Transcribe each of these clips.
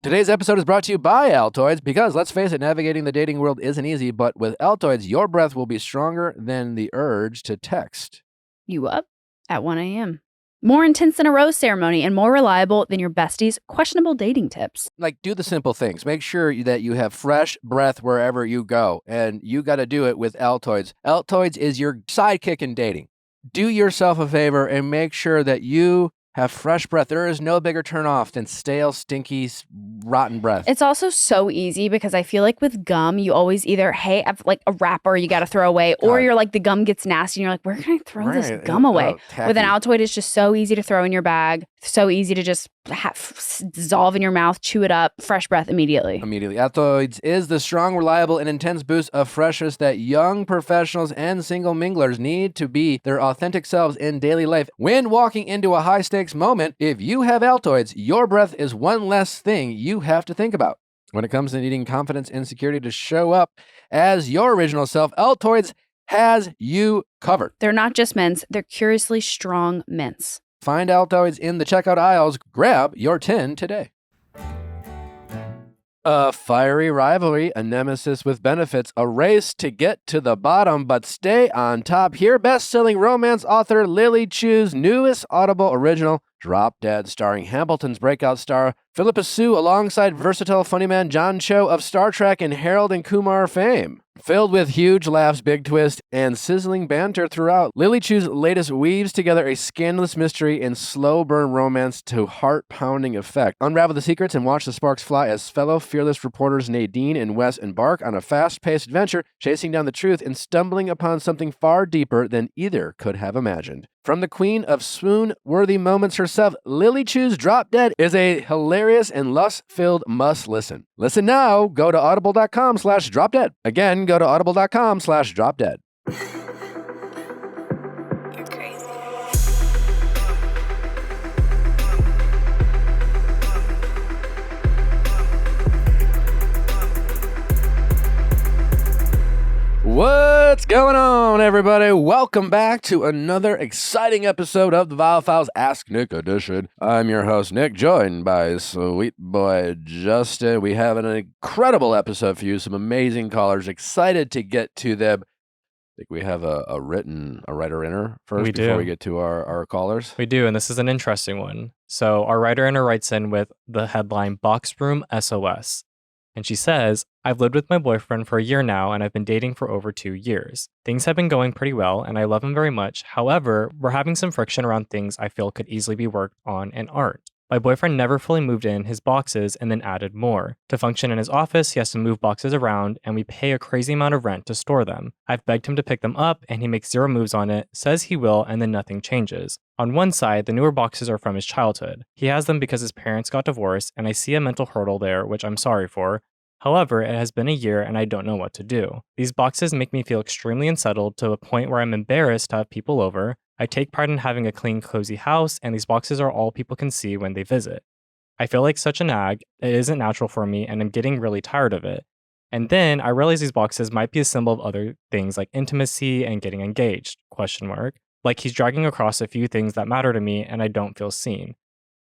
Today's episode is brought to you by Altoids because, let's face it, navigating the dating world isn't easy, but with Altoids, your breath will be stronger than the urge to text. You up at 1 a.m. More intense than a rose ceremony and more reliable than your bestie's questionable dating tips. Like, do the simple things. Make sure that you have fresh breath wherever you go, and you got to do it with Altoids. Altoids is your sidekick in dating. Do yourself a favor and make sure that you have fresh breath. There is no bigger turnoff than stale, stinky, rotten breath. It's also so easy because I feel like with gum, you always either, hey, I've like a wrapper you got to throw away, or you're like the gum gets nasty and you're like, where can I throw this gum away? With an Altoid, it's just so easy to throw in your bag, so easy to just dissolve in your mouth, chew it up, fresh breath immediately. Altoids is the strong, reliable, and intense boost of freshness that young professionals and single minglers need to be their authentic selves in daily life. When walking into a high-stakes moment, if you have Altoids, your breath is one less thing you have to think about. When it comes to needing confidence and security to show up as your original self, Altoids has you covered. They're not just mints, they're curiously strong mints. Find Altoids in the checkout aisles. Grab your tin today. A fiery rivalry, a nemesis with benefits, a race to get to the bottom but stay on top. Here, best-selling romance author Lily Chu's newest Audible original, Drop Dead, starring Hamilton's breakout star Philippa Sue alongside versatile funny man John Cho of Star Trek and Harold and Kumar fame. Filled with huge laughs, big twists, and sizzling banter throughout, Lily Chu's latest weaves together a scandalous mystery and slow-burn romance to heart-pounding effect. Unravel the secrets and watch the sparks fly as fellow fearless reporters Nadine and Wes embark on a fast-paced adventure, chasing down the truth and stumbling upon something far deeper than either could have imagined. From the queen of swoon-worthy moments herself, Lily Chu's Drop Dead is a hilarious and lust-filled must-listen. Listen now. Go to audible.com/dropdead. Again, go to audible.com/dropdead. You're crazy. What's going on, everybody? Welcome back to another exciting episode of the Viall Files Ask Nick edition. I'm your host, Nick, joined by sweet boy Justin. We have an incredible episode for you, some amazing callers. Excited to get to them. I think we have a writer-inner first before we get to our callers. We do, and this is an interesting one. So our writer-inner writes in with the headline, Box Room SOS. And she says, I've lived with my boyfriend for a year now, and I've been dating for over 2 years. Things have been going pretty well, and I love him very much. However, we're having some friction around things I feel could easily be worked on and aren't. My boyfriend never fully moved in his boxes and then added more. To function in his office, he has to move boxes around, and we pay a crazy amount of rent to store them. I've begged him to pick them up, and he makes 0 moves on it, says he will, and then nothing changes. On one side, the newer boxes are from his childhood. He has them because his parents got divorced, and I see a mental hurdle there, which I'm sorry for. However, it has been a year and I don't know what to do. These boxes make me feel extremely unsettled to a point where I'm embarrassed to have people over. I take pride in having a clean, cozy house, and these boxes are all people can see when they visit. I feel like such a nag, it isn't natural for me, and I'm getting really tired of it. And then I realize these boxes might be a symbol of other things like intimacy and getting engaged, ? Like he's dragging across a few things that matter to me and I don't feel seen.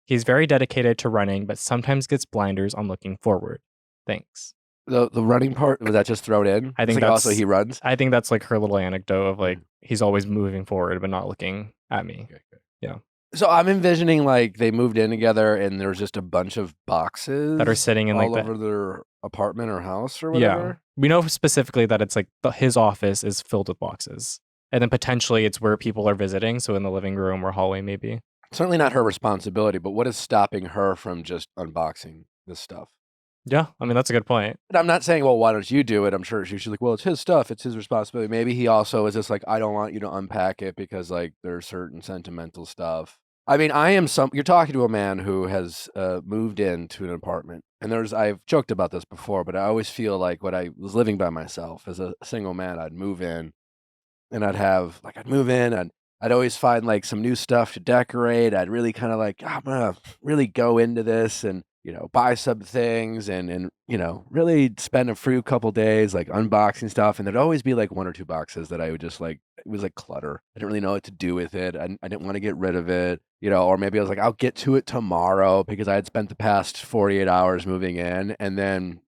He's very dedicated to running, but sometimes gets blinders on looking forward. Thanks. The running part, was that just thrown in? I think like that's also he runs. I think that's like her little anecdote of like he's always moving forward but not looking at me. Okay, good. Yeah. So I'm envisioning like they moved in together and there's just a bunch of boxes That are sitting in all like over their apartment or house or whatever. Yeah. We know specifically that it's like his office is filled with boxes. And then potentially it's where people are visiting, so in the living room or hallway maybe. Certainly not her responsibility, but what is stopping her from just unboxing this stuff? Yeah, I mean, that's a good point. And I'm not saying, well, why don't you do it? I'm sure she's like, well, it's his stuff. It's his responsibility. Maybe he also is just like, I don't want you to unpack it because like there's certain sentimental stuff. I mean, you're talking to a man who has moved into an apartment. And I've joked about this before, but I always feel like when I was living by myself as a single man, I'd move in and I'd move in and I'd always find like some new stuff to decorate. I'd really kind of like, I'm going to really go into this. And buy some things and really spend a few couple days like unboxing stuff. And there'd always be like 1 or 2 boxes that I would just like, it was like clutter. I didn't really know what to do with it. I didn't want to get rid of it, or maybe I was like, I'll get to it tomorrow because I had spent the past 48 hours moving in, and then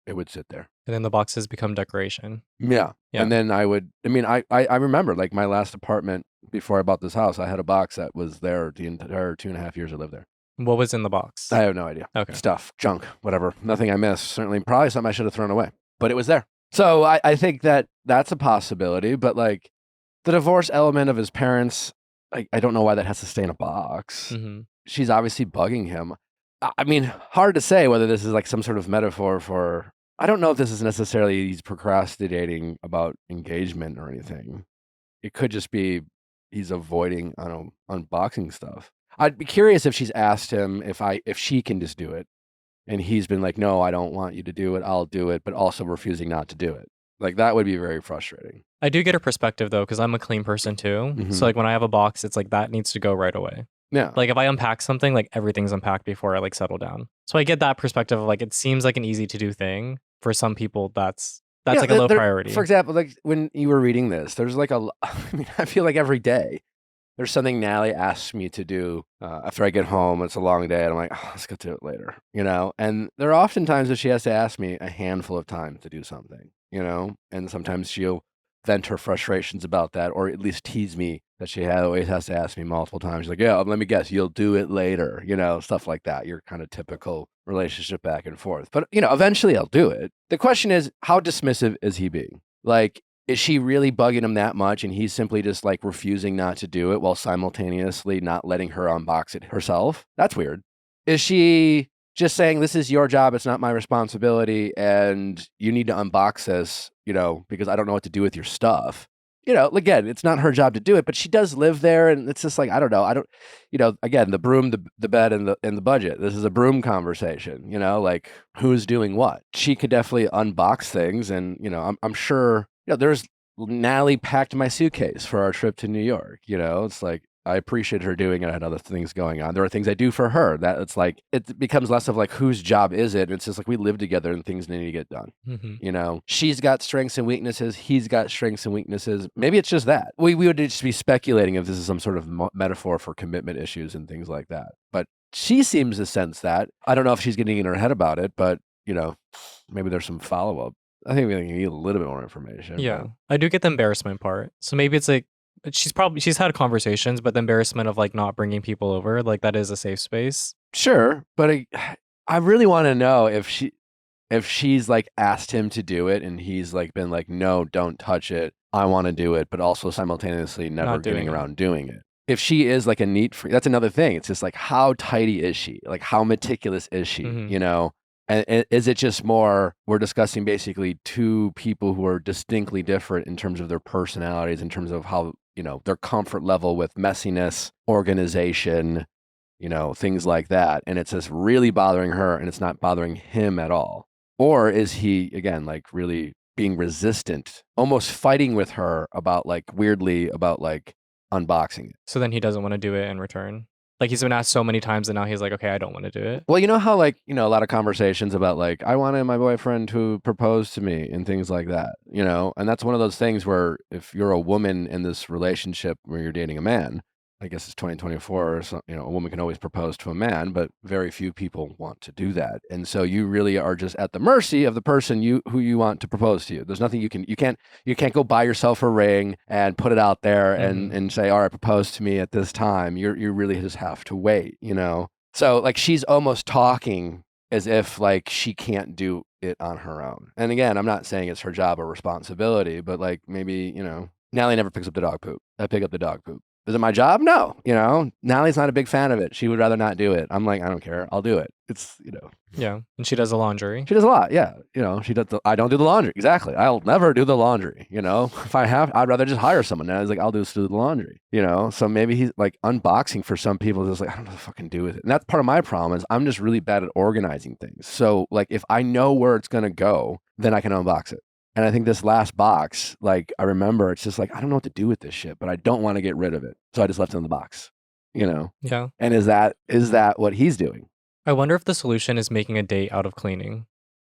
it would sit there. And then the boxes become decoration. Yeah. And then I remember like my last apartment before I bought this house, I had a box that was there the entire 2.5 years I lived there. What was in the box? I have no idea. Okay. Stuff, junk, whatever. Nothing I missed. Certainly, probably something I should have thrown away, but it was there. So I think that that's a possibility, but like the divorce element of his parents, I don't know why that has to stay in a box. Mm-hmm. She's obviously bugging him. I mean, hard to say whether this is like some sort of metaphor for, I don't know if this is necessarily he's procrastinating about engagement or anything. It could just be he's avoiding, unboxing stuff. I'd be curious if she's asked him if she can just do it. And he's been like, no, I don't want you to do it. I'll do it, but also refusing not to do it. Like that would be very frustrating. I do get a perspective though, because I'm a clean person too. Mhm. So like when I have a box, it's like that needs to go right away. Yeah. Like if I unpack something, like everything's unpacked before I like settle down. So I get that perspective of like it seems like an easy to do thing. For some people, that's like a low priority. For example, like when you were reading this, there's like I feel like every day there's something Nally asks me to do after I get home. It's a long day, and I'm like, let's get to it later, And there are often times that she has to ask me a handful of times to do something, And sometimes she'll vent her frustrations about that, or at least tease me that she always has to ask me multiple times. She's like, yeah, let me guess, you'll do it later, stuff like that. Your kind of typical relationship back and forth. But, eventually I'll do it. The question is, how dismissive is he being? Like, is she really bugging him that much and he's simply just like refusing not to do it while simultaneously not letting her unbox it herself? That's weird. Is she just saying, this is your job, it's not my responsibility, and you need to unbox this, because I don't know what to do with your stuff? Again, it's not her job to do it, but she does live there, and it's just like, I don't know. Again, the broom, the bed, and the budget. This is a broom conversation, like who's doing what? She could definitely unbox things, and, I'm sure, there's Nally packed my suitcase for our trip to New York, it's like, I appreciate her doing it. I had other things going on. There are things I do for her that it's like, it becomes less of like, whose job is it? It's just like, we live together and things need to get done. Mm-hmm. She's got strengths and weaknesses. He's got strengths and weaknesses. Maybe it's just that. We would just be speculating if this is some sort of metaphor for commitment issues and things like that. But she seems to sense that. I don't know if she's getting in her head about it, but, maybe there's some follow-up. I think we need a little bit more information. Yeah. But I do get the embarrassment part. So maybe it's like, she's had conversations, but the embarrassment of like not bringing people over, like that is a safe space. Sure, but I really want to know if she's like asked him to do it and he's like been like, no, don't touch it. I want to do it, but also simultaneously never getting around doing it. If she is like a neat freak, that's another thing. It's just like, how tidy is she? Like, how meticulous is she? Mm-hmm. And is it just more, we're discussing basically two people who are distinctly different in terms of their personalities, in terms of how, their comfort level with messiness, organization, things like that. And it's just really bothering her and it's not bothering him at all. Or is he, again, like really being resistant, almost fighting with her about like weirdly about like unboxing it? So then he doesn't want to do it in return. Like he's been asked so many times and now he's like, okay, I don't want to do it. Well, you know how like, a lot of conversations about like, I wanted my boyfriend to propose to me and things like that, and that's one of those things where if you're a woman in this relationship where you're dating a man, I guess it's 2024 or something, a woman can always propose to a man, but very few people want to do that. And so you really are just at the mercy of the person who you want to propose to you. There's nothing you can't go buy yourself a ring and put it out there and say, all right, propose to me at this time. You really just have to wait, So like she's almost talking as if like she can't do it on her own. And again, I'm not saying it's her job or responsibility, but like maybe, Nally never picks up the dog poop. I pick up the dog poop. Is it my job? No. Nally's not a big fan of it. She would rather not do it. I'm like, I don't care. I'll do it. It's, Yeah. And she does the laundry. She does a lot. Yeah. She does I don't do the laundry. Exactly. I'll never do the laundry. If I have, I'd rather just hire someone. And I was like, I'll do the laundry, So maybe he's like unboxing for some people. Just like, I don't know what to fucking do with it. And that's part of my problem is I'm just really bad at organizing things. So like, if I know where it's going to go, then I can unbox it. And I think this last box, like I remember, it's just like, I don't know what to do with this shit, but I don't want to get rid of it. So I just left it in the box, Yeah. And is that what he's doing? I wonder if the solution is making a date out of cleaning.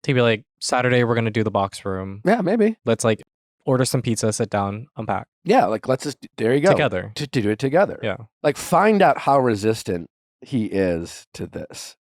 To be like, Saturday, we're going to do the box room. Yeah, maybe. Let's like order some pizza, sit down, unpack. Yeah, like let's just, there you go. Together. To do it together. Yeah. Like find out how resistant he is to this.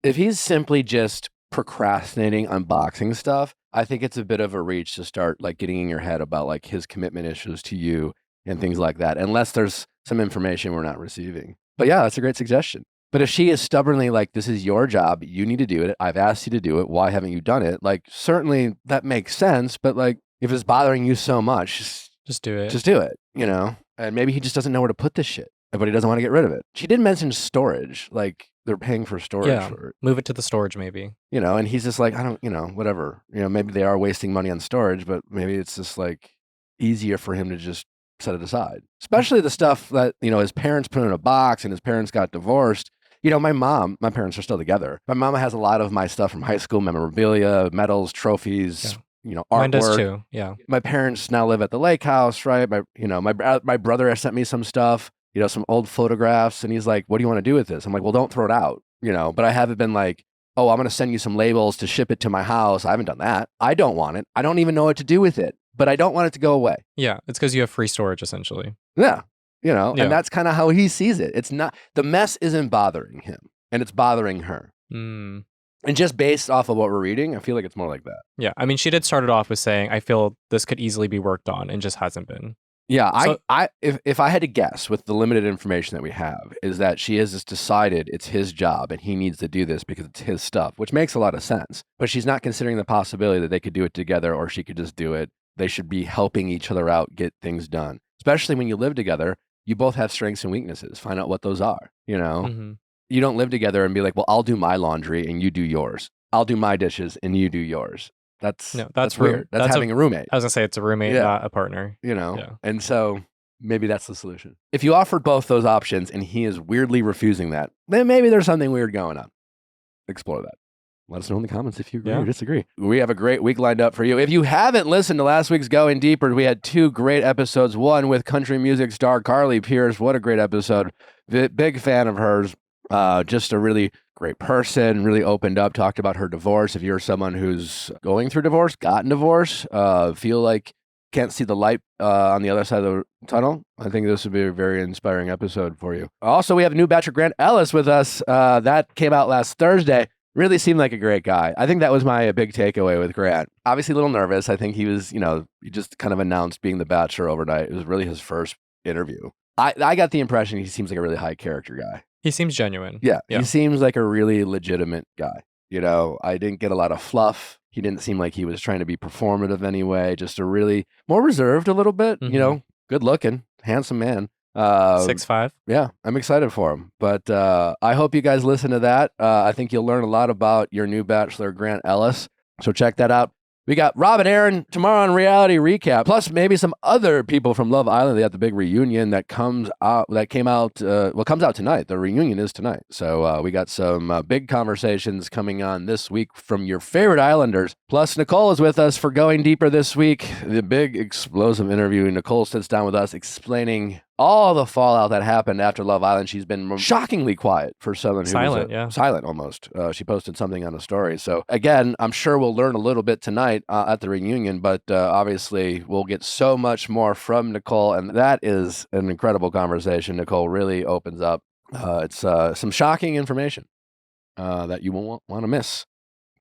If he's simply just procrastinating unboxing stuff, I think it's a bit of a reach to start like getting in your head about like his commitment issues to you and things like that, unless there's some information we're not receiving. But yeah, that's a great suggestion. But if she is stubbornly like, this is your job, you need to do it, I've asked you to do it, why haven't you done it? Like, certainly that makes sense, but like, if it's bothering you so much, just do it. Just do it, you know? And maybe he just doesn't know where to put this shit, but he doesn't want to get rid of it. She did mention storage, like they're paying for storage for it. Move it to the storage maybe. You know, and he's just like, I don't, you know, whatever. You know, maybe they are wasting money on storage, but maybe it's just like easier for him to just set it aside. Especially the stuff that, you know, his parents put in a box and his parents got divorced. You know, my parents are still together. My mama has a lot of my stuff from high school, memorabilia, medals, trophies, you know, artwork. Mine does too, yeah. My parents now live at the lake house, right? My brother has sent me some stuff, you know, some old photographs, and he's like, what do you want to do with this? I'm like, well, don't throw it out, you know, but I haven't been like, oh, I'm going to send you some labels to ship it to my house. I haven't done that. I don't want it. I don't even know what to do with it, but I don't want it to go away. Yeah, it's because you have free storage, essentially. Yeah. You know, and that's kind of how he sees it. It's not, the mess isn't bothering him and it's bothering her. Mm. And just based off of what we're reading, I feel like it's more like that. Yeah. I mean, she did start it off with saying, I feel this could easily be worked on and just hasn't been. Yeah. If I had to guess with the limited information that we have is that she has just decided it's his job and he needs to do this because it's his stuff, which makes a lot of sense. But she's not considering the possibility that they could do it together or she could just do it. They should be helping each other out, get things done, especially when you live together. You both have strengths and weaknesses. Find out what those are, you know? Mm-hmm. You don't live together and be like, well, I'll do my laundry and you do yours. I'll do my dishes and you do yours. That's weird. That's having a roommate. I was going to say it's a roommate, not a partner. You know? Yeah. And so maybe that's the solution. If you offered both those options and he is weirdly refusing that, then maybe there's something weird going on. Explore that. Let us know in the comments if you agree or disagree. We have a great week lined up for you. If you haven't listened to last week's Going Deeper, we had 2 great episodes. One with country music star Carly Pearce. What a great episode. Big fan of hers. Just a really great person, really opened up, talked about her divorce. If you're someone who's going through divorce, gotten divorced, feel like can't see the light on the other side of the tunnel, I think this would be a very inspiring episode for you. Also, we have a new batch of Grant Ellis with us. That came out last Thursday. Really seemed like a great guy. I think that was my big takeaway with Grant. Obviously a little nervous. I think he was, you know, he just kind of announced being the Bachelor overnight. It was really his first interview. I got the impression he seems like a really high character guy. He seems genuine. Yeah, he seems like a really legitimate guy. You know, I didn't get a lot of fluff. He didn't seem like he was trying to be performative anyway. Just a really more reserved a little bit, you know, good looking, handsome man. 6'5". Yeah, I'm excited for him. But I hope you guys listen to that. I think you'll learn a lot about your new Bachelor, Grant Ellis. So check that out. We got Rob and Aaron tomorrow on Reality Recap, plus maybe some other people from Love Island. They have the big reunion that comes out. Comes out tonight. The reunion is tonight. So we got some big conversations coming on this week from your favorite Islanders. Plus Nicole is with us for Going Deeper this week. The big explosive interview. Nicole sits down with us explaining all the fallout that happened after Love Island. She's been shockingly quiet for someone who was silent almost. She posted something on a story. So again, I'm sure we'll learn a little bit tonight at the reunion, but obviously we'll get so much more from Nicole, and that is an incredible conversation. Nicole really opens up. It's some shocking information that you won't want to miss.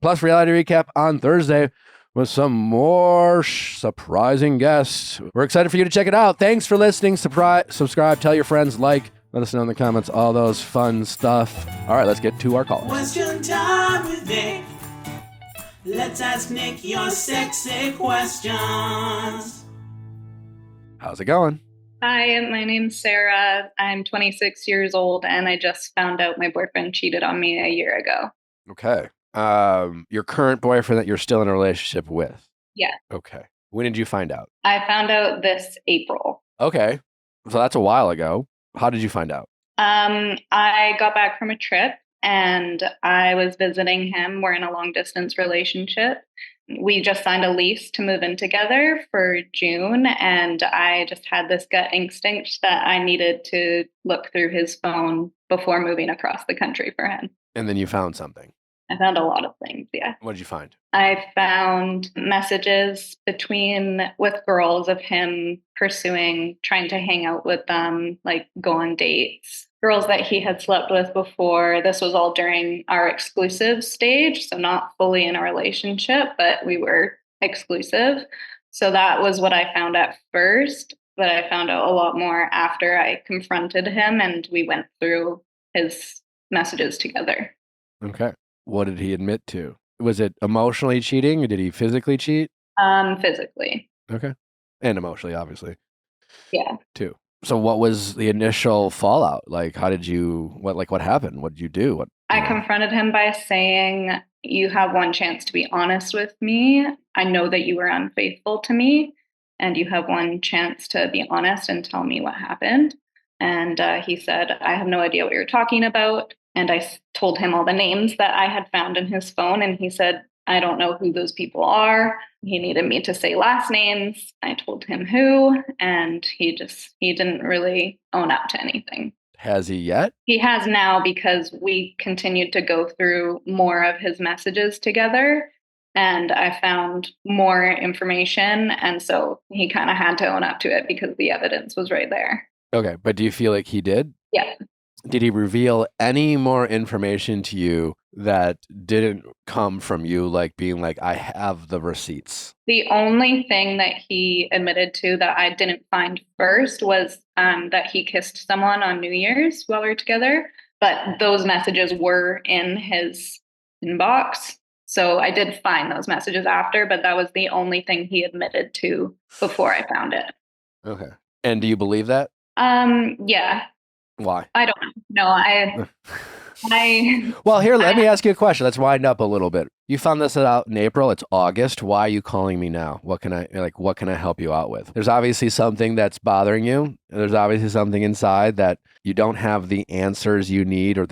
Plus Reality Recap on Thursday with some more surprising guests. We're excited for you to check it out. Thanks for listening. Subscribe, tell your friends, like, let us know in the comments, all those fun stuff. All right, let's get to our callers. Question time with Nick. Let's ask Nick your sexy questions. How's it going? Hi, my name's Sarah. I'm 26 years old, and I just found out my boyfriend cheated on me a year ago. Okay. Your current boyfriend that you're still in a relationship with? Yeah. Okay. When did you find out? I found out this April. Okay. So that's a while ago. How did you find out? I got back from a trip and I was visiting him. We're in a long distance relationship. We just signed a lease to move in together for June, and I just had this gut instinct that I needed to look through his phone before moving across the country for him. And then you found something. I found a lot of things, yeah. What did you find? I found messages with girls of him pursuing, trying to hang out with them, like go on dates. Girls that he had slept with before. This was all during our exclusive stage, so not fully in a relationship, but we were exclusive. So that was what I found at first, but I found out a lot more after I confronted him and we went through his messages together. Okay. What did he admit to? Was it emotionally cheating or did he physically cheat? Physically. Okay. And emotionally, obviously. Yeah. Too. So what was the initial fallout? Like, what happened? What did you do? I confronted him by saying, you have one chance to be honest with me. I know that you were unfaithful to me, and you have one chance to be honest and tell me what happened. And he said, I have no idea what you're talking about. And I told him all the names that I had found in his phone. And he said, I don't know who those people are. He needed me to say last names. I told him who, and he didn't really own up to anything. Has he yet? He has now, because we continued to go through more of his messages together and I found more information. And so he kind of had to own up to it because the evidence was right there. Okay. But do you feel like he did? Yeah. Did he reveal any more information to you that didn't come from you, like being like, I have the receipts? The only thing that he admitted to that I didn't find first was that he kissed someone on New Year's while we were together. But those messages were in his inbox. So I did find those messages after, but that was the only thing he admitted to before I found it. Okay. And do you believe that? Yeah. Why? I don't know. No, Well, here, let me ask you a question. Let's wind up a little bit. You found this out in April. It's August. Why are you calling me now? What can I help you out with? There's obviously something that's bothering you. There's obviously something inside that you don't have the answers you need or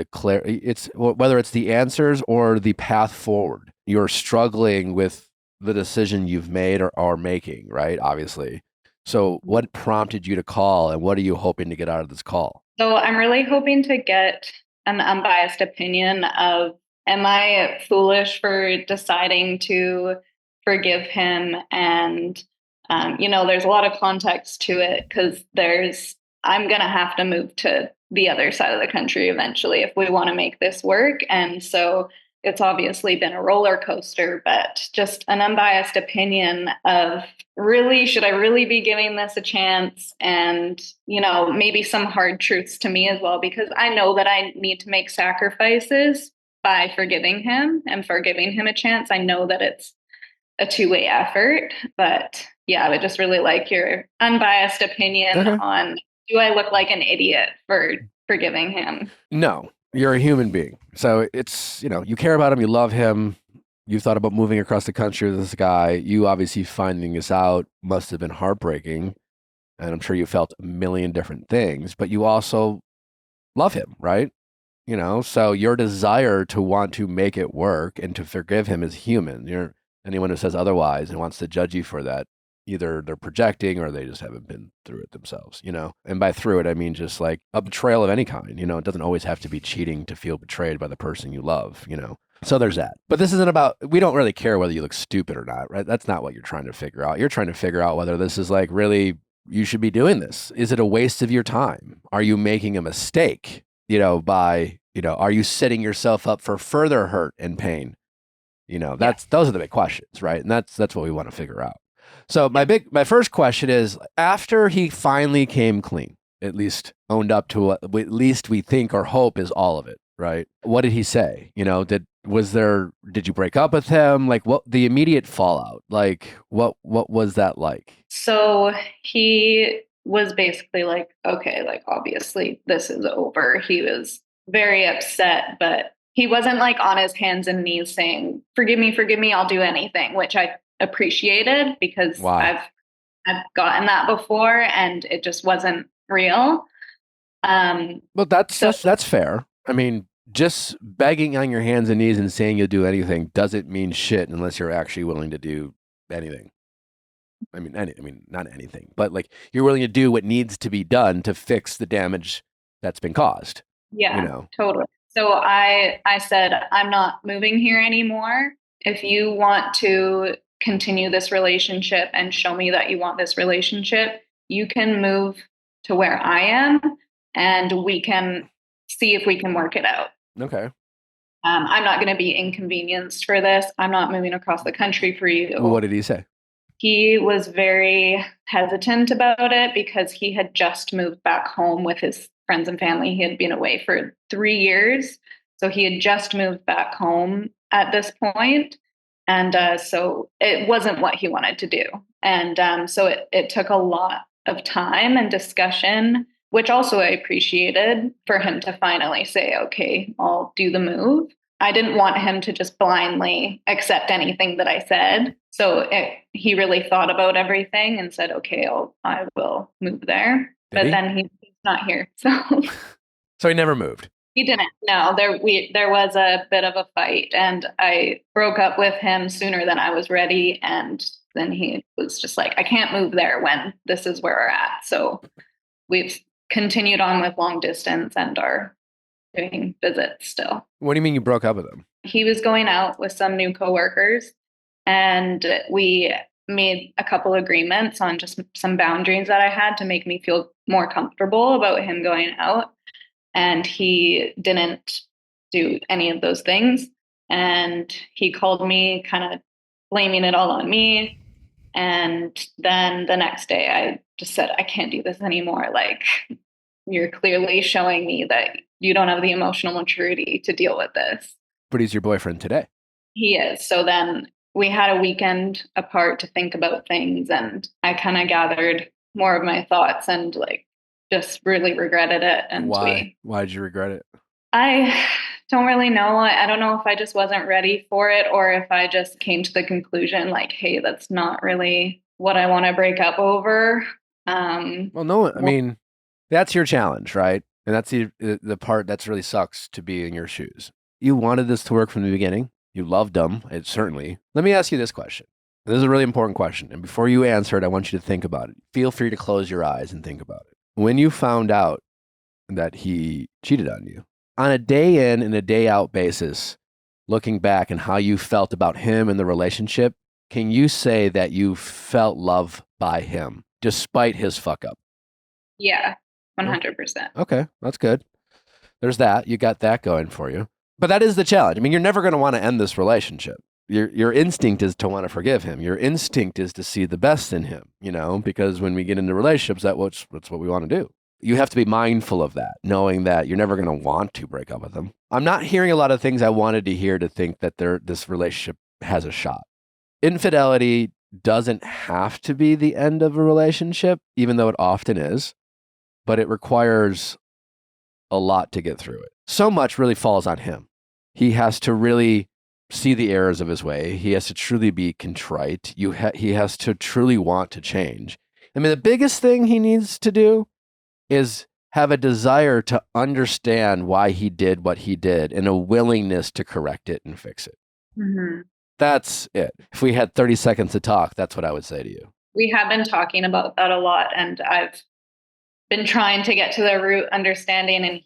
whether it's the answers or the path forward. You're struggling with the decision you've made or are making, right? Obviously. So what prompted you to call and what are you hoping to get out of this call? So I'm really hoping to get an unbiased opinion of, am I foolish for deciding to forgive him? And, there's a lot of context to it because I'm going to have to move to the other side of the country eventually if we want to make this work. And so it's obviously been a roller coaster, but just an unbiased opinion of should I really be giving this a chance? And, maybe some hard truths to me as well, because I know that I need to make sacrifices by forgiving him and for giving him a chance. I know that it's a two-way effort, but yeah, I would just really like your unbiased opinion on, do I look like an idiot for forgiving him? No. You're a human being. So it's, you care about him, you love him, you thought about moving across the country with this guy. You obviously finding this out must have been heartbreaking. And I'm sure you felt a million different things, but you also love him, right? So your desire to want to make it work and to forgive him is human. Anyone who says otherwise and wants to judge you for that, either they're projecting or they just haven't been through it themselves, And by through it, I mean just like a betrayal of any kind, It doesn't always have to be cheating to feel betrayed by the person you love, So there's that. But this isn't about, we don't really care whether you look stupid or not, right? That's not what you're trying to figure out. You're trying to figure out whether this is like really, you should be doing this. Is it a waste of your time? Are you making a mistake, are you setting yourself up for further hurt and pain? Those are the big questions, right? And that's what we want to figure out. So my first question is, after he finally came clean, at least owned up to what at least we think or hope is all of it, right? What did he say? Did you break up with him? Like what the immediate fallout? Like what was that like? So he was basically like, okay, like obviously this is over. He was very upset, but he wasn't like on his hands and knees saying, forgive me, I'll do anything, which I appreciated because I've gotten that before and it just wasn't real. Well, that's fair. I mean, just begging on your hands and knees and saying you'll do anything doesn't mean shit unless you're actually willing to do anything. I mean, not anything, but like you're willing to do what needs to be done to fix the damage that's been caused. Yeah, totally. So I said, I'm not moving here anymore. If you want to continue this relationship and show me that you want this relationship, you can move to where I am and we can see if we can work it out. Okay. I'm not going to be inconvenienced for this. I'm not moving across the country for you. Well, what did he say? He was very hesitant about it because he had just moved back home with his friends and family. He had been away for 3 years. So he had just moved back home at this point. And so it wasn't what he wanted to do. And so it took a lot of time and discussion, which also I appreciated, for him to finally say, okay, I'll do the move. I didn't want him to just blindly accept anything that I said. So he really thought about everything and said, okay, I will move there. But then he's not here. So he never moved. He didn't. No, there was a bit of a fight, and I broke up with him sooner than I was ready. And then he was just like, I can't move there when this is where we're at. So we've continued on with long distance and are doing visits still. What do you mean you broke up with him? He was going out with some new coworkers, and we made a couple agreements on just some boundaries that I had to make me feel more comfortable about him going out. And he didn't do any of those things. And he called me kind of blaming it all on me. And then the next day I just said, I can't do this anymore. Like, you're clearly showing me that you don't have the emotional maturity to deal with this. But he's your boyfriend today. He is. So then we had a weekend apart to think about things, and I kind of gathered more of my thoughts and like just really regretted it. And why did you regret it? I don't really know. I don't know if I just wasn't ready for it, or if I just came to the conclusion like, hey, that's not really what I want to break up over. Well, no, I mean, that's your challenge, right? And that's the part that's really sucks to be in your shoes. You wanted this to work from the beginning. You loved him, certainly. Let me ask you this question. This is a really important question. And before you answer it, I want you to think about it. Feel free to close your eyes and think about it. When you found out that he cheated on you, on a day in and a day out basis, looking back and how you felt about him and the relationship, can you say that you felt love by him despite his fuck up? Yeah, 100%. Okay, that's good. There's that. You got that going for you. But that is the challenge. I mean, you're never going to want to end this relationship. Your instinct is to want to forgive him. Your instinct is to see the best in him, because when we get into relationships, that's what we want to do. You have to be mindful of that, knowing that you're never going to want to break up with him. I'm not hearing a lot of things I wanted to hear to think that this relationship has a shot. Infidelity doesn't have to be the end of a relationship, even though it often is, but it requires a lot to get through it. So much really falls on him. He has to really see the errors of his way. He has to truly be contrite. He has to truly want to change. I mean, the biggest thing he needs to do is have a desire to understand why he did what he did and a willingness to correct it and fix it. Mm-hmm. That's it. If we had 30 seconds to talk, that's what I would say to you. We have been talking about that a lot, and I've been trying to get to the root understanding, and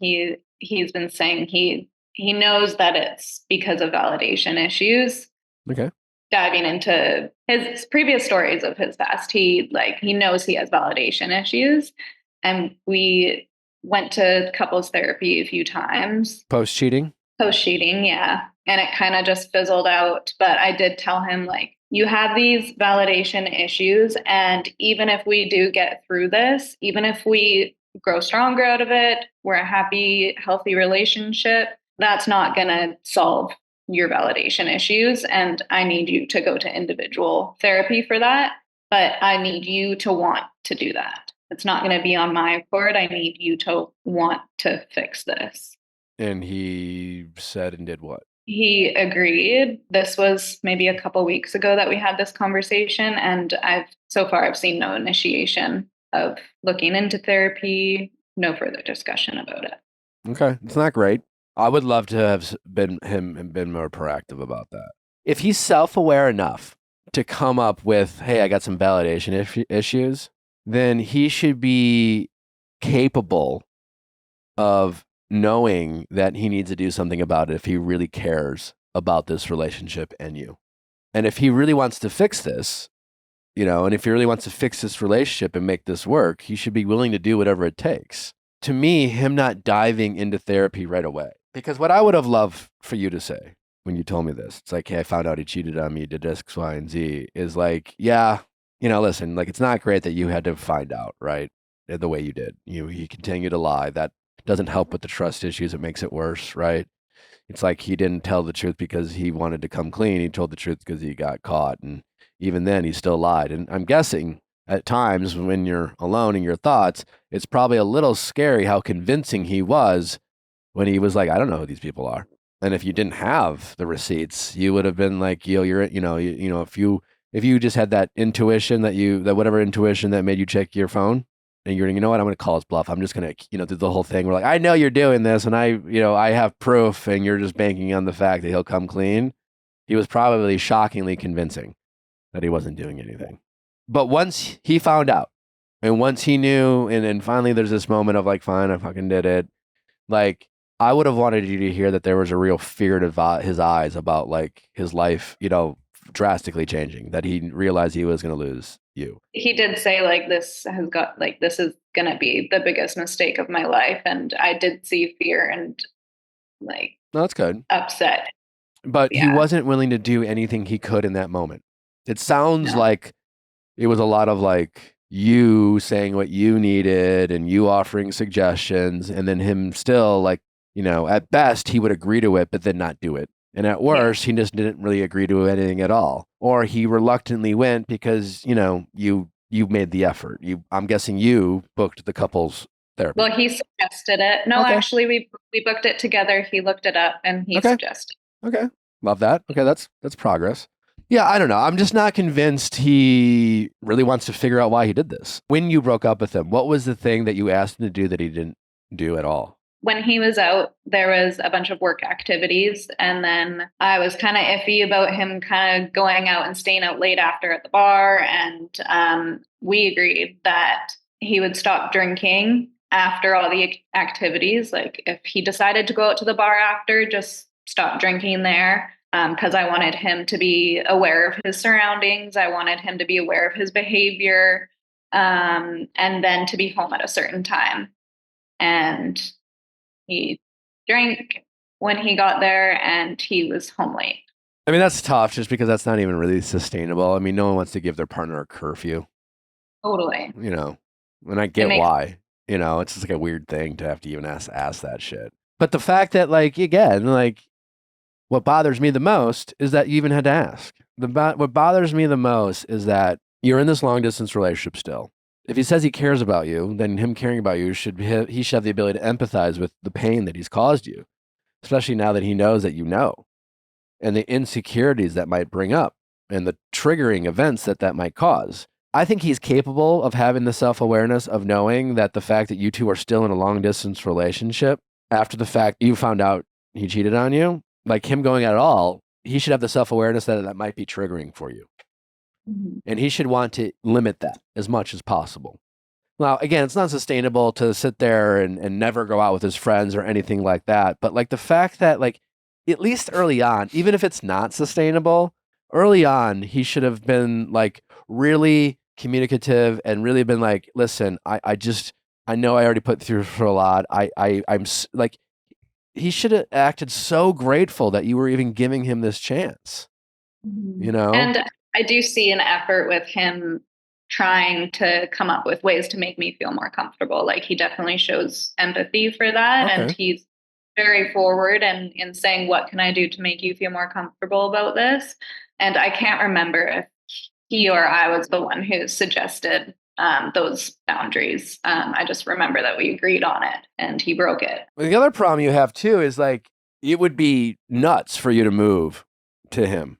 he's been saying he knows that it's because of validation issues. Okay. Diving into his previous stories of his past, he knows he has validation issues. And we went to couples therapy a few times. Post-cheating, yeah. And it kind of just fizzled out. But I did tell him, you have these validation issues. And even if we do get through this, even if we grow stronger out of it, we're a happy, healthy relationship, that's not going to solve your validation issues. And I need you to go to individual therapy for that. But I need you to want to do that. It's not going to be on my accord. I need you to want to fix this. And he said and did what? He agreed. This was maybe a couple weeks ago that we had this conversation. And I've seen no initiation of looking into therapy, no further discussion about it. Okay. It's not great. I would love to have been more proactive about that. If he's self-aware enough to come up with, hey, I got some validation issues, then he should be capable of knowing that he needs to do something about it if he really cares about this relationship and you. And if he really wants to fix this, and if he really wants to fix this relationship and make this work, he should be willing to do whatever it takes. To me, him not diving into therapy right away. Because what I would have loved for you to say when you told me this, it's like, hey, I found out he cheated on me, did X, Y, and Z, is like, yeah, listen, like, it's not great that you had to find out, right? The way you did. He continued to lie. That doesn't help with the trust issues. It makes it worse, right? It's like he didn't tell the truth because he wanted to come clean. He told the truth because he got caught. And even then, he still lied. And I'm guessing at times when you're alone in your thoughts, it's probably a little scary how convincing he was when he was like, I don't know who these people are. And if you didn't have the receipts, you would have been like, if you just had that intuition that whatever intuition that made you check your phone, and you're, I'm going to call his bluff. I'm just going to, do the whole thing. We're like, I know you're doing this, and I have proof, and you're just banking on the fact that he'll come clean. He was probably shockingly convincing that he wasn't doing anything. But once he found out, and once he knew, and finally there's this moment of like, fine, I fucking did it. Like, I would have wanted you to hear that there was a real fear in his eyes about like his life, drastically changing, that he realized he was going to lose you. He did say like, this is going to be the biggest mistake of my life. And I did see fear and like, no, that's good. Upset. But he wasn't willing to do anything he could in that moment. It sounds like it was a lot of like you saying what you needed and you offering suggestions, and then him still like, at best he would agree to it, but then not do it. And at worst, he just didn't really agree to anything at all. Or he reluctantly went because, you made the effort. I'm guessing you booked the couple's therapy. Well, he suggested it. No, actually, we booked it together. He looked it up and he suggested. Okay. Love that. Okay, that's progress. Yeah, I don't know. I'm just not convinced he really wants to figure out why he did this. When you broke up with him, what was the thing that you asked him to do that he didn't do at all? When he was out, there was a bunch of work activities. And then I was kind of iffy about him kind of going out and staying out late after at the bar. And we agreed that he would stop drinking after all the activities. Like if he decided to go out to the bar after, just stop drinking there. Because I wanted him to be aware of his surroundings. I wanted him to be aware of his behavior, and then to be home at a certain time. And he drank when he got there and he was home late. I mean, that's tough just because that's not even really sustainable. I mean, no one wants to give their partner a curfew. Totally. And I get why. It's just like a weird thing to have to even ask that shit. But the fact that, like, again, like, what bothers me the most is that you even had to ask. What bothers me the most is that you're in this long distance relationship still. If he says he cares about you, then him caring about you he should have the ability to empathize with the pain that he's caused you, especially now that he knows that and the insecurities that might bring up and the triggering events that might cause. I think he's capable of having the self-awareness of knowing that the fact that you two are still in a long distance relationship after the fact you found out he cheated on you, like him going at all, he should have the self-awareness that might be triggering for you. Mm-hmm. And he should want to limit that as much as possible. Now, again, it's not sustainable to sit there and never go out with his friends or anything like that. But like the fact that like, at least early on, even if it's not sustainable, early on, he should have been like really communicative and really been like, listen, I know I already put through for a lot. I'm like, he should have acted so grateful that you were even giving him this chance, And I do see an effort with him trying to come up with ways to make me feel more comfortable. Like he definitely shows empathy for that. Okay. And he's very forward and in saying, what can I do to make you feel more comfortable about this? And I can't remember if he or I was the one who suggested those boundaries. I just remember that we agreed on it and he broke it. Well, the other problem you have too is like, it would be nuts for you to move to him,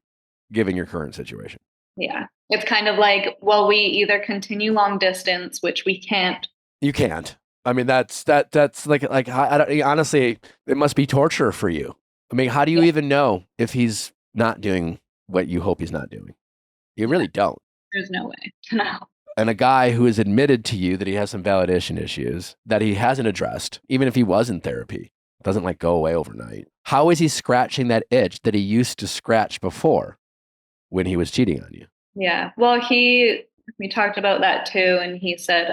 given your current situation. Yeah. It's kind of like, well, we either continue long distance, which we can't. You can't. I mean, that's like honestly, it must be torture for you. I mean, how do you even know if he's not doing what you hope he's not doing? You really don't. There's no way to know. And a guy who has admitted to you that he has some validation issues that he hasn't addressed, even if he was in therapy, Doesn't like go away overnight. How is he scratching that itch that he used to scratch before when he was cheating on you? Yeah. Well, we talked about that too. And he said,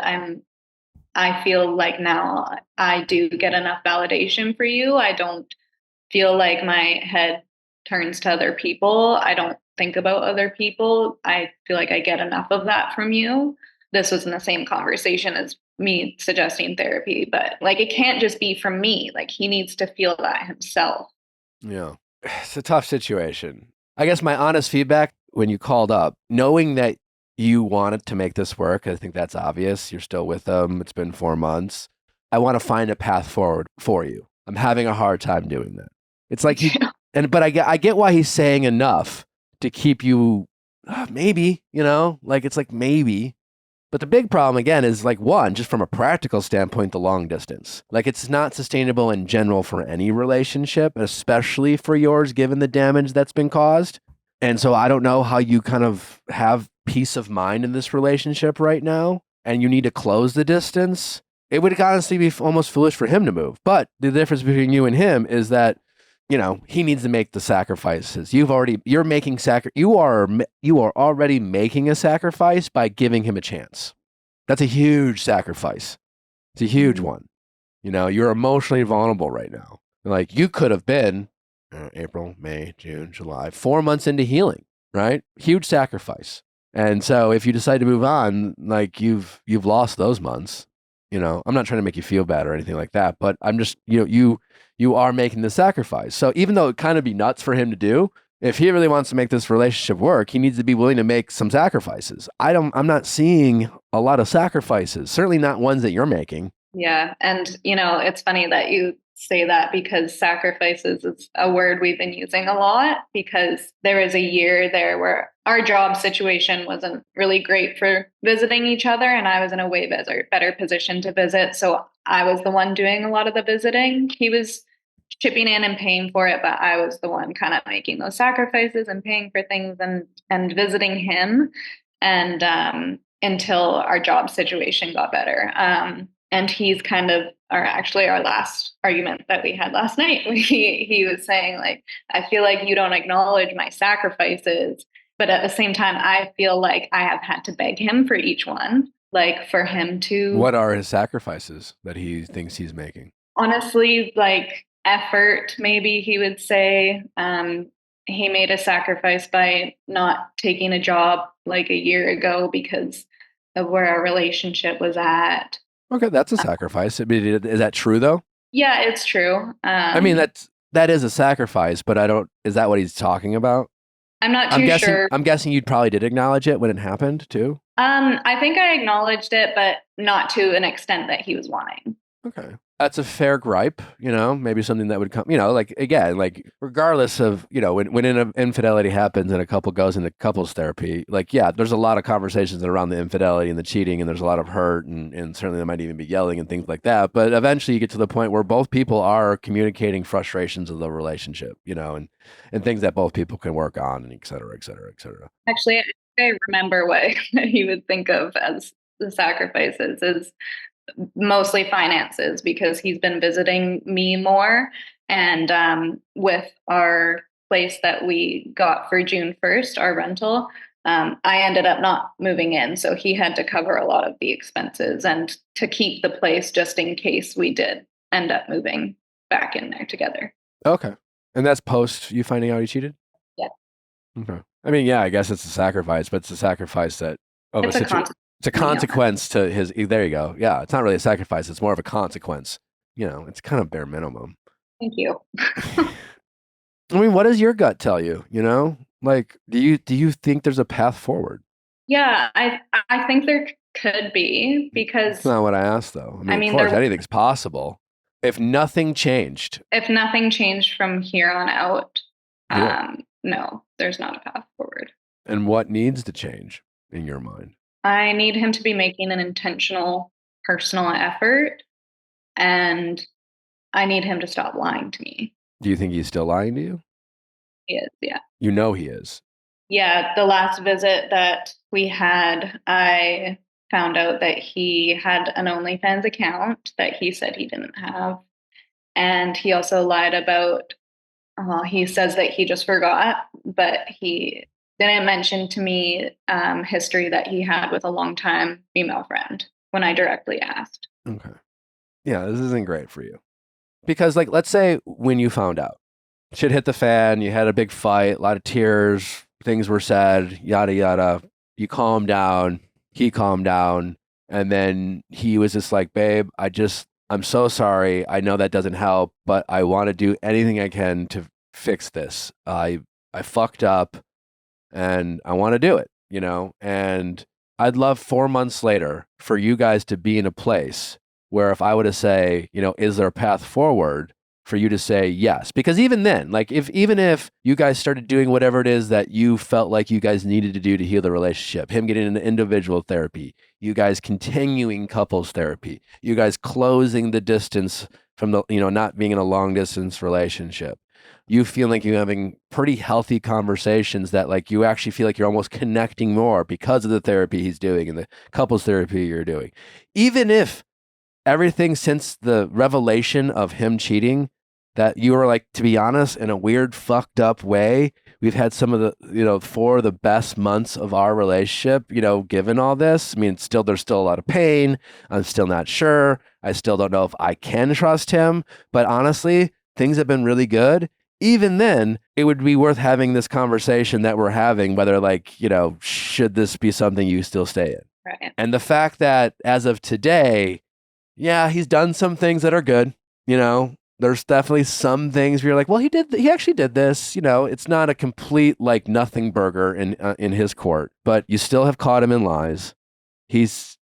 I feel like now I do get enough validation for you. I don't feel like my head turns to other people. I don't think about other people. I feel like I get enough of that from you. This was in the same conversation as me suggesting therapy, but like it can't just be from me. Like he needs to feel that himself. Yeah. It's a tough situation. I guess my honest feedback when you called up, knowing that you wanted to make this work, I think that's obvious. You're still with them. It's been 4 months. I want to find a path forward for you. I'm having a hard time doing that. It's like but I get why he's saying enough to keep you, maybe, like it's like maybe. But the big problem again is like one, just from a practical standpoint, the long distance. Like it's not sustainable in general for any relationship, especially for yours, given the damage that's been caused. And so I don't know how you kind of have peace of mind in this relationship right now, and you need to close the distance. It would honestly be almost foolish for him to move. But the difference between you and him is that, he needs to make the sacrifices. You are already making a sacrifice by giving him a chance. That's a huge sacrifice. It's a huge one. You're emotionally vulnerable right now. Like you could have been April, May, June, July, 4 months into healing, right? Huge sacrifice. And so if you decide to move on, like you've lost those months. I'm not trying to make you feel bad or anything like that, but I'm just, you are making the sacrifice. So even though it kind of be nuts for him to do, if he really wants to make this relationship work, he needs to be willing to make some sacrifices. I'm not seeing a lot of sacrifices, certainly not ones that you're making. Yeah. And, it's funny that you say that because sacrifices is a word we've been using a lot because there was a year there where our job situation wasn't really great for visiting each other. And I was in a way better position to visit. So I was the one doing a lot of the visiting. He was chipping in and paying for it, but I was the one kind of making those sacrifices and paying for things and visiting him and until our job situation got better. And he's kind of our last argument that we had last night. He was saying like, I feel like you don't acknowledge my sacrifices, but at the same time, I feel like I have had to beg him for each one, like for him to. What are his sacrifices that he thinks he's making? Honestly, like effort, maybe he would say. He made a sacrifice by not taking a job like a year ago because of where our relationship was at. Okay, that's a sacrifice. I mean, is that true though? Yeah, it's true. I mean, that is a sacrifice, but is that what he's talking about? I'm not too sure. I'm guessing you probably did acknowledge it when it happened too. I think I acknowledged it, but not to an extent that he was wanting. Okay. That's a fair gripe, maybe something that would come, like, again, like, regardless of, when an infidelity happens and a couple goes into couples therapy, like, yeah, there's a lot of conversations around the infidelity and the cheating, and there's a lot of hurt, and certainly there might even be yelling and things like that. But eventually you get to the point where both people are communicating frustrations of the relationship, and things that both people can work on, and et cetera, et cetera, et cetera. Actually, I remember what he would think of as the sacrifices is mostly finances because he's been visiting me more. And with our place that we got for June 1st, our rental, I ended up not moving in. So he had to cover a lot of the expenses and to keep the place just in case we did end up moving back in there together. Okay. And that's post you finding out he cheated? Yeah. Okay. I mean, yeah, I guess it's a sacrifice, but it's a sacrifice that it's a consequence to his. There you go. Yeah, it's not really a sacrifice. It's more of a consequence. It's kind of bare minimum. Thank you. I mean, what does your gut tell you? Like, do you think there's a path forward? Yeah, I think there could be because that's not what I asked, though. I mean of course, anything's possible. If nothing changed from here on out, no, there's not a path forward. And what needs to change in your mind? I need him to be making an intentional personal effort, and I need him to stop lying to me. Do you think he's still lying to you? He is, yeah. You know he is. Yeah, the last visit that we had, I found out that he had an OnlyFans account that he said he didn't have. And he also lied about, he says that he just forgot, but he didn't mention to me history that he had with a longtime female friend when I directly asked. Okay. Yeah, this isn't great for you. Because, like, let's say when you found out, shit hit the fan, you had a big fight, a lot of tears, things were said, yada, yada. You calmed down, he calmed down, and then he was just like, babe, I'm so sorry. I know that doesn't help, but I want to do anything I can to fix this. I fucked up and I want to do it, you know? And I'd love 4 months later for you guys to be in a place where if I were to say, you know, is there a path forward, for you to say yes? Because even then, like even if you guys started doing whatever it is that you felt like you guys needed to do to heal the relationship, him getting into individual therapy, you guys continuing couples therapy, you guys closing the distance from the, you know, not being in a long distance relationship, you feel like you're having pretty healthy conversations that like you actually feel like you're almost connecting more because of the therapy he's doing and the couples therapy you're doing. Even if everything since the revelation of him cheating, that you were like, to be honest, in a weird, fucked up way, we've had some of the, you know, 4 of the best months of our relationship, you know, given all this. I mean, there's still a lot of pain. I'm still not sure. I still don't know if I can trust him. But honestly, things have been really good. Even then, it would be worth having this conversation that we're having, whether like, you know, should this be something you still stay in? Right. And the fact that as of today, yeah, he's done some things that are good, you know, there's definitely some things where you're like, well, he actually did this, you know, it's not a complete like nothing burger in his court, but you still have caught him in lies. He's,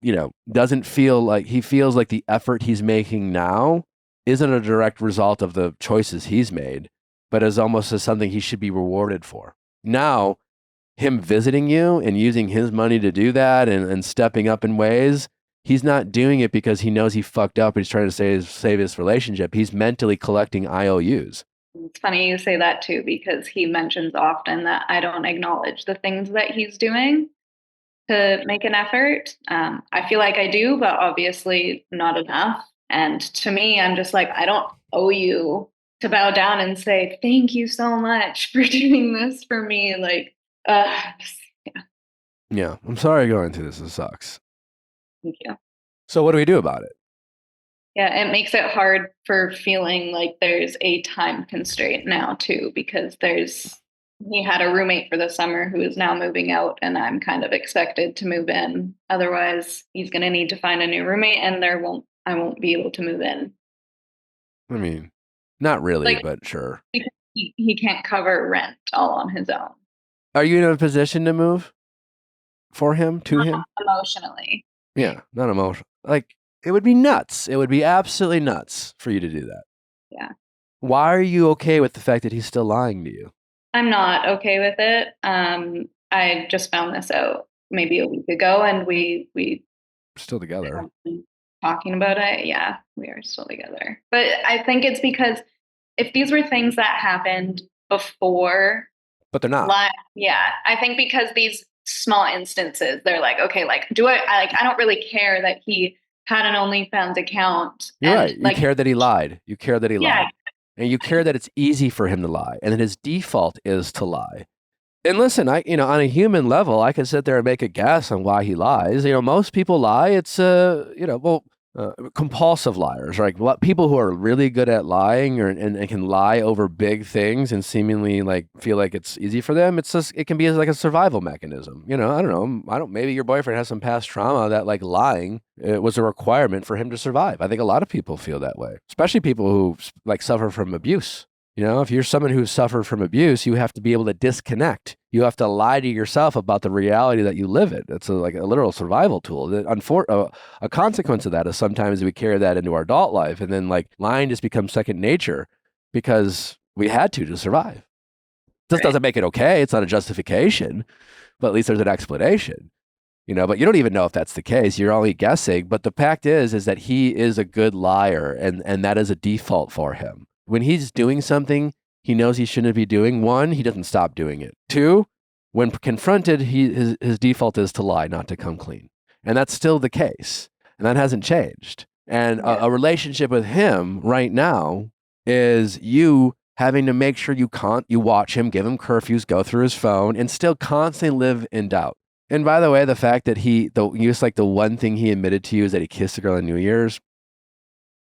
you know, doesn't feel like, he feels like the effort he's making now isn't a direct result of the choices he's made, but is almost as something he should be rewarded for. Now, him visiting you and using his money to do that and stepping up in ways, he's not doing it because he knows he fucked up and he's trying to save his relationship. He's mentally collecting IOUs. It's funny you say that too, because he mentions often that I don't acknowledge the things that he's doing to make an effort. I feel like I do, but obviously not enough. And to me, I'm just like, I don't owe you to bow down and say, thank you so much for doing this for me. Like, yeah. Yeah, I'm sorry going through this. It sucks. Thank you. So what do we do about it? Yeah, it makes it hard for feeling like there's a time constraint now too, because he had a roommate for the summer who is now moving out and I'm kind of expected to move in. Otherwise, he's going to need to find a new roommate and I won't be able to move in. I mean, not really, but sure. Because he can't cover rent all on his own. Are you in a position to move for him, to him? Emotionally. Yeah, not emotional. Like, it would be nuts. It would be absolutely nuts for you to do that. Yeah. Why are you okay with the fact that he's still lying to you? I'm not okay with it. I just found this out maybe a week ago and we still together. Talking about it. Yeah, we are still together. But I think it's because if these were things that happened before, but they're not. Yeah, I think because these small instances, they're like, okay, like, I don't really care that he had an OnlyFans account. You're right. You care that he lied. You care that he lied. And you care that it's easy for him to lie and that his default is to lie. And listen, on a human level, I can sit there and make a guess on why he lies. You know, most people lie. It's, compulsive liars, right? People who are really good at lying and can lie over big things and seemingly like feel like it's easy for them. It can be like a survival mechanism. You know, I don't know. Maybe your boyfriend has some past trauma that like lying was a requirement for him to survive. I think a lot of people feel that way, especially people who like suffer from abuse. You know, if you're someone who's suffered from abuse, you have to be able to disconnect. You have to lie to yourself about the reality that you live in. It's like a literal survival tool. A consequence of that is sometimes we carry that into our adult life, and then like lying just becomes second nature because we had to survive. This doesn't make it okay. It's not a justification, but at least there's an explanation. You know, but you don't even know if that's the case. You're only guessing. But the fact is that he is a good liar, and that is a default for him. When he's doing something he knows he shouldn't be doing, 1, he doesn't stop doing it. 2, when confronted, his default is to lie, not to come clean. And that's still the case. And that hasn't changed. And a relationship with him right now is you having to make sure you watch him, give him curfews, go through his phone, and still constantly live in doubt. And by the way, the fact that the one thing he admitted to you is that he kissed a girl on New Year's,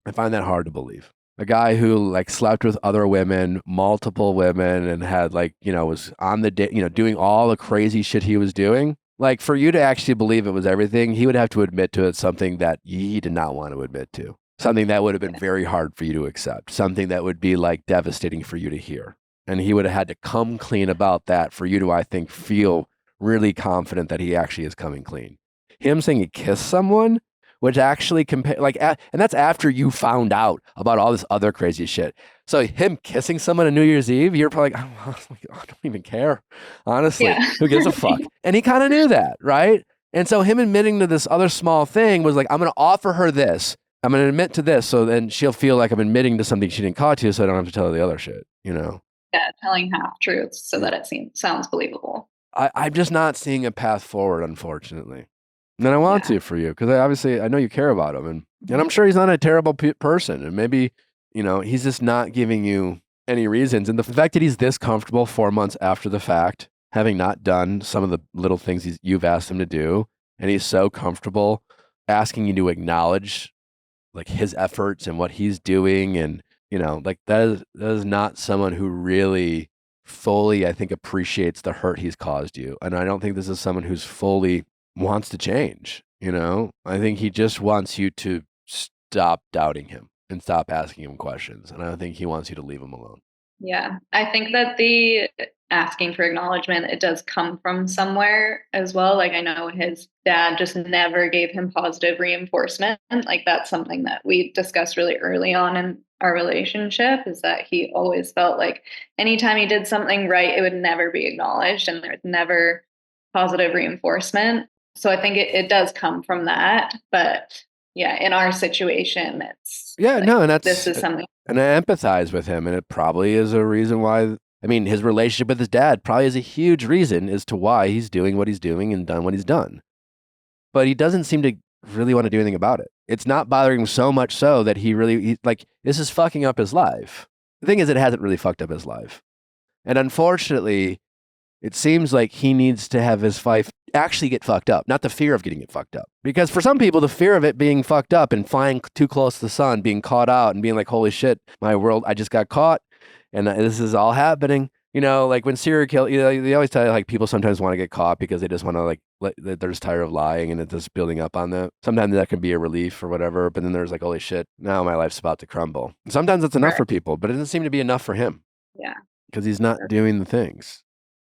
I find that hard to believe. A guy who like slept with other women, multiple women, and had was on the day, doing all the crazy shit he was doing. Like, for you to actually believe it was everything, he would have to admit to it something that he did not want to admit to. Something that would have been very hard for you to accept. Something that would be like devastating for you to hear. And he would have had to come clean about that for you to, I think, feel really confident that he actually is coming clean. Him saying he kissed someone, which actually and that's after you found out about all this other crazy shit. So him kissing someone on New Year's Eve, you're probably like, I don't even care. Honestly, who gives a fuck? And he kind of knew that, right? And so him admitting to this other small thing was like, I'm going to offer her this. I'm going to admit to this, so then she'll feel like I'm admitting to something she didn't call to, so I don't have to tell her the other shit, Yeah, telling half truths so that it sounds believable. I'm just not seeing a path forward, unfortunately. And I want to for you, because I know you care about him, and I'm sure he's not a terrible person, and maybe he's just not giving you any reasons. And the fact that he's this comfortable 4 months after the fact, having not done some of the little things you've asked him to do, and he's so comfortable asking you to acknowledge like his efforts and what he's doing, and like that is not someone who really fully, I think, appreciates the hurt he's caused you. And I don't think this is someone who's fully wants to change. I think he just wants you to stop doubting him and stop asking him questions. And I don't think he wants you to leave him alone. Yeah, I think that the asking for acknowledgement, it does come from somewhere as well. Like, I know his dad just never gave him positive reinforcement. Like, that's something that we discussed really early on in our relationship, is that he always felt like anytime he did something right, it would never be acknowledged and there's never positive reinforcement. So I think it does come from that. But yeah, in our situation, it's this is something. And I empathize with him, and it probably is a reason why. I mean, his relationship with his dad probably is a huge reason as to why he's doing what he's doing and done what he's done. But he doesn't seem to really want to do anything about it. It's not bothering him so much so that this is fucking up his life. The thing is, it hasn't really fucked up his life. And unfortunately, it seems like he needs to have his life actually get fucked up, not the fear of getting it fucked up. Because for some people, the fear of it being fucked up and flying too close to the sun, being caught out and being like, holy shit, my world, I just got caught and this is all happening. Like when serial killers, they always tell you like people sometimes want to get caught because they just want to they're just tired of lying and it's just building up on that. Sometimes that can be a relief or whatever, but then there's like, holy shit, now my life's about to crumble. Sometimes that's enough for people, but it doesn't seem to be enough for him. Yeah. Because he's not doing the things.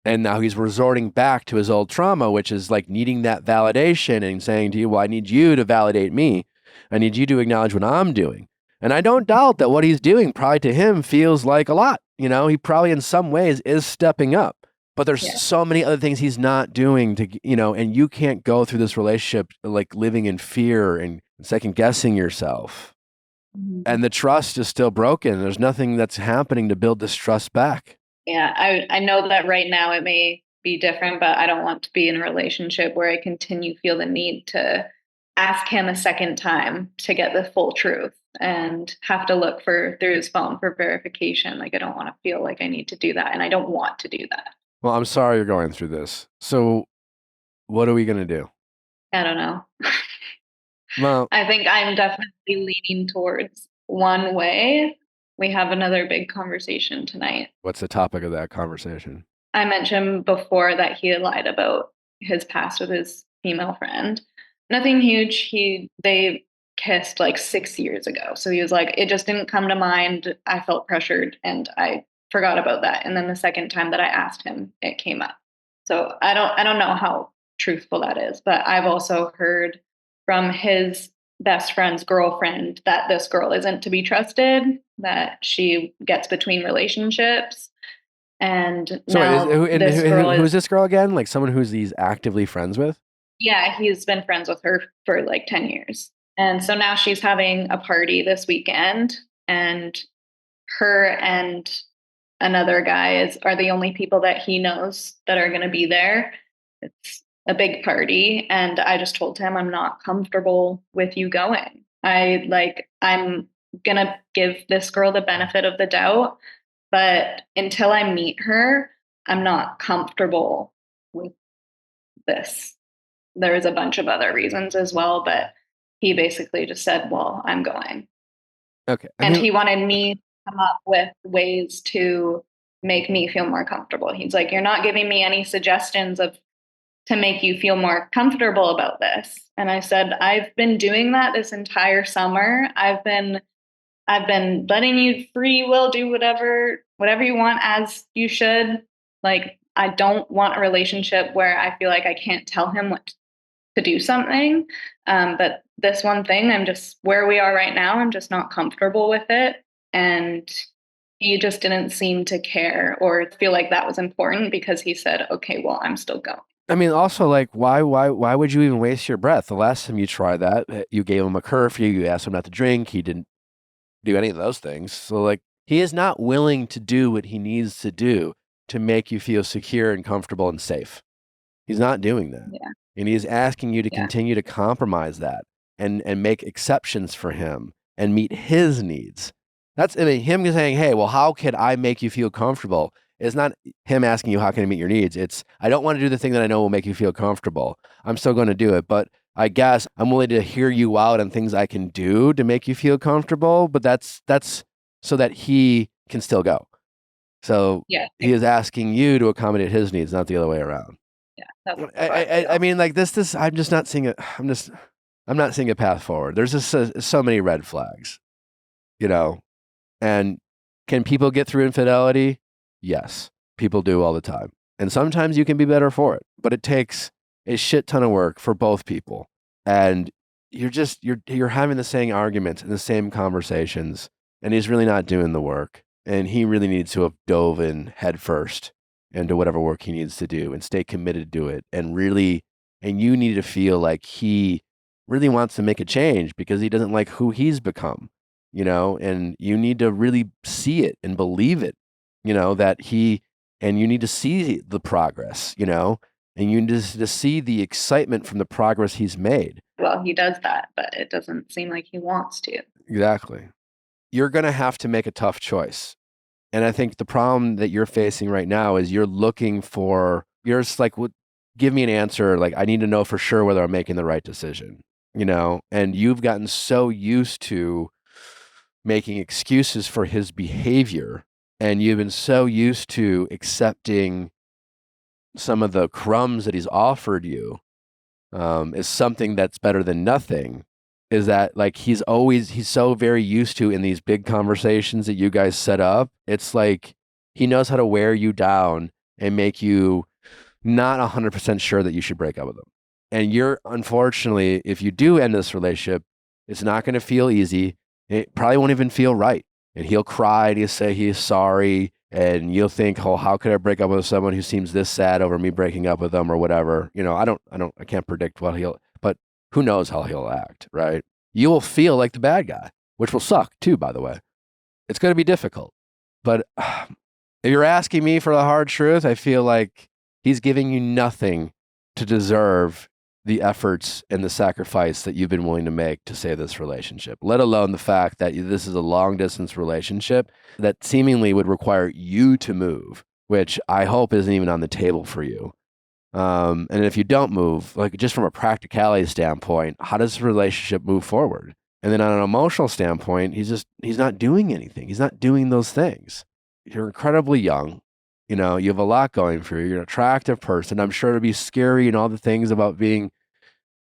And now he's resorting back to his old trauma, which is like needing that validation and saying to you, well, I need you to validate me. I need you to acknowledge what I'm doing. And I don't doubt that what he's doing probably to him feels like a lot. He probably in some ways is stepping up. But there's so many other things he's not doing to, and you can't go through this relationship like living in fear and second guessing yourself. Mm-hmm. And the trust is still broken. There's nothing that's happening to build this trust back. Yeah, I know that right now it may be different, but I don't want to be in a relationship where I feel the need to ask him a second time to get the full truth and have to look through his phone for verification. Like, I don't want to feel like I need to do that, and I don't want to do that. Well, I'm sorry you're going through this. So what are we going to do? I don't know. Well, I think I'm definitely leaning towards one way. We have another big conversation tonight. What's the topic of that conversation? I mentioned before that he had lied about his past with his female friend. Nothing huge. They kissed like 6 years ago. So he was like, it just didn't come to mind. I felt pressured and I forgot about that. And then the second time that I asked him, it came up. So I don't know how truthful that is, but I've also heard from his best friend's girlfriend that this girl isn't to be trusted, that she gets between relationships. And now who's this girl again? Like someone he's actively friends with? Yeah, he's been friends with her for like 10 years. And so now she's having a party this weekend, and her and another guy are the only people that he knows that are going to be there. It's a big party. And I just told him I'm not comfortable with you going. I'm gonna give this girl the benefit of the doubt, but until I meet her, I'm not comfortable with this. There was a bunch of other reasons as well, but he basically just said, well, I'm going. Okay. And he wanted me to come up with ways to make me feel more comfortable. He's like, you're not giving me any suggestions of to make you feel more comfortable about this. And I said, I've been doing that this entire summer. I've been letting you free will do whatever you want as you should. Like, I don't want a relationship where I feel like I can't tell him what to do something. But this one thing, I'm just where we are right now. I'm just not comfortable with it. And he just didn't seem to care or feel like that was important because he said, okay, well, I'm still going. I mean, also, like, why would you even waste your breath? The last time you tried that, you gave him a curfew, you asked him not to drink, he didn't do any of those things. So, like, he is not willing to do what he needs to do to make you feel secure and comfortable and safe. He's not doing that. Yeah. And he's asking you to continue to compromise that and make exceptions for him and meet his needs. That's, I mean, him saying, hey, well, how can I make you feel comfortable? It's not him asking you, how can I meet your needs? It's, I don't want to do the thing that I know will make you feel comfortable. I'm still going to do it, but I guess I'm willing to hear you out on things I can do to make you feel comfortable, but that's so that he can still go. So he is asking you to accommodate his needs, not the other way around. Yeah. That's I mean, like this, I'm just not seeing it. I'm not seeing a path forward. There's just so many red flags, you know, and can people get through infidelity? Yes, people do all the time. And sometimes you can be better for it, but it takes a shit ton of work for both people. And you're having the same arguments and the same conversations, and he's really not doing the work. And he really needs to have dove in head first into whatever work he needs to do and stay committed to it. And you need to feel like he really wants to make a change because he doesn't like who he's become, you know, and you need to really see it and believe it, you know, and you need to see the progress, you know, and you need to see the excitement from the progress he's made. Well, he does that, but it doesn't seem like he wants to. Exactly. You're going to have to make a tough choice. And I think the problem that you're facing right now is you're just like, give me an answer. Like, I need to know for sure whether I'm making the right decision, you know? And you've gotten so used to making excuses for his behavior, and you've been so used to accepting some of the crumbs that he's offered you is something that's better than nothing. Is that like he's so very used to in these big conversations that you guys set up. It's like he knows how to wear you down and make you not 100% sure that you should break up with him. And unfortunately, if you do end this relationship, it's not going to feel easy. It probably won't even feel right. And he'll cry and he'll say he's sorry. And you'll think, oh, how could I break up with someone who seems this sad over me breaking up with them or whatever? You know, I can't predict what but who knows how he'll act, right? You will feel like the bad guy, which will suck too, by the way. It's going to be difficult. But if you're asking me for the hard truth, I feel like he's giving you nothing to deserve the efforts and the sacrifice that you've been willing to make to save this relationship, let alone the fact that this is a long distance relationship that seemingly would require you to move, which I hope isn't even on the table for you. And if you don't move, like just from a practicality standpoint, how does the relationship move forward? And then on an emotional standpoint, he's not doing anything. He's not doing those things. You're incredibly young. You know, you have a lot going for you. You're an attractive person. I'm sure it'd be scary and all the things about being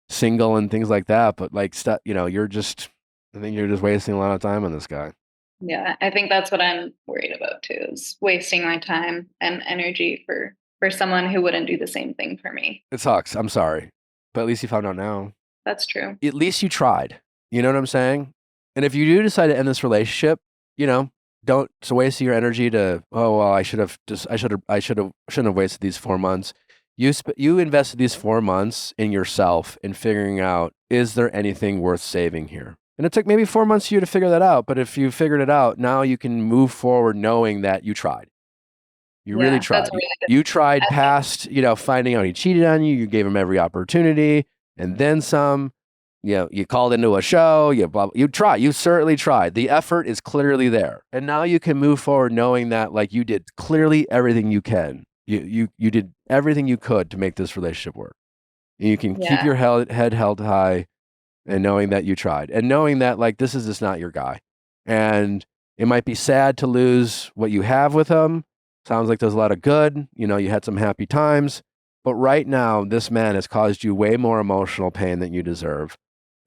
single and things like that. But like, you know, I think you're just wasting a lot of time on this guy. Yeah, I think that's what I'm worried about too, is wasting my time and energy for someone who wouldn't do the same thing for me. It sucks. I'm sorry. But at least you found out now. That's true. At least you tried. You know what I'm saying? And if you do decide to end this relationship, you know, don't waste your energy to, oh, well, I shouldn't have wasted these 4 months. You invested these 4 months in yourself in figuring out, is there anything worth saving here? And it took maybe 4 months for you to figure that out. But if you figured it out, now you can move forward knowing that you tried. You really tried. You tried past, you know, finding out he cheated on you. You gave him every opportunity and then some. you called into a show, you certainly tried. The effort is clearly there. And now you can move forward knowing that like you did clearly everything you can. You did everything you could to make this relationship work. And you can keep your head held high and knowing that you tried and knowing that like this is just not your guy. And it might be sad to lose what you have with him. Sounds like there's a lot of good. You had some happy times. But right now, this man has caused you way more emotional pain than you deserve.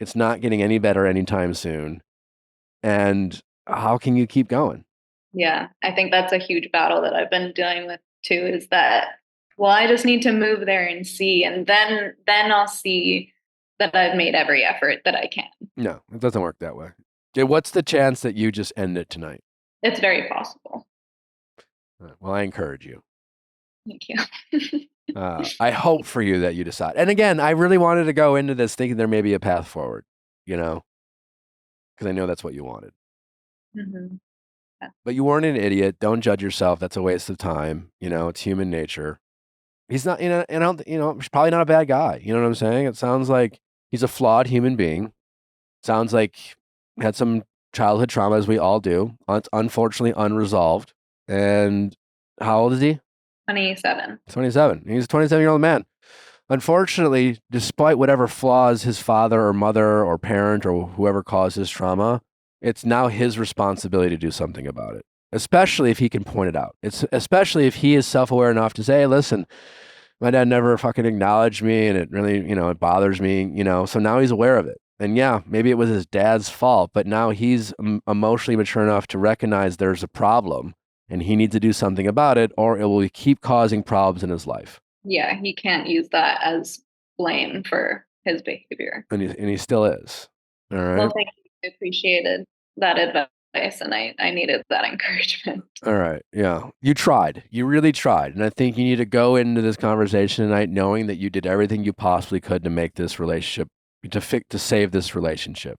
It's not getting any better anytime soon. And how can you keep going? Yeah, I think that's a huge battle that I've been dealing with too, is that, well, I just need to move there and see, and then I'll see that I've made every effort that I can. No, it doesn't work that way. What's the chance that you just end it tonight? It's very possible. Well, I encourage you. Thank you. I hope for you that you decide. And again, I really wanted to go into this thinking there may be a path forward, because I know that's what you wanted. Mm-hmm. Yeah. But you weren't an idiot. Don't judge yourself. That's a waste of time. It's human nature. He's not, he's probably not a bad guy. You know what I'm saying? It sounds like he's a flawed human being. Sounds like he had some childhood trauma, as we all do. Unfortunately, unresolved. And how old is he? 27. 27. He's a 27-year-old man. Unfortunately, despite whatever flaws his father or mother or parent or whoever caused his trauma, it's now his responsibility to do something about it, especially if he can point it out. Especially if he is self-aware enough to say, hey, listen, my dad never fucking acknowledged me and it really, it bothers me, so now he's aware of it. And yeah, maybe it was his dad's fault, but now he's emotionally mature enough to recognize there's a problem and he needs to do something about it or it will keep causing problems in his life. Yeah, he can't use that as blame for his behavior. And he still is. All right. Well, thank you. I appreciated that advice and I needed that encouragement. All right. Yeah. You tried. You really tried. And I think you need to go into this conversation tonight knowing that you did everything you possibly could to make this relationship, to save this relationship.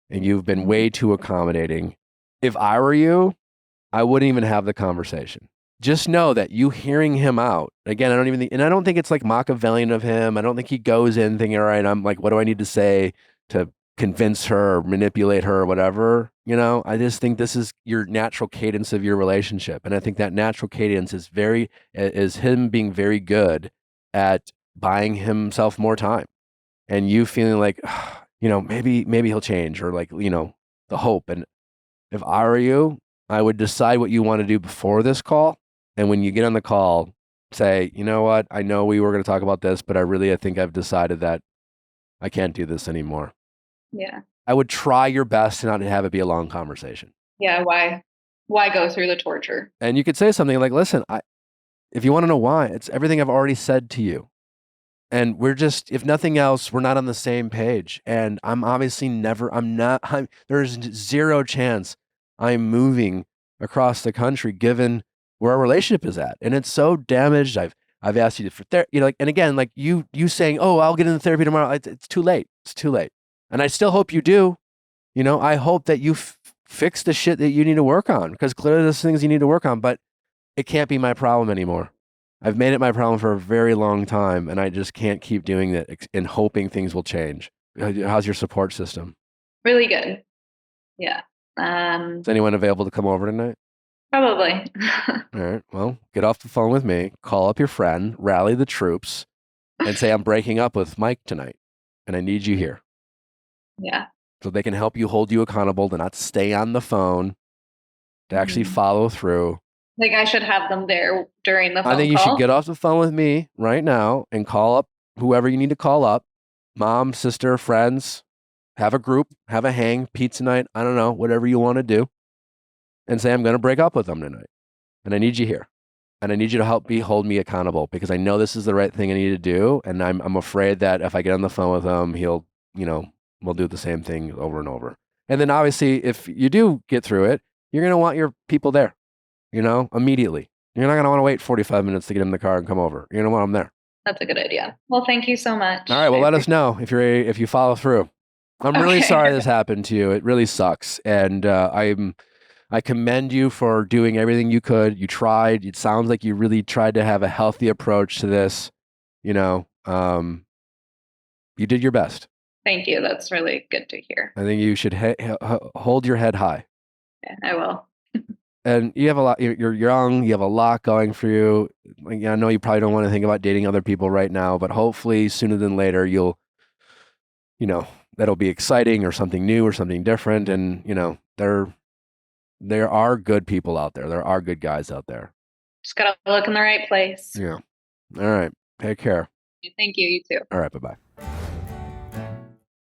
And you've been way too accommodating. If I were you, I wouldn't even have the conversation. Just know that you hearing him out, again, I don't think it's like Machiavellian of him. I don't think he goes in thinking, all right, I'm like, what do I need to say to convince her or manipulate her or whatever? I just think this is your natural cadence of your relationship. And I think that natural cadence is him being very good at buying himself more time and you feeling like, maybe he'll change or like, the hope. And if I were you, I would decide what you want to do before this call. And when you get on the call, say, you know what? I know we were going to talk about this, but I think I've decided that I can't do this anymore. Yeah. I would try your best to not have it be a long conversation. Yeah. Why go through the torture? And you could say something like, listen, if you want to know why, it's everything I've already said to you. And if nothing else, we're not on the same page. And I'm obviously there's zero chance I'm moving across the country given where our relationship is at. And it's so damaged. I've asked you for therapy, and again, like you saying, oh, I'll get into therapy tomorrow. It's too late. It's too late. And I still hope you do. I hope that you fix the shit that you need to work on because clearly there's things you need to work on, but it can't be my problem anymore. I've made it my problem for a very long time and I just can't keep doing that and hoping things will change. How's your support system? Really good. Yeah. Is anyone available to come over tonight? Probably. All right. Well, get off the phone with me, call up your friend, rally the troops, and say, I'm breaking up with Mike tonight and I need you here. Yeah. So they can help you hold you accountable to not stay on the phone, to actually follow through. Like I should have them there during the phone I think you call. should get off the phone with me right now and call up whoever you need to call up, mom, sister, friends, have a group, have a hang, pizza night, I don't know, whatever you want to do, and say, I'm going to break up with them tonight. And I need you here. And I need you to hold me accountable because I know this is the right thing I need to do. And I'm afraid that if I get on the phone with him, he'll, we'll do the same thing over and over. And then obviously, if you do get through it, you're going to want your people there, immediately. You're not going to want to wait 45 minutes to get in the car and come over. You're going to want them there. That's a good idea. Well, thank you so much. All right. Well, let us know if you follow through. I'm really sorry this happened to you. It really sucks. And I commend you for doing everything you could. You tried. It sounds like you really tried to have a healthy approach to this. You did your best. Thank you. That's really good to hear. I think you should hold your head high. Yeah, I will. And you have a lot, you're young, you have a lot going for you. Like, I know you probably don't want to think about dating other people right now, but hopefully sooner than later, that'll be exciting or something new or something different. And, there are good people out there. There are good guys out there. Just got to look in the right place. Yeah. All right. Take care. Thank you. You too. All right. Bye-bye.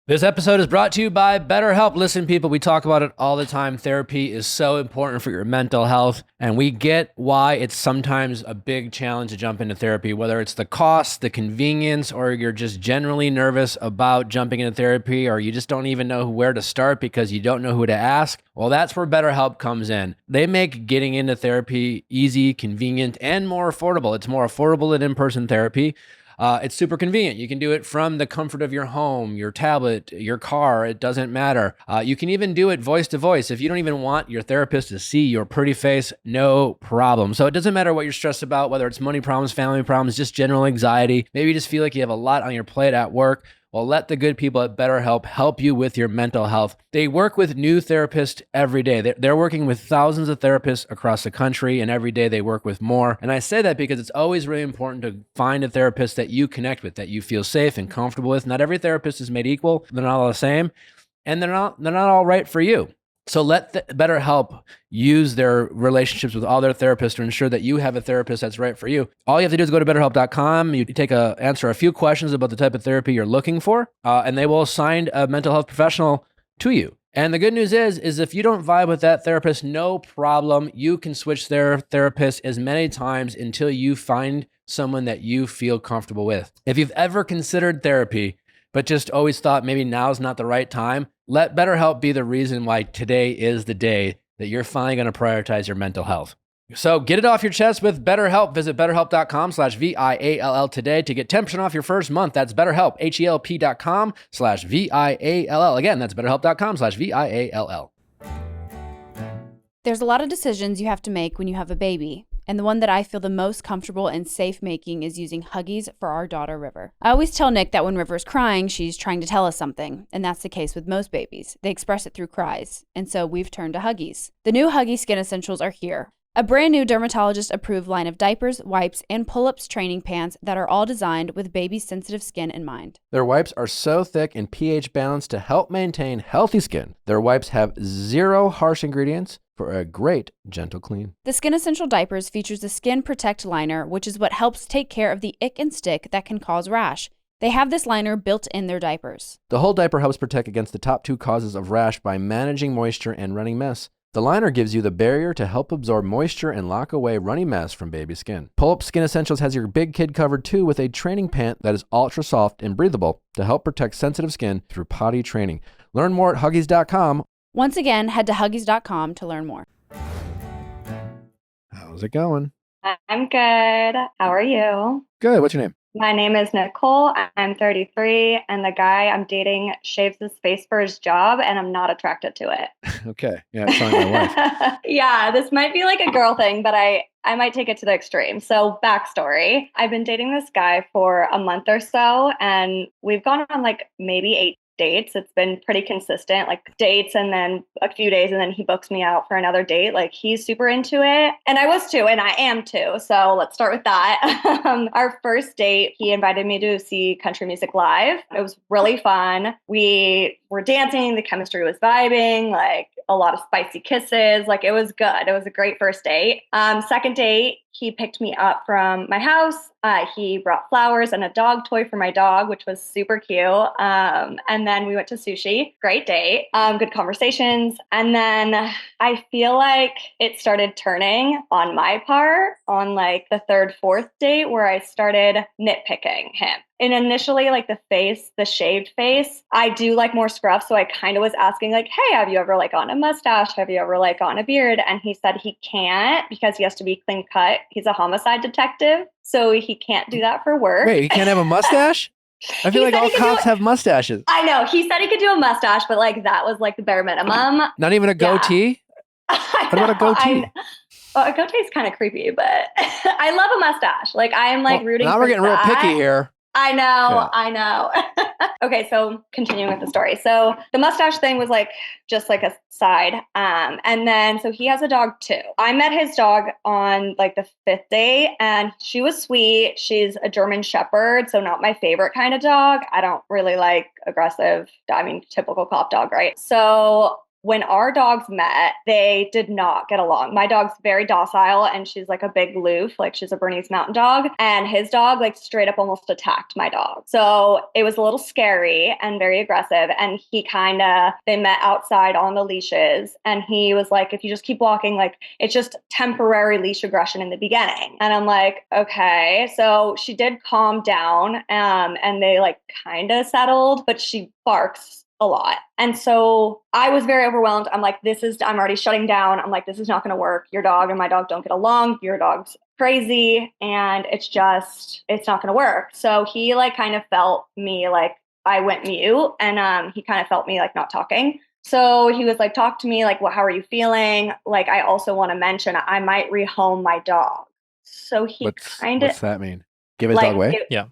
This episode is brought to you by BetterHelp. Listen, people, we talk about it all the time. Therapy is so important for your mental health, and we get why it's sometimes a big challenge to jump into therapy, whether it's the cost, the convenience, or you're just generally nervous about jumping into therapy, or you just don't even know where to start because you don't know who to ask. Well, that's where BetterHelp comes in. They make getting into therapy easy, convenient, and more affordable. It's more affordable than in-person therapy. It's super convenient. You can do it from the comfort of your home, your tablet, your car. It doesn't matter. You can even do it voice to voice. If you don't even want your therapist to see your pretty face, no problem. So it doesn't matter what you're stressed about, whether it's money problems, family problems, just general anxiety. Maybe you just feel like you have a lot on your plate at work. Well, let the good people at BetterHelp help you with your mental health. They work with new therapists every day. They're working with thousands of therapists across the country, and every day they work with more. And I say that because it's always really important to find a therapist that you connect with, that you feel safe and comfortable with. Not every therapist is made equal. They're not all the same, and they're not all right for you. So let BetterHelp use their relationships with all their therapists to ensure that you have a therapist that's right for you. All you have to do is go to BetterHelp.com. You answer a few questions about the type of therapy you're looking for, and they will assign a mental health professional to you. And the good news is if you don't vibe with that therapist, no problem. You can switch their therapist as many times until you find someone that you feel comfortable with. If you've ever considered therapy, but just always thought maybe now's not the right time, let BetterHelp be the reason why today is the day that you're finally going to prioritize your mental health. So get it off your chest with BetterHelp. Visit BetterHelp.com/VIALL today to get 10% off your first month. That's BetterHelp, HELP.com/VIALL. Again, that's BetterHelp.com/VIALL. There's a lot of decisions you have to make when you have a baby. And the one that I feel the most comfortable and safe making is using Huggies for our daughter, River. I always tell Nick that when River's crying, she's trying to tell us something. And that's the case with most babies. They express it through cries. And so we've turned to Huggies. The new Huggies Skin Essentials are here. A brand new dermatologist-approved line of diapers, wipes, and pull-ups training pants that are all designed with baby's sensitive skin in mind. Their wipes are so thick and pH balanced to help maintain healthy skin. Their wipes have zero harsh ingredients for a great, gentle clean. The Skin Essential Diapers features the Skin Protect Liner, which is what helps take care of the ick and stick that can cause rash. They have this liner built in their diapers. The whole diaper helps protect against the top two causes of rash by managing moisture and running mess. The liner gives you the barrier to help absorb moisture and lock away runny mess from baby skin. Pull-Up Skin Essentials has your big kid covered too with a training pant that is ultra soft and breathable to help protect sensitive skin through potty training. Learn more at Huggies.com. Once again, head to Huggies.com to learn more. How's it going? I'm good. How are you? Good. What's your name? My name is Nicole. I'm 33, and the guy I'm dating shaves his face for his job, and I'm not attracted to it. Okay. Yeah, it's not my wife. Yeah, this might be like a girl thing, but I might take it to the extreme. So backstory, I've been dating this guy for a month or so, and we've gone on like maybe 8 dates. It's been pretty consistent, like dates and then a few days and then he books me out for another date. Like he's super into it. And I was too, and I am too. So let's start with that. Our first date, he invited me to see country music live. It was really fun. We were dancing. The chemistry was vibing, like a lot of spicy kisses. Like it was good. It was a great first date. Second date, he picked me up from my house. He brought flowers and a dog toy for my dog, which was super cute. And then we went to sushi. Great date. Good conversations. And then I feel like it started turning on my part on like the third, fourth date where I started nitpicking him. And initially, like the shaved face, I do like more scruff. So I kind of was asking like, hey, have you ever like gotten a mustache? Have you ever like gotten a beard? And he said he can't because he has to be clean cut. He's a homicide detective. So he can't do that for work. Wait, he can't have a mustache? I feel like all cops have mustaches. I know. He said he could do a mustache, but like that was like the bare minimum. Not even a goatee? What about a goatee? A goatee is kind of creepy, but I love a mustache. Like I'm like rooting for that. Now we're getting real picky here. I know. Okay, so continuing with the story. So the mustache thing was like just like a side. And then so he has a dog too. I met his dog on like the 5th day, and she was sweet. She's a German Shepherd, so not my favorite kind of dog. I don't really like aggressive, typical cop dog, right? So when our dogs met, they did not get along. My dog's very docile, and she's like a big loof, like she's a Bernese Mountain Dog. And his dog like straight up almost attacked my dog. So it was a little scary and very aggressive. And they met outside on the leashes. And he was like, if you just keep walking, like it's just temporary leash aggression in the beginning. And I'm like, okay. So she did calm down, and they like kind of settled, but she barks a lot. And so I was very overwhelmed. I'm like, I'm already shutting down. I'm like, this is not going to work. Your dog and my dog don't get along. Your dog's crazy. And it's not going to work. So he like kind of felt me, like I went mute, and he kind of felt me like not talking. So he was like, talk to me, like, how are you feeling? Like, I also want to mention I might rehome my dog. So he what's that mean? Give his dog away? Yeah.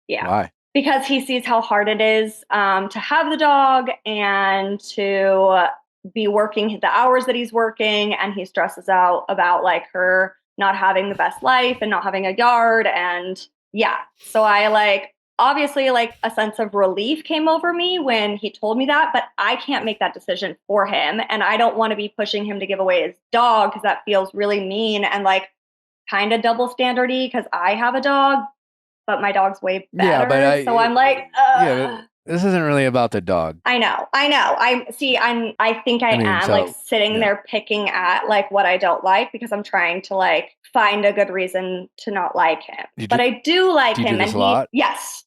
Why? Because he sees how hard it is to have the dog and to be working the hours that he's working, and he stresses out about like her not having the best life and not having a yard. And yeah, so I like obviously like a sense of relief came over me when he told me that, but I can't make that decision for him, and I don't want to be pushing him to give away his dog because that feels really mean and like kind of double standardy because I have a dog, but my dog's way better. Yeah, but so I'm like, this isn't really about the dog. I know. I think I am like sitting there picking at like what I don't like because I'm trying to like find a good reason to not like him. But I do like him. Do this a lot? Yes.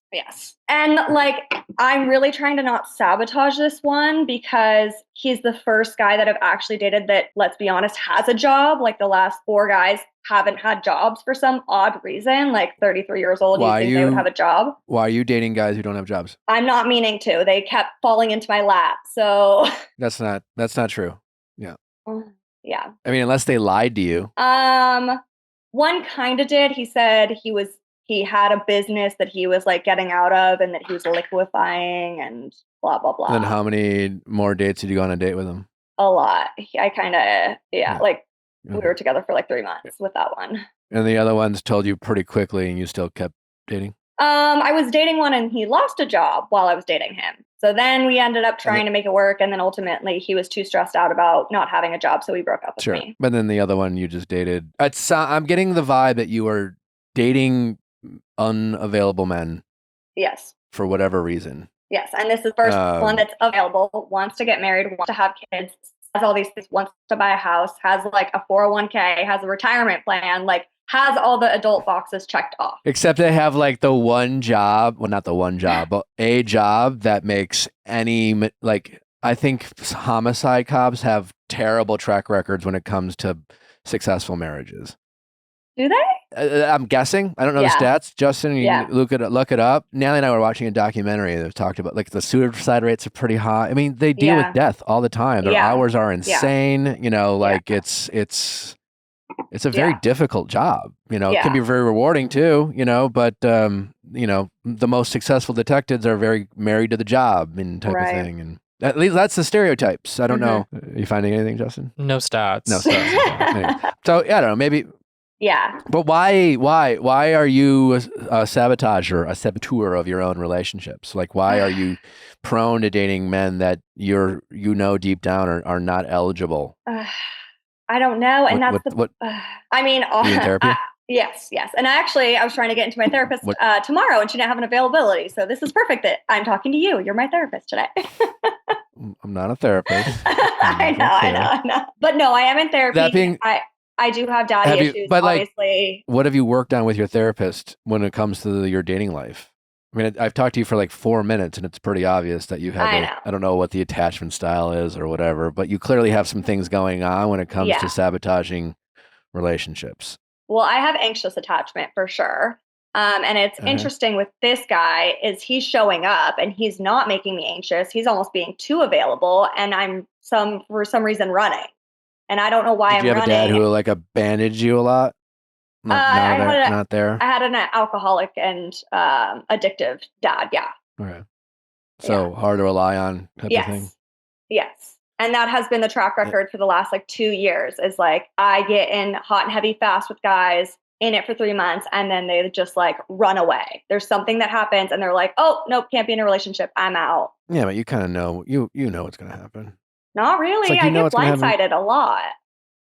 And like, I'm really trying to not sabotage this one because he's the first guy that I've actually dated that, let's be honest, has a job. Like the last 4 guys haven't had jobs for some odd reason, like 33 years old, you'd think they would have a job. Why are you dating guys who don't have jobs? I'm not meaning to. They kept falling into my lap. So that's not true. Yeah. Yeah. I mean, unless they lied to you. One kind of did. He said he had a business that he was like getting out of and that he was liquefying and blah, blah, blah. And how many more dates did you go on a date with him? A lot. I kind of, like we were together for like 3 months with that one. And the other ones told you pretty quickly and you still kept dating? I was dating one and he lost a job while I was dating him. So then we ended up trying to make it work. And then ultimately he was too stressed out about not having a job. So he broke up with me. But then the other one you just dated. I'm getting the vibe that you were dating unavailable men. Yes. For whatever reason. Yes. And this is the first one that's available, wants to get married, wants to have kids, has all these things, wants to buy a house, has like a 401k, has a retirement plan, like has all the adult boxes checked off. Except they have like the one job, well, not the one job, but a job that makes any, like, I think homicide cops have terrible track records when it comes to successful marriages. Do they? I'm guessing. I don't know the stats. Justin, you look it up. Natalie and I were watching a documentary that talked about like the suicide rates are pretty high. I mean, they deal with death all the time. Their hours are insane. You know, like it's a very difficult job. You know, it can be very rewarding too. You know, but you know, the most successful detectives are very married to the job and type of thing. And at least that's the stereotypes. I don't know. Are you finding anything, Justin? No stats. No stats. Anyway. So yeah, I don't know. Maybe. Yeah. But why are you a saboteur of your own relationships? Like, why are you prone to dating men that you know deep down are not eligible? I don't know. And I mean, you in therapy? Yes. And I was trying to get into my therapist tomorrow and she didn't have an availability. So this is perfect that I'm talking to you. You're my therapist today. I'm not a therapist. I know. But no, I am in therapy. I do have daddy issues, but obviously. What have you worked on with your therapist when it comes to your dating life? I mean, I've talked to you for like 4 minutes and it's pretty obvious that you have I don't know what the attachment style is or whatever, but you clearly have some things going on when it comes to sabotaging relationships. Well, I have anxious attachment for sure. And it's interesting with this guy is he's showing up and he's not making me anxious. He's almost being too available and I'm for some reason running. And I don't know why I'm running. Did you have a dad who like abandoned you a lot? Not there. I had an alcoholic and addictive dad. Yeah. Okay. So hard to rely on type of thing. Yes. And that has been the track record for the last like 2 years, is like I get in hot and heavy fast with guys, in it for 3 months, and then they just like run away. There's something that happens and they're like, oh, nope, can't be in a relationship. I'm out. Yeah, but you kind of know, you know what's going to happen. Not really. Like, I get blindsided a lot,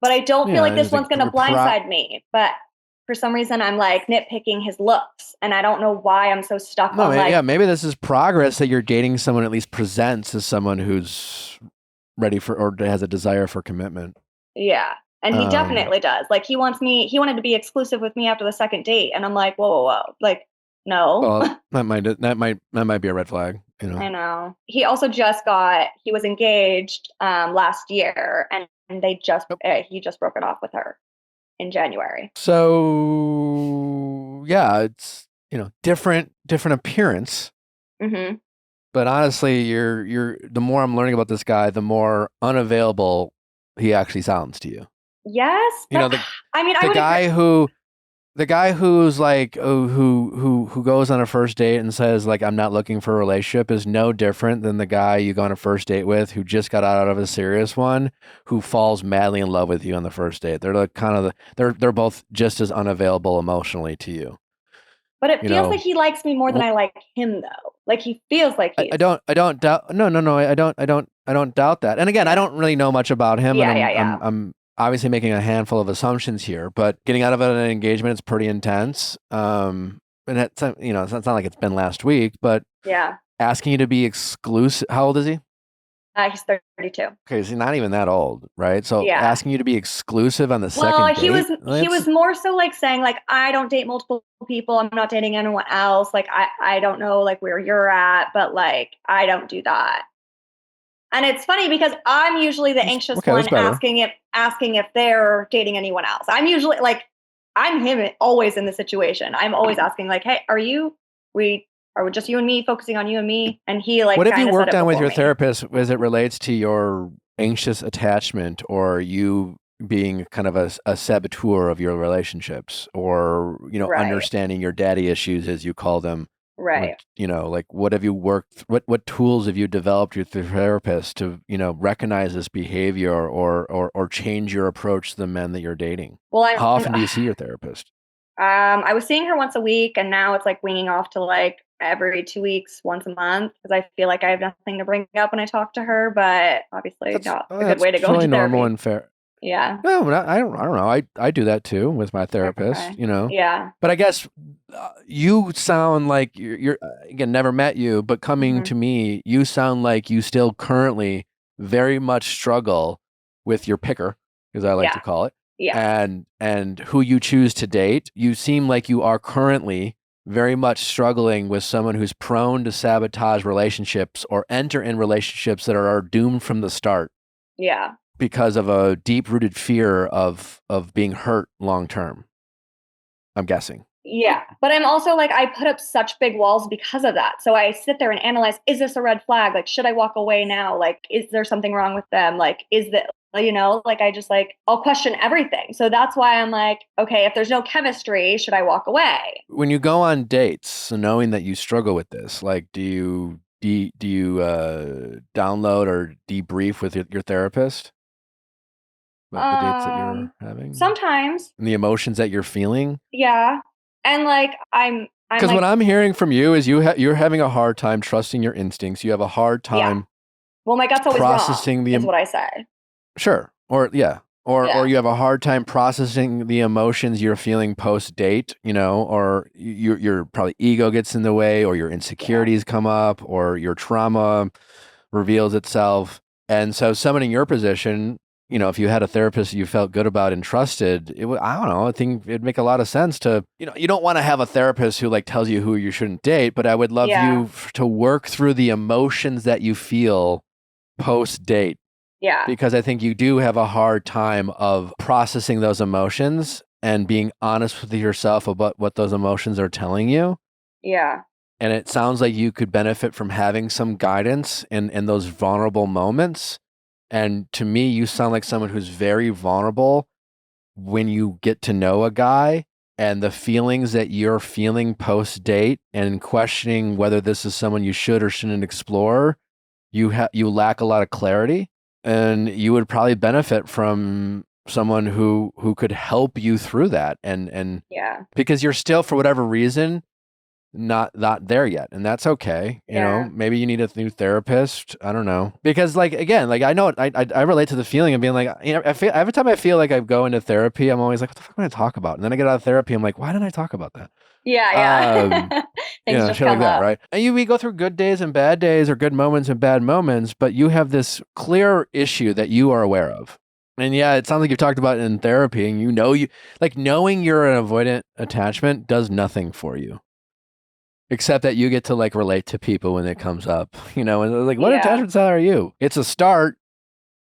but I don't feel like this one's going to blindside me. But for some reason, I'm like nitpicking his looks, and I don't know why I'm so stuck on like. Maybe this is progress that you're dating someone at least presents as someone who's ready for or has a desire for commitment. Yeah. And he definitely does. Like he wanted to be exclusive with me after the second date. And I'm like, whoa. Like, no. Well, that might be a red flag, you know. I know. He also he was engaged last year, and he just broke it off with her in January. So yeah, it's, you know, different appearance. Mm-hmm. But honestly, you're the more I'm learning about this guy, the more unavailable he actually sounds to you. Yes, you know, the guy who's like who goes on a first date and says like I'm not looking for a relationship is no different than the guy you go on a first date with who just got out of a serious one, who falls madly in love with you on the first date. They're like they're both just as unavailable emotionally to you. But it feels like he likes me more than I like him, though. Like he feels like he's... I don't doubt. No. I don't doubt that. And again, I don't really know much about him. I'm obviously making a handful of assumptions here, but getting out of an engagement is pretty intense. And it's, you know, it's not like it's been last week, but asking you to be exclusive. How old is he? He's 32. Okay, he's not even that old, right? So asking you to be exclusive on the second date. He was more so like saying like, I don't date multiple people. I'm not dating anyone else. Like I don't know like where you're at, but like I don't do that. And it's funny because I'm usually the anxious one asking if they're dating anyone else. I'm usually like, I'm him always in the situation. I'm always asking like, hey, are we just you and me, focusing on you and me? And he like, what have you worked on with your therapist as it relates to your anxious attachment or you being kind of a saboteur of your relationships or, you know, understanding your daddy issues, as you call them? Right. Like, you know, like what have you worked, what tools have you developed with your therapist to, you know, recognize this behavior or change your approach to the men that you're dating? Well, how often do you see your therapist? I was seeing her once a week, and now it's like winging off to like every 2 weeks, once a month, because I feel like I have nothing to bring up when I talk to her. But obviously, not a good way to go totally into therapy. Normal and fair. Yeah. No, I don't know. I do that too with my therapist, you know. Yeah. But I guess you sound like you're again, never met you, but coming to me, you sound like you still currently very much struggle with your picker, as I like to call it. Yeah. And who you choose to date. You seem like you are currently very much struggling with someone who's prone to sabotage relationships or enter in relationships that are doomed from the start. Yeah. Because of a deep-rooted fear of being hurt long term, I'm guessing. Yeah, but I'm also like, I put up such big walls because of that. So I sit there and analyze, is this a red flag? Like, should I walk away now? Like, is there something wrong with them? Like, is that, you know, like I just like, I'll question everything. So that's why I'm like, okay, if there's no chemistry, should I walk away? When you go on dates, so knowing that you struggle with this, like, do you download or debrief with your therapist? About the dates that you're having? Sometimes. And the emotions that you're feeling? Yeah. And like, I'm because like, what I'm hearing from you is you're having a hard time trusting your instincts. You have a hard time well, my gut's always processing wrong, is what I say. Sure. Or you have a hard time processing the emotions you're feeling post-date, you know, or your probably ego gets in the way, or your insecurities come up, or your trauma reveals itself. And so someone in your position, you know, if you had a therapist you felt good about and trusted, I don't know, I think it'd make a lot of sense to, you know, you don't want to have a therapist who like tells you who you shouldn't date, but I would love you to work through the emotions that you feel post-date. Yeah. Because I think you do have a hard time of processing those emotions and being honest with yourself about what those emotions are telling you. Yeah. And it sounds like you could benefit from having some guidance in those vulnerable moments. And to me, you sound like someone who's very vulnerable when you get to know a guy and the feelings that you're feeling post-date and questioning whether this is someone you should or shouldn't explore, you lack a lot of clarity, and you would probably benefit from someone who could help you through that. And because you're still, for whatever reason, not there yet, and that's okay. You know, maybe you need a new therapist. I don't know, because like, again, like I know I relate to the feeling of being like, you know, I feel every time I feel like I go into therapy, I'm always like, what the fuck am I gonna talk about? And then I get out of therapy, I'm like, why didn't I talk about that? Things just shit come like that, up. right? And we go through good days and bad days, or good moments and bad moments, but you have this clear issue that you are aware of. And yeah, it sounds like you've talked about it in therapy, and you like, knowing you're an avoidant attachment does nothing for you. Except that you get to like relate to people when it comes up, you know, and like, what attachment style are you? It's a start,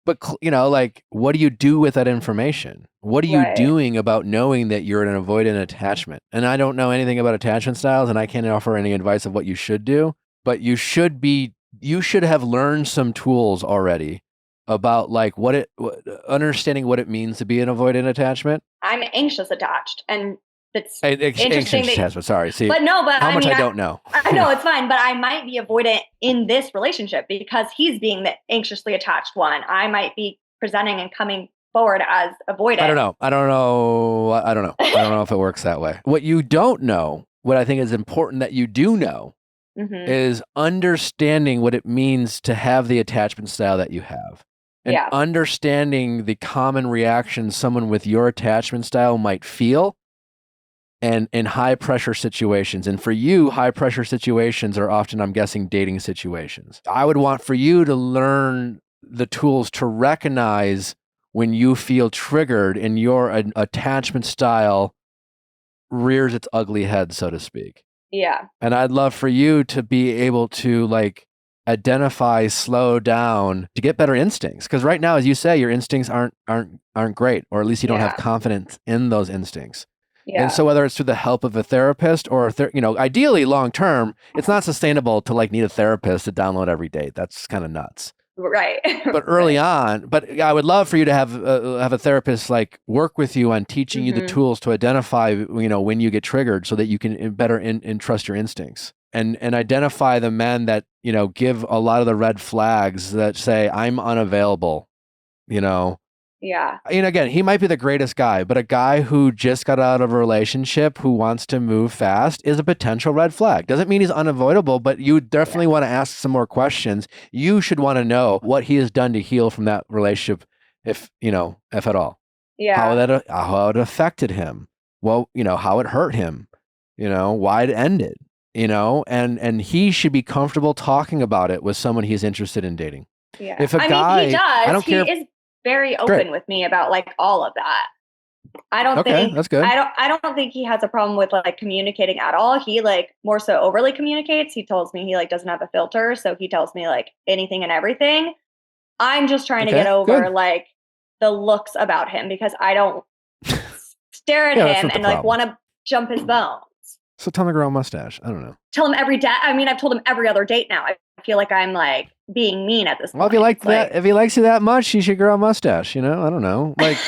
but you know, like, what do you do with that information? What are you doing about knowing that you're an avoidant attachment? And I don't know anything about attachment styles, and I can't offer any advice of what you should do, but you should have learned some tools already about like understanding what it means to be an avoidant attachment. I'm anxious attached, and it's interesting attachment. Sorry, see, but how much I don't know. I know it's fine, but I might be avoidant in this relationship because he's being the anxiously attached one. I might be presenting and coming forward as avoidant. I don't know. I don't know if it works that way. What you don't know, what I think is important that you do know, is understanding what it means to have the attachment style that you have. And understanding the common reactions someone with your attachment style might feel, and in high pressure situations. And for you, high pressure situations are often, I'm guessing, dating situations. I would want for you to learn the tools to recognize when you feel triggered and your attachment style rears its ugly head, so to speak. Yeah. And I'd love for you to be able to like identify, slow down, to get better instincts. Because right now, as you say, your instincts aren't great, or at least you don't have confidence in those instincts. And so whether it's through the help of a therapist or, you know, ideally long term, it's not sustainable to like need a therapist to download every date. That's kind of nuts. Right. But early on, but I would love for you to have a therapist like work with you on teaching you the tools to identify, you know, when you get triggered, so that you can better trust your instincts, and identify the men that, you know, give a lot of the red flags that say, I'm unavailable, you know. Yeah. I mean, again, he might be the greatest guy, but a guy who just got out of a relationship who wants to move fast is a potential red flag. Doesn't mean he's unavoidable, but you definitely want to ask some more questions. You should want to know what he has done to heal from that relationship, if at all. Yeah. How it affected him. Well, you know, how it hurt him, you know, why it ended, you know, and he should be comfortable talking about it with someone he's interested in dating. Yeah. If a guy, he does. I don't care. He is very open with me about like all of that. I don't think that's good. I don't think he has a problem with like communicating at all. He like more so overly communicates. He tells me he like doesn't have a filter, so he tells me like anything and everything. I'm just trying to get over like the looks about him, because I don't stare at him and like want to jump his bones. So tell him to grow a mustache. I don't know. Tell him every day. I mean, I've told him every other date now. I feel like I'm like being mean at this point. Well, if he likes you that much, you should grow a mustache. You know, I don't know. Like,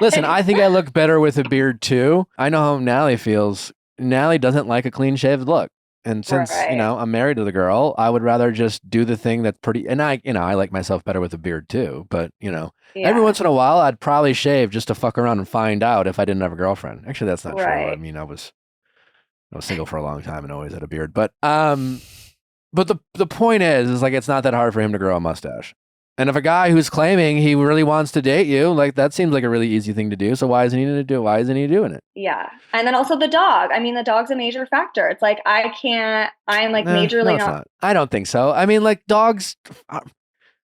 listen, I think I look better with a beard too. I know how Nally feels. Nally doesn't like a clean shaved look. And since, you know, I'm married to the girl, I would rather just do the thing that's pretty, and I like myself better with a beard too, but you know, every once in a while I'd probably shave just to fuck around and find out if I didn't have a girlfriend. Actually, that's not true. I mean, I was single for a long time and always had a beard, but the point is like, it's not that hard for him to grow a mustache. And if a guy who's claiming he really wants to date you, like, that seems like a really easy thing to do. So why isn't he going to do it? Why isn't he doing it? Yeah. And then also the dog. I mean, the dog's a major factor. It's like, I'm like majorly not. I don't think so. I mean, like, dogs,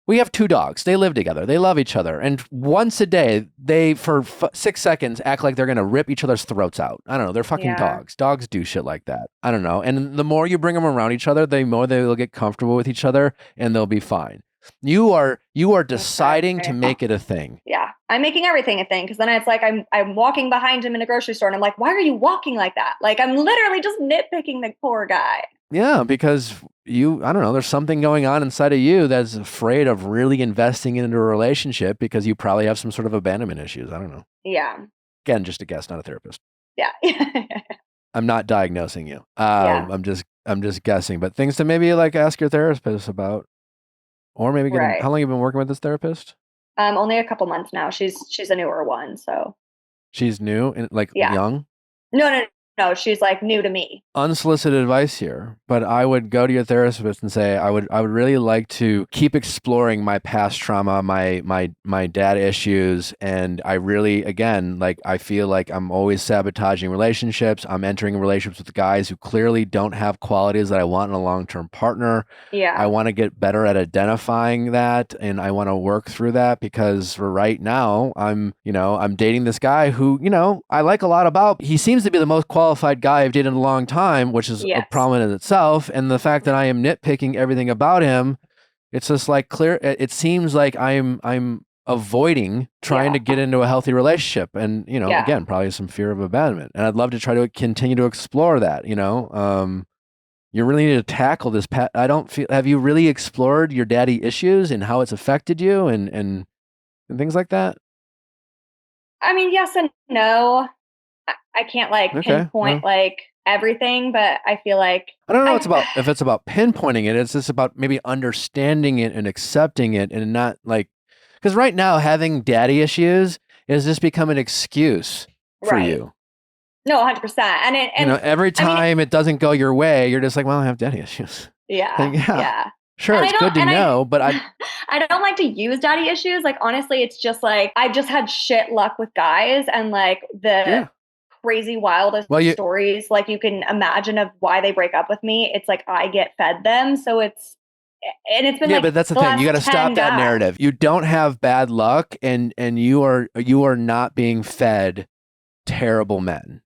we have 2 dogs. They live together. They love each other. And once a day, they, for 6 seconds, act like they're going to rip each other's throats out. I don't know. They're fucking dogs. Dogs do shit like that. I don't know. And the more you bring them around each other, the more they will get comfortable with each other and they'll be fine. You are deciding to make it a thing. Yeah. I'm making everything a thing, because then it's like I'm walking behind him in a grocery store and I'm like, why are you walking like that? Like, I'm literally just nitpicking the poor guy. Yeah, because I don't know, there's something going on inside of you that's afraid of really investing into a relationship because you probably have some sort of abandonment issues. I don't know. Yeah. Again, just a guess, not a therapist. Yeah. I'm not diagnosing you. Yeah. I'm just guessing, but things to maybe like ask your therapist about, or maybe Right. how long have you been working with this therapist? Only a couple months now. She's a newer one, so. She's new and like Yeah. young? No, she's like new to me. Unsolicited advice here, but I would go to your therapist and say I would really like to keep exploring my past trauma, my dad issues, and I really, again, like I feel like I'm always sabotaging relationships. I'm entering relationships with guys who clearly don't have qualities that I want in a long-term partner. Yeah. I want to get better at identifying that, and I want to work through that because for right now I'm dating this guy who, I like a lot about. He seems to be the most qualified guy I've dated in a long time, which is a problem in itself. And the fact that I am nitpicking everything about him, it's just like clear. It seems like I'm avoiding trying to get into a healthy relationship. And, again, probably some fear of abandonment. And I'd love to try to continue to explore that, you really need to tackle this. Have you really explored your daddy issues and how it's affected you and things like that? I mean, yes and no. I can't like pinpoint like everything, but I feel like I don't know if it's about pinpointing it. It's just about maybe understanding it and accepting it and not like, because right now having daddy issues is just become an excuse for you. No, 100%. And every time it doesn't go your way, you're just like, well, I have daddy issues. Yeah. Sure, it's good to know, but I don't like to use daddy issues. Like, honestly, it's just like, I've just had shit luck with guys and like the crazy wildest stories like you can imagine of why they break up with me. It's like, I get fed them. So it's been but that's the thing. You got to stop that narrative. You don't have bad luck and you are not being fed terrible men.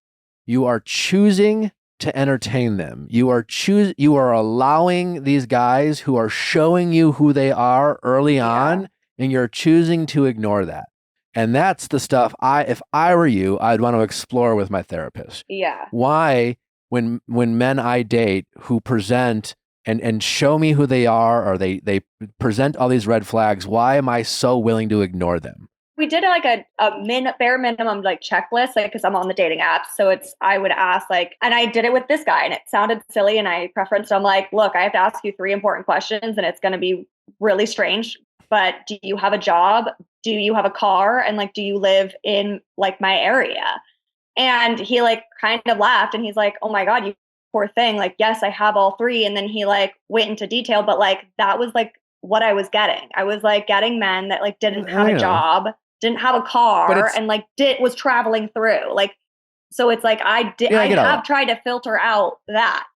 You are choosing to entertain them. You are allowing these guys who are showing you who they are early on, and you're choosing to ignore that. And that's the stuff if I were you, I'd want to explore with my therapist. Yeah. Why, when men I date who present and show me who they are, or they present all these red flags, why am I so willing to ignore them? We did like a bare minimum like checklist, like, because I'm on the dating app. So I would ask like, and I did it with this guy and it sounded silly. And I preferenced, I'm like, look, I have to ask you 3 important questions and it's going to be really strange, but do you have a job? Do you have a car? And like, do you live in like my area? And he like kind of laughed and he's like, oh my God, you poor thing. Like, yes, I have all 3. And then he like went into detail, but like, that was like what I was getting. I was like getting men that like didn't have a job, didn't have a car, and like was traveling through. Like, so it's like I have tried to filter out that.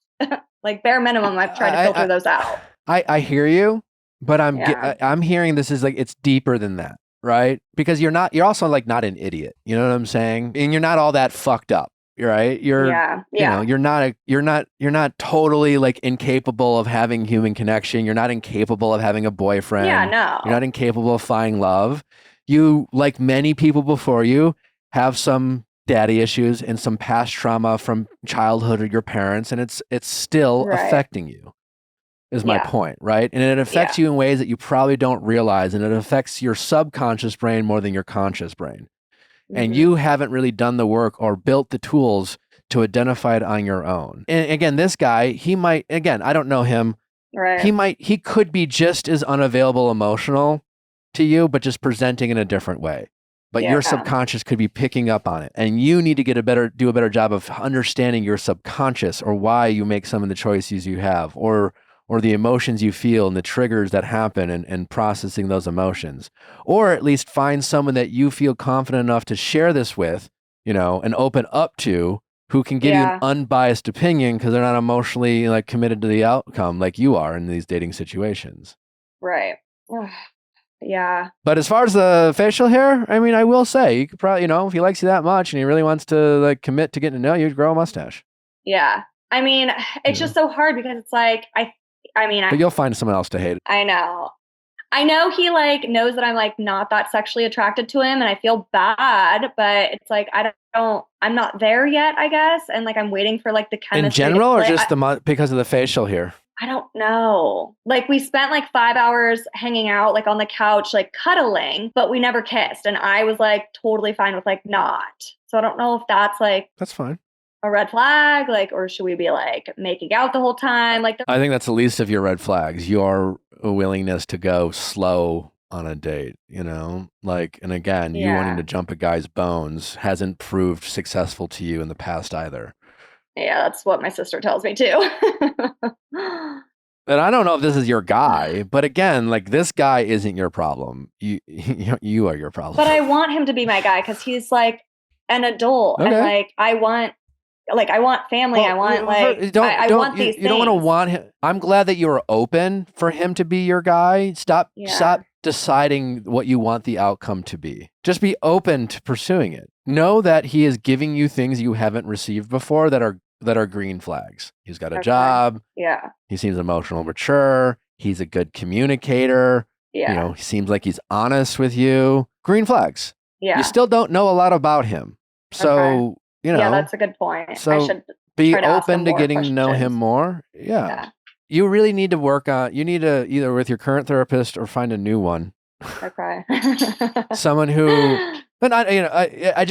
Like bare minimum, I've tried to filter those out. I hear you, but I'm hearing this is like it's deeper than that, right? Because you're also like not an idiot. You know what I'm saying? And you're not all that fucked up. Right? You're not totally like incapable of having human connection. You're not incapable of having a boyfriend. Yeah, no. You're not incapable of finding love. You, like many people before you, have some daddy issues and some past trauma from childhood or your parents, and it's still affecting you, is my point, right? And it affects you in ways that you probably don't realize, and it affects your subconscious brain more than your conscious brain. And you haven't really done the work or built the tools to identify it on your own. And again, this guy, he might, again, I don't know him. Right. He could be just as unavailable emotional to you, but just presenting in a different way. But your subconscious could be picking up on it. And you need to do a better job of understanding your subconscious, or why you make some of the choices you have, or the emotions you feel and the triggers that happen, and processing those emotions. Or at least find someone that you feel confident enough to share this with, and open up to, who can give you an unbiased opinion because they're not emotionally like committed to the outcome like you are in these dating situations. Right. Yeah. But as far as the facial hair, I mean, I will say you could probably, if he likes you that much and he really wants to like commit to getting to know you, grow a mustache. Yeah. I mean, it's just so hard because it's like, but you'll find someone else to hate. I know he like knows that I'm like not that sexually attracted to him and I feel bad, but it's like, I'm not there yet, I guess. And like, I'm waiting for like the chemistry. In general, or just because of the facial hair? I don't know. Like we spent like 5 hours hanging out, like on the couch, like cuddling, but we never kissed. And I was like totally fine with like not. So I don't know if that's like That's fine. a red flag, like, or should we be like making out the whole time? Like, I think that's the least of your red flags. Your willingness to go slow on a date, you know? Like, and again, you wanting to jump a guy's bones hasn't proved successful to you in the past either. Yeah, that's what my sister tells me too. And I don't know if this is your guy, but again, like this guy isn't your problem. You are your problem. But I want him to be my guy because he's like an adult, and like I want family. Well, I want I want these things. You don't want him. I'm glad that you are open for him to be your guy. Stop deciding what you want the outcome to be. Just be open to pursuing it. Know that he is giving you things you haven't received before that are green flags. He's got a job. Yeah. He seems emotional, mature. He's a good communicator. Yeah. You know, he seems like he's honest with you. Green flags. Yeah. You still don't know a lot about him. So, you know. Yeah, that's a good point. So I should be open to getting to know him more. Yeah. You really need to work on, you need to either with your current therapist or find a new one. Okay. Someone who, but I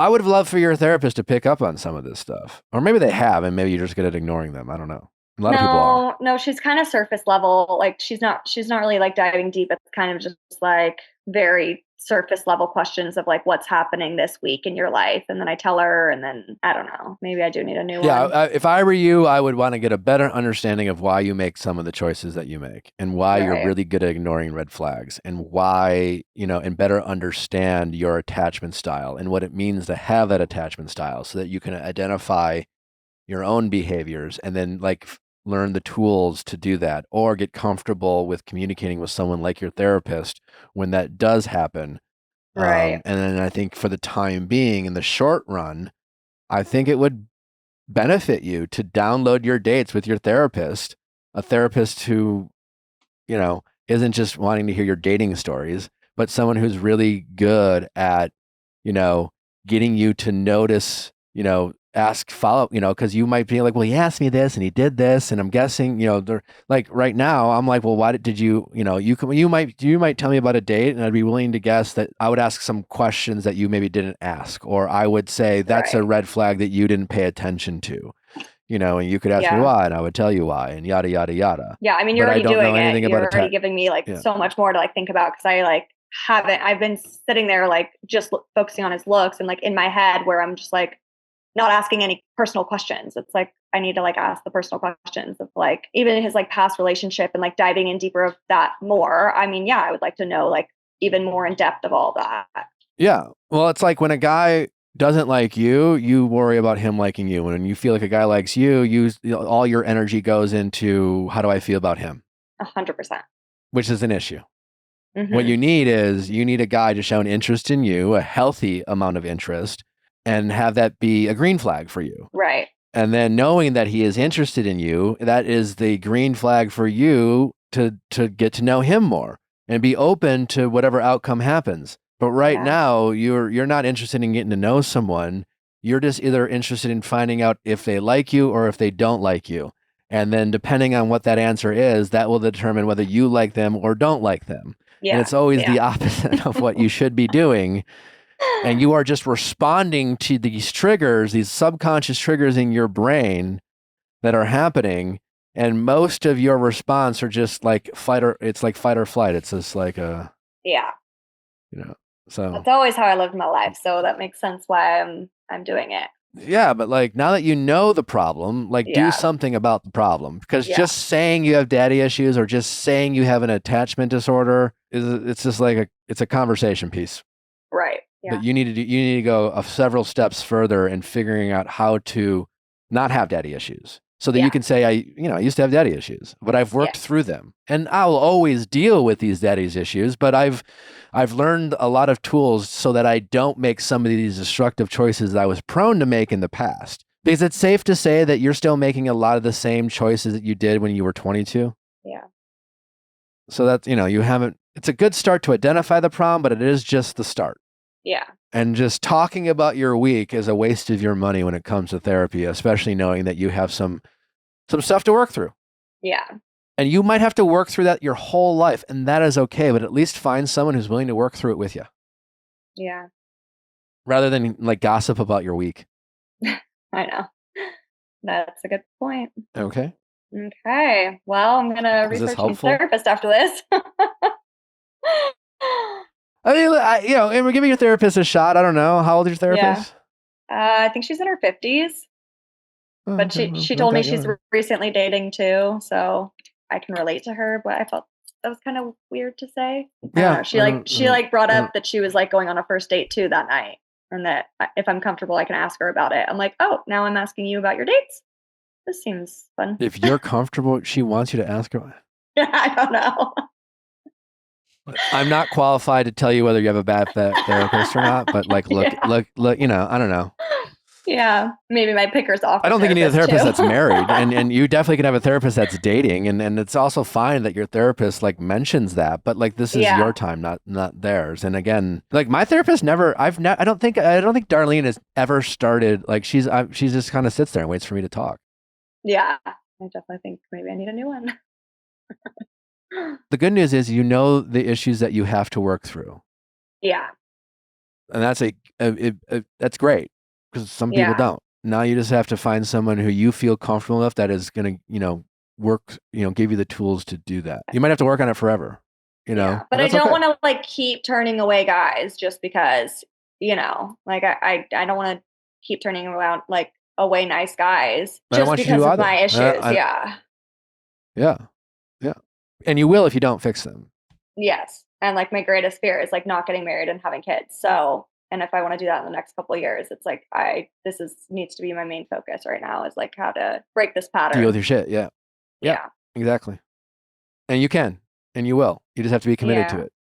would have loved for your therapist to pick up on some of this stuff. Or maybe they have, and maybe you're just good at ignoring them. I don't know. A lot of people are. No, she's kind of surface level. Like she's not really like diving deep. It's kind of just like very surface level questions of like what's happening this week in your life. And then I tell her, and then I don't know, maybe I do need a new one. Yeah, if I were you, I would want to get a better understanding of why you make some of the choices that you make and why you're really good at ignoring red flags and why, you know, and better understand your attachment style and what it means to have that attachment style so that you can identify your own behaviors and then like learn the tools to do that or get comfortable with communicating with someone like your therapist when that does happen. Right. And then I think for the time being in the short run, I think it would benefit you to download your dates with your therapist, a therapist who, you know, isn't just wanting to hear your dating stories, but someone who's really good at, you know, getting you to notice, you know, ask follow, you know, because you might be like, well, he asked me this and he did this, and I'm guessing, you know, they're like right now, I'm like, well, why did you, you know, you might tell me about a date, and I'd be willing to guess that I would ask some questions that you maybe didn't ask, or I would say that's a red flag that you didn't pay attention to, you know, and you could ask me why, and I would tell you why, and yada yada yada. Yeah, I mean, you're already doing it. You're already giving me like so much more to like think about because I like I've been sitting there like just focusing on his looks and like in my head where I'm just like not asking any personal questions. It's like, I need to like ask the personal questions of like, even his like past relationship and like diving in deeper of that more. I mean, yeah, I would like to know like even more in depth of all that. Yeah. Well, it's like when a guy doesn't like you, you worry about him liking you. When you feel like a guy likes you, all your energy goes into how do I feel about him? 100%. Which is an issue. Mm-hmm. What you need is a guy to show an interest in you, a healthy amount of interest, and have that be a green flag for you. Right. And then knowing that he is interested in you, that is the green flag for you to get to know him more and be open to whatever outcome happens. But right now, you're not interested in getting to know someone. You're just either interested in finding out if they like you or if they don't like you. And then depending on what that answer is, that will determine whether you like them or don't like them. Yeah. And it's always the opposite of what you should be doing. And you are just responding to these triggers, these subconscious triggers in your brain that are happening. And most of your response are just like fight or flight. It's just like you know, so that's always how I lived my life. So that makes sense why I'm doing it. Yeah. But like now that you know the problem, like do something about the problem, because just saying you have daddy issues or just saying you have an attachment disorder it's just like it's a conversation piece. Right. Yeah. But you need to go several steps further in figuring out how to not have daddy issues so that you can say, I used to have daddy issues, but I've worked through them and I'll always deal with these daddy's issues, but I've learned a lot of tools so that I don't make some of these destructive choices that I was prone to make in the past. Because it's safe to say that you're still making a lot of the same choices that you did when you were 22. Yeah. So that's, it's a good start to identify the problem, but it is just the start. Yeah. And just talking about your week is a waste of your money when it comes to therapy, especially knowing that you have some some stuff to work through. Yeah. And you might have to work through that your whole life, and that is okay, but at least find someone who's willing to work through it with you. Yeah. Rather than like gossip about your week. I know. That's a good point. Okay. Okay. Well, I'm going to Is this research my helpful? therapist after this. I mean, you know, and we're giving your therapist a shot. I don't know. How old is your therapist? I think she's in her 50s. Oh, But okay. she Well, told not me that she's young. recently dating too, so I can relate to her. But I felt that was kind of weird to say. Yeah. She brought up that she was like going on a first date too that night, and that if I'm comfortable, I can ask her about it. I'm like, oh, now I'm asking you about your dates. This seems fun. If you're comfortable, she wants you to ask her. I don't know. I'm not qualified to tell you whether you have a bad therapist or not, but like, look, you know, I don't know. Yeah, maybe my picker's off. I don't think you need a therapist that's married, and you definitely can have a therapist that's dating, and it's also fine that your therapist like mentions that, but like this is your time, not theirs. And again, like my therapist never, I don't think Darlene has ever started like she's just kind of sits there and waits for me to talk. Yeah, I definitely think maybe I need a new one. The good news is you know the issues that you have to work through. Yeah, and that's that's great. Because some people don't. Now you just have to find someone who you feel comfortable enough that is going to, you know, work, you know, give you the tools to do that. You might have to work on it forever, you know. But I don't want to like keep turning away guys just because, you know, like I don't want to keep turning around like away nice guys just because of my issues. Yeah. And you will if you don't fix them. Yes. And like my greatest fear is like not getting married and having kids. So, and if I want to do that in the next couple of years, it's like needs to be my main focus right now is like how to break this pattern. Deal with your shit. Yeah. Exactly. And you can, and you will. You just have to be committed to it.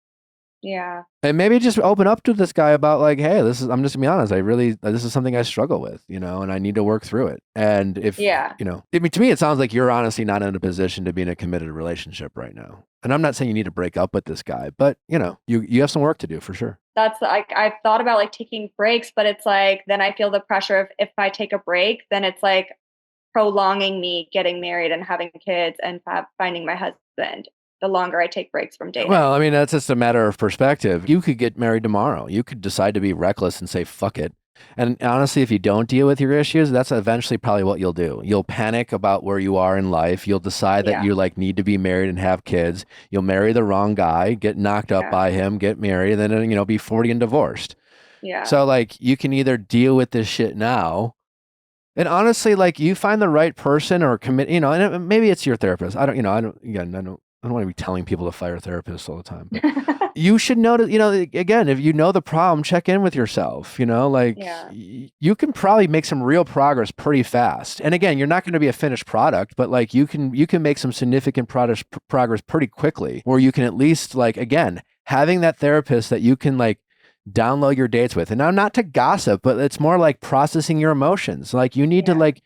Yeah. And maybe just open up to this guy about like, hey, I'm just gonna be honest. This is something I struggle with, you know, and I need to work through it. And if, you know, I mean, to me, it sounds like you're honestly not in a position to be in a committed relationship right now. And I'm not saying you need to break up with this guy, but you know, you have some work to do for sure. That's like, I've thought about like taking breaks, but it's like, then I feel the pressure of if I take a break, then it's like prolonging me getting married and having kids and finding my husband. The longer I take breaks from dating. Well, I mean, that's just a matter of perspective. You could get married tomorrow. You could decide to be reckless and say, fuck it. And honestly, if you don't deal with your issues, that's eventually probably what you'll do. You'll panic about where you are in life. You'll decide that you like need to be married and have kids. You'll marry the wrong guy, get knocked up by him, get married, and then, you know, be 40 and divorced. Yeah. So like you can either deal with this shit now. And honestly, like you find the right person or commit, you know, and maybe it's your therapist. I don't want to be telling people to fire therapists all the time, but you should know that, you know, again, if you know the problem, check in with yourself, you know, like you can probably make some real progress pretty fast. And again, you're not going to be a finished product, but like you can make some significant progress pretty quickly, where you can at least like, again, having that therapist that you can like download your dates with. And now not to gossip, but it's more like processing your emotions. Like you need to like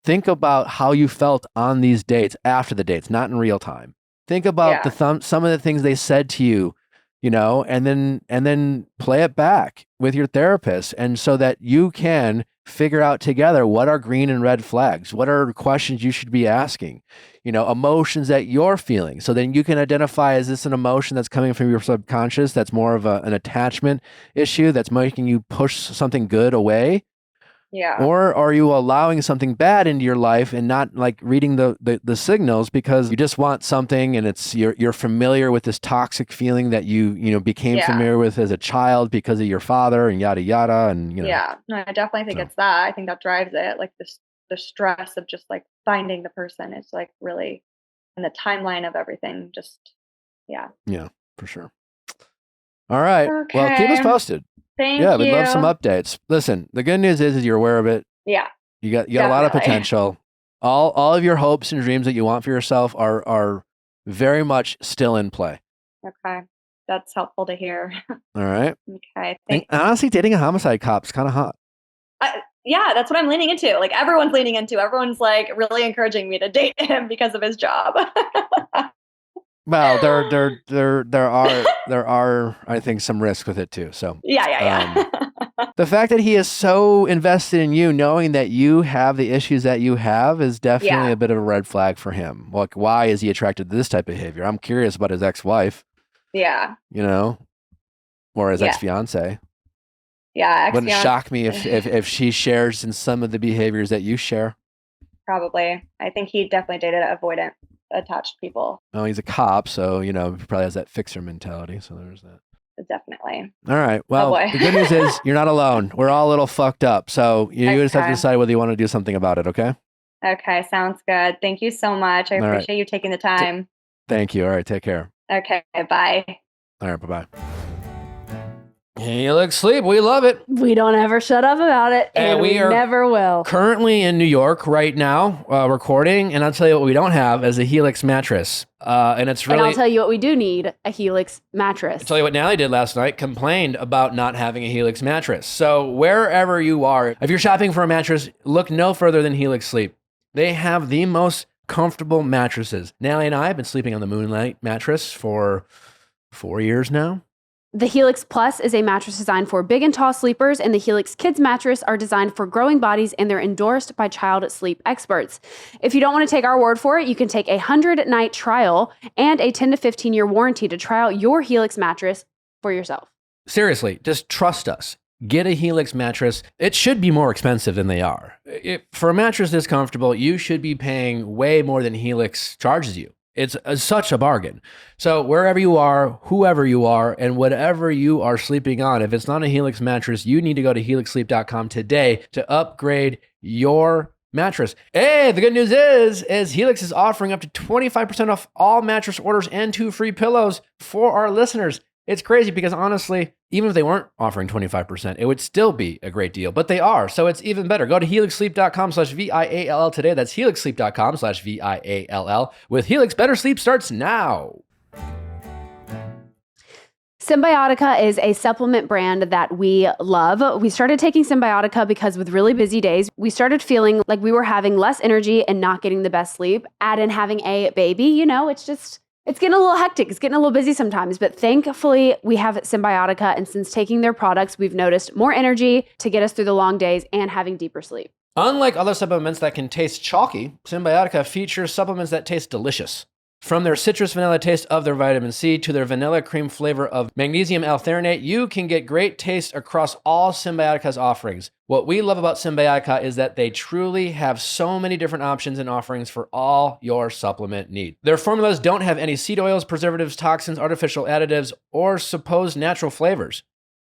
think about how you felt on these dates after the dates, not in real time. Think about some of the things they said to you, you know, and then play it back with your therapist, and so that you can figure out together what are green and red flags, what are questions you should be asking, you know, emotions that you're feeling. So then you can identify, is this an emotion that's coming from your subconscious that's more of an attachment issue that's making you push something good away? Yeah. Or are you allowing something bad into your life and not like reading the signals because you just want something, and it's you're familiar with this toxic feeling that you became familiar with as a child because of your father and yada yada, and you know. Yeah, no, I definitely think it's that. I think that drives it. Like the stress of just like finding the person is like really, and the timeline of everything. Just yeah, for sure. All right. Okay. Well, keep us posted. Thank you. We'd love some updates. Listen, the good news is you're aware of it. Yeah. You got a lot of potential. All of your hopes and dreams that you want for yourself are very much still in play. Okay. That's helpful to hear. All right. Okay. And honestly, dating a homicide cop is kind of hot. Yeah, that's what I'm leaning into. Like everyone's leaning into. Everyone's like really encouraging me to date him because of his job. Well, there are I think some risk with it too. So yeah. The fact that he is so invested in you, knowing that you have the issues that you have, is definitely a bit of a red flag for him. Like, why is he attracted to this type of behavior? I'm curious about his ex-wife. Yeah. You know, or his ex-fiance. Yeah, wouldn't shock me if she shares in some of the behaviors that you share. Probably. I think he definitely dated avoidant, attached people. Oh, he's a cop, so, you know, he probably has that fixer mentality. So there's that. Definitely. All right. Well, the good news is you're not alone. We're all a little fucked up. So you just have to decide whether you want to do something about it, okay? Okay, sounds good. Thank you so much. I appreciate you taking the time. Thank you. All right, take care. Okay, bye. All right, bye-bye. Helix Sleep, we love it. We don't ever shut up about it, and we never will. Currently in New York right now, recording, and I'll tell you what we don't have is a Helix mattress. And it's really. And I'll tell you what we do need: a Helix mattress. I'll tell you what Natalie did last night, complained about not having a Helix mattress. So wherever you are, if you're shopping for a mattress, look no further than Helix Sleep. They have the most comfortable mattresses. Natalie and I have been sleeping on the Moonlight mattress for 4 years now. The Helix Plus is a mattress designed for big and tall sleepers, and the Helix Kids mattress are designed for growing bodies, and they're endorsed by child sleep experts. If you don't want to take our word for it, you can take a 100-night trial and a 10 to 15-year warranty to try out your Helix mattress for yourself. Seriously, just trust us. Get a Helix mattress. It should be more expensive than they are. For a mattress this comfortable, you should be paying way more than Helix charges you. It's such a bargain. So wherever you are, whoever you are, and whatever you are sleeping on, if it's not a Helix mattress, you need to go to helixsleep.com today to upgrade your mattress. Hey, the good news is Helix is offering up to 25% off all mattress orders and 2 free pillows for our listeners. It's crazy because honestly, even if they weren't offering 25%, it would still be a great deal, but they are. So it's even better. Go to helixsleep.com/VIALL today. That's helixsleep.com/VIALL. With Helix, better sleep starts now. Symbiotica is a supplement brand that we love. We started taking Symbiotica because with really busy days, we started feeling like we were having less energy and not getting the best sleep. Add in having a baby, you know, it's getting a little hectic. It's getting a little busy sometimes, but thankfully we have Symbiotica. And since taking their products, we've noticed more energy to get us through the long days and having deeper sleep. Unlike other supplements that can taste chalky, Symbiotica features supplements that taste delicious. From their citrus vanilla taste of their vitamin C to their vanilla cream flavor of magnesium L-threonate, you can get great taste across all Symbiotica's offerings. What we love about Symbiotica is that they truly have so many different options and offerings for all your supplement needs. Their formulas don't have any seed oils, preservatives, toxins, artificial additives, or supposed natural flavors.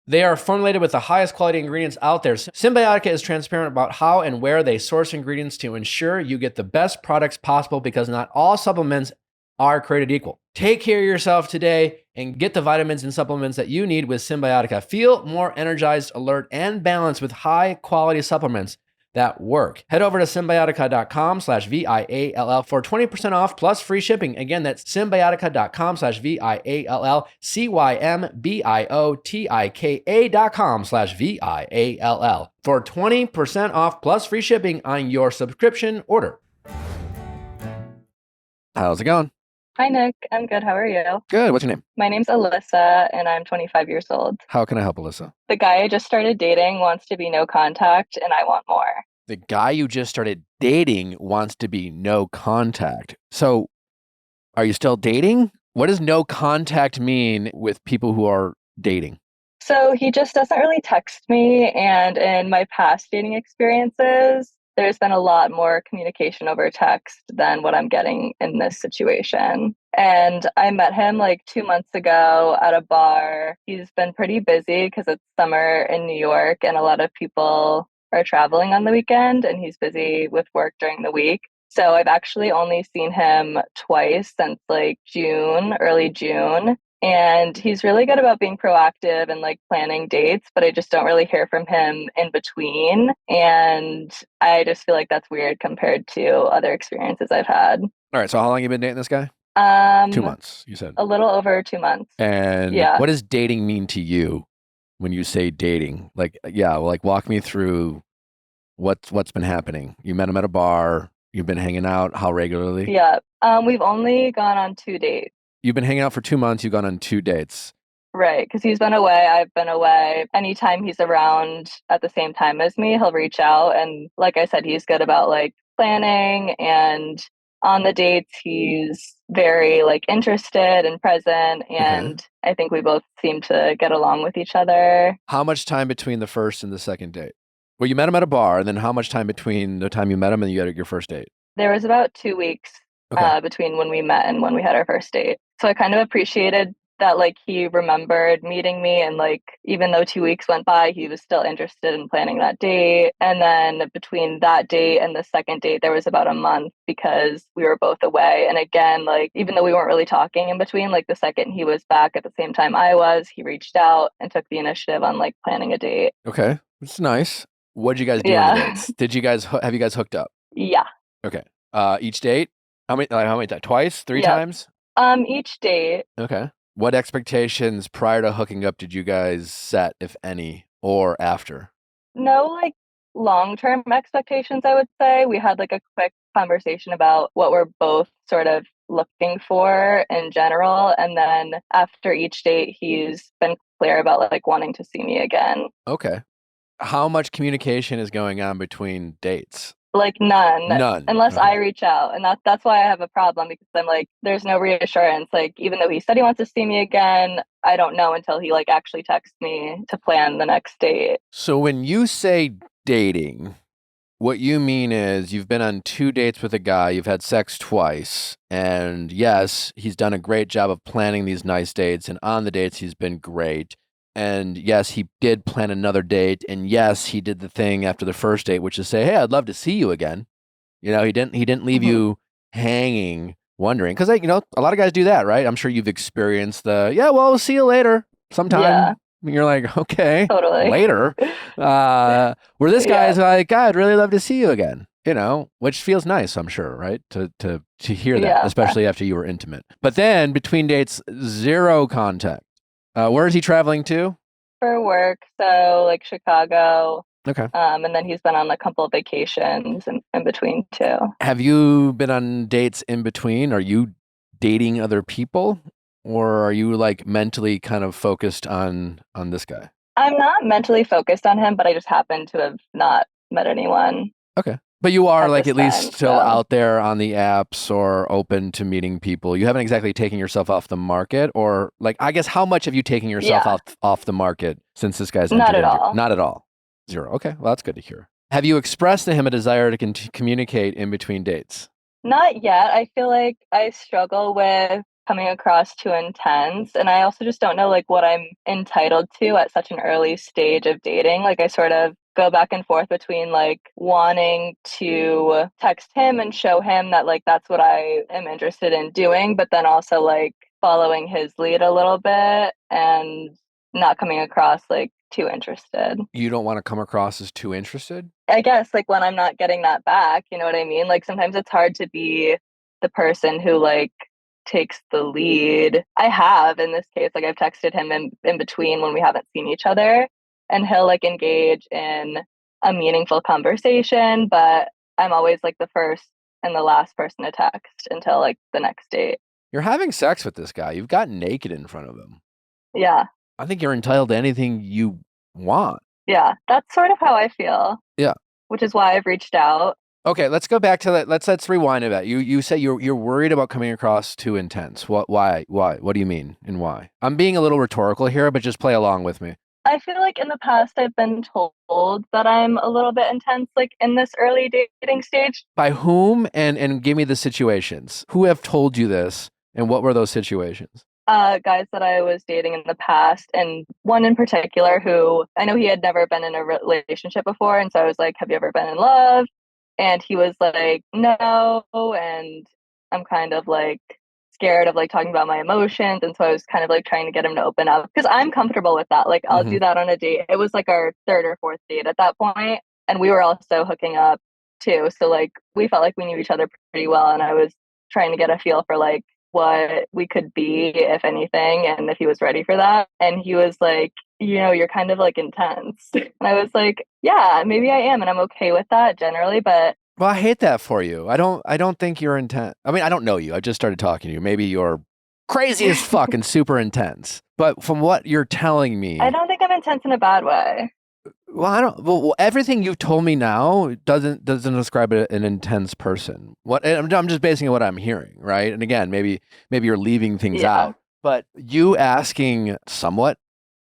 They are formulated with the highest quality ingredients out there. Symbiotica is transparent about how and where they source ingredients to ensure you get the best products possible because not all supplements are created equal. Take care of yourself today and get the vitamins and supplements that you need with Symbiotica. Feel more energized, alert, and balanced with high quality supplements that work. Head over to symbiotica.com/VIALL for 20% off plus free shipping. Again, that's symbiotica.com/VIALL, CYMBIOTIKA.com/VIALL for 20% off plus free shipping on your subscription order. How's it going? Hi, Nick. I'm good. How are you? Good. What's your name? My name's Alyssa, and I'm 25 years old. How can I help, Alyssa? The guy I just started dating wants to be no contact, and I want more. The guy you just started dating wants to be no contact. So, are you still dating? What does no contact mean with people who are dating? So, he just doesn't really text me, and in my past dating experiences, there's been a lot more communication over text than what I'm getting in this situation. And I met him like 2 months ago at a bar. He's been pretty busy because it's summer in New York and a lot of people are traveling on the weekend, and he's busy with work during the week. So I've actually only seen him twice since like June, early June. And he's really good about being proactive and like planning dates, but I just don't really hear from him in between. And I just feel like that's weird compared to other experiences I've had. All right. So how long have you been dating this guy? 2 months, you said. A little over 2 months. And what does dating mean to you when you say dating? Like, walk me through what's been happening. You met him at a bar. You've been hanging out. How regularly? Yeah. We've only gone on 2 dates. You've been hanging out for 2 months. You've gone on 2 dates. Right, because he's been away, I've been away. Anytime he's around at the same time as me, he'll reach out. And like I said, he's good about like planning, and on the dates, he's very like interested and present. And I think we both seem to get along with each other. How much time between the first and the second date? Well, you met him at a bar, and then how much time between the time you met him and you had your first date? There was about 2 weeks between when we met and when we had our first date. So I kind of appreciated that like he remembered meeting me, and like even though 2 weeks went by, he was still interested in planning that date. And then between that date and the second date, there was about a month because we were both away. And again, like even though we weren't really talking in between, like the second he was back at the same time I was, he reached out and took the initiative on like planning a date. Okay, that's nice. What did you guys do on the dates? Did you guys have you guys hooked up? Yeah. Okay. Each date? How many times? Twice? 3 times? Each date. Okay. What expectations prior to hooking up did you guys set, if any, or after? No, like long-term expectations, I would say. We had like a quick conversation about what we're both sort of looking for in general. And then after each date, he's been clear about like wanting to see me again. Okay. How much communication is going on between dates? Like none. None. Unless I reach out. And that's why I have a problem, because I'm like, there's no reassurance. Like, even though he said he wants to see me again, I don't know until he like actually texts me to plan the next date. So when you say dating, what you mean is you've been on 2 dates with a guy, you've had sex twice, and yes, he's done a great job of planning these nice dates, and on the dates he's been great. And yes, he did plan another date, and yes, he did the thing after the first date, which is say, "Hey, I'd love to see you again." You know, he didn't leave you hanging, wondering, because like, you know, a lot of guys do that, right? I'm sure you've experienced the, "Yeah, well, we'll see you later sometime." Yeah. And you're like, "Okay, totally. later." Where this guy is like, "God, I'd really love to see you again." You know, which feels nice, I'm sure, right? To hear that, especially after you were intimate. But then between dates, 0 contact. Where is he traveling to? For work, so like Chicago. Okay. And then he's been on a couple of vacations in between too. Have you been on dates in between? Are you dating other people, or are you like mentally kind of focused on this guy? I'm not mentally focused on him, but I just happen to have not met anyone. Okay. But you are like at least time, still out there on the apps or open to meeting people. You haven't exactly taken yourself off the market, or like, I guess, how much have you taken yourself off the market since this guy's Not entered at into- all. Not at all. 0. Okay. Well, that's good to hear. Have you expressed to him a desire to communicate in between dates? Not yet. I feel like I struggle with coming across too intense, and I also just don't know like what I'm entitled to at such an early stage of dating. Like I sort of go back and forth between like wanting to text him and show him that like that's what I am interested in doing, but then also like following his lead a little bit and not coming across like too interested. You don't want to come across as too interested? I guess like when I'm not getting that back, you know what I mean? Like sometimes it's hard to be the person who like takes the lead. I have in this case, like I've texted him in between when we haven't seen each other, and he'll like engage in a meaningful conversation, but I'm always like the first and the last person to text until like the next date. You're having sex with this guy. You've gotten naked in front of him. Yeah. I think you're entitled to anything you want. Yeah. That's sort of how I feel. Yeah. Which is why I've reached out. Okay, let's go back to that. Let's rewind a bit. You say you're worried about coming across too intense. Why? What do you mean, and why? I'm being a little rhetorical here, but just play along with me. I feel like in the past I've been told that I'm a little bit intense, like in this early dating stage. By whom? And give me the situations. Who have told you this, and what were those situations? Guys that I was dating in the past, and one in particular who I know he had never been in a relationship before, and so I was like, "Have you ever been in love?" And he was like, "No," and I'm kind of like scared of like talking about my emotions, and so I was kind of like trying to get him to open up because I'm comfortable with that. Like I'll do that on a date. It was like our 3rd or 4th date at that point, and we were also hooking up too. So like we felt like we knew each other pretty well, and I was trying to get a feel for like what we could be, if anything, and if he was ready for that. And he was like, "You know, you're kind of like intense." And I was like, "Yeah, maybe I am, and I'm okay with that generally, but." Well, I hate that for you. I don't think you're intense. I mean, I don't know you. I just started talking to you. Maybe you're crazy as fuck and super intense. But from what you're telling me, I don't think I'm intense in a bad way. well, I don't. Well, everything you've told me now doesn't describe an intense person. What I'm just basing on what I'm hearing, right? And again, maybe you're leaving things out. But you asking somewhat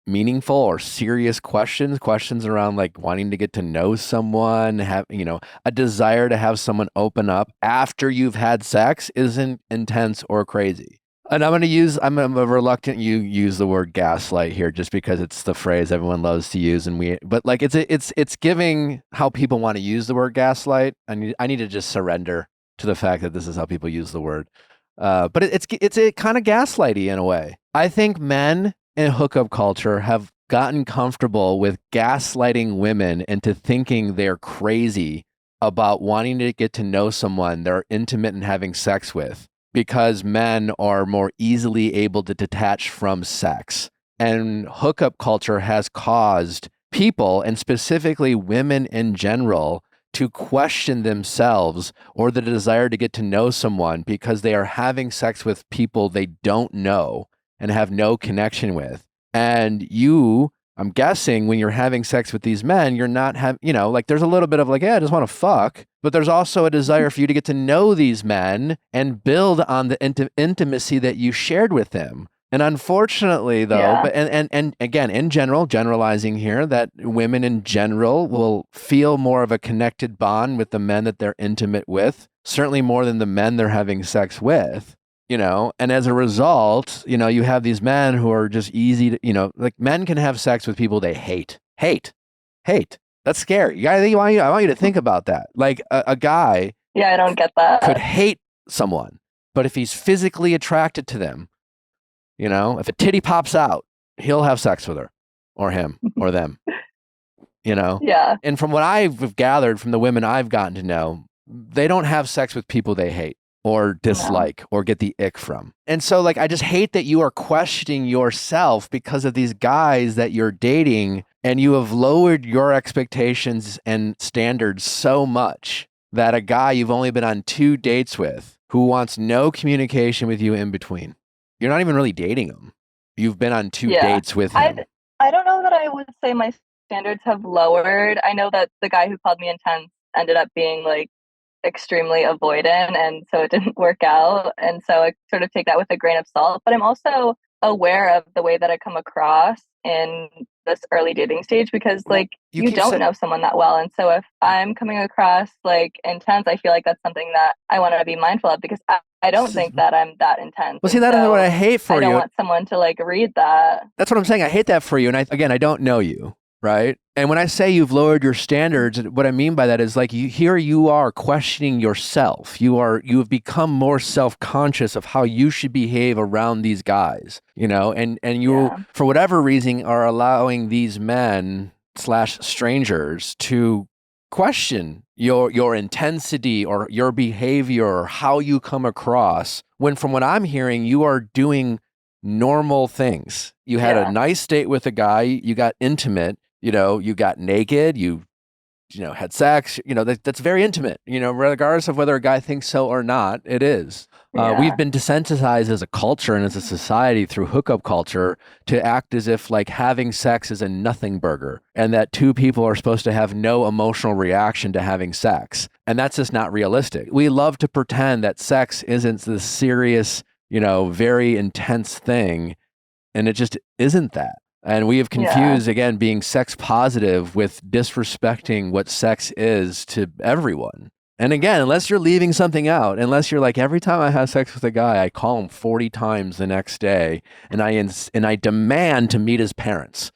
meaningful or serious questions around like wanting to get to know someone, have a desire to have someone open up after you've had sex isn't intense or crazy. And I'm a reluctant you use the word gaslight here just because it's the phrase everyone loves to use, but like it's giving how people want to use the word gaslight. I need to just surrender to the fact that this is how people use the word. But it's a kind of gaslighty in a way. I think men in hookup culture have gotten comfortable with gaslighting women into thinking they're crazy about wanting to get to know someone they're intimate and having sex with, because men are more easily able to detach from sex. And hookup culture has caused people, and specifically women in general, to question themselves or the desire to get to know someone because they are having sex with people they don't know and have no connection with. And I'm guessing when you're having sex with these men, you're not like there's a little bit of like, yeah, I just want to fuck. But there's also a desire for you to get to know these men and build on the intimacy that you shared with them. And unfortunately, though, but and again, in general, generalizing here, that women in general will feel more of a connected bond with the men that they're intimate with, certainly more than the men they're having sex with. And as a result, you have these men who are just easy to, like men can have sex with people they hate. That's scary. I want you to think about that. Like a guy. Yeah, I don't get that. Could hate someone, but if he's physically attracted to them, if a titty pops out, he'll have sex with her or him or them, Yeah. And from what I've gathered from the women I've gotten to know, they don't have sex with people they hate or dislike or get the ick from. And so like, I just hate that you are questioning yourself because of these guys that you're dating, and you have lowered your expectations and standards so much that a guy you've only been on 2 dates with who wants no communication with you in between. You're not even really dating him. You've been on 2 dates with him. I don't know that I would say my standards have lowered. I know that the guy who called me intense ended up being like extremely avoidant, and so it didn't work out, and so I sort of take that with a grain of salt. But I'm also aware of the way that I come across in this early dating stage, because like you don't know someone that well, and so if I'm coming across like intense, I feel like that's something that I want to be mindful of, because I don't think that I'm that intense. Well, see, that is what I hate for you. I don't want someone to like read that. That's what I'm saying. I hate that for you, and I don't know you. Right. And when I say you've lowered your standards, what I mean by that is like here you are questioning yourself. You have become more self-conscious of how you should behave around these guys, and you, for whatever reason, are allowing these men / strangers to question your intensity or your behavior or how you come across, when from what I'm hearing, you are doing normal things. You had a nice date with a guy, you got intimate, you got naked, you had sex, that's very intimate, regardless of whether a guy thinks so or not, it is. We've been desensitized as a culture and as a society through hookup culture to act as if like having sex is a nothing burger, and that 2 people are supposed to have no emotional reaction to having sex. And that's just not realistic. We love to pretend that sex isn't this serious, very intense thing, and it just isn't that. And we have confused, again, being sex positive with disrespecting what sex is to everyone. And again, unless you're leaving something out, unless you're like, every time I have sex with a guy, I call him 40 times the next day, and I demand to meet his parents.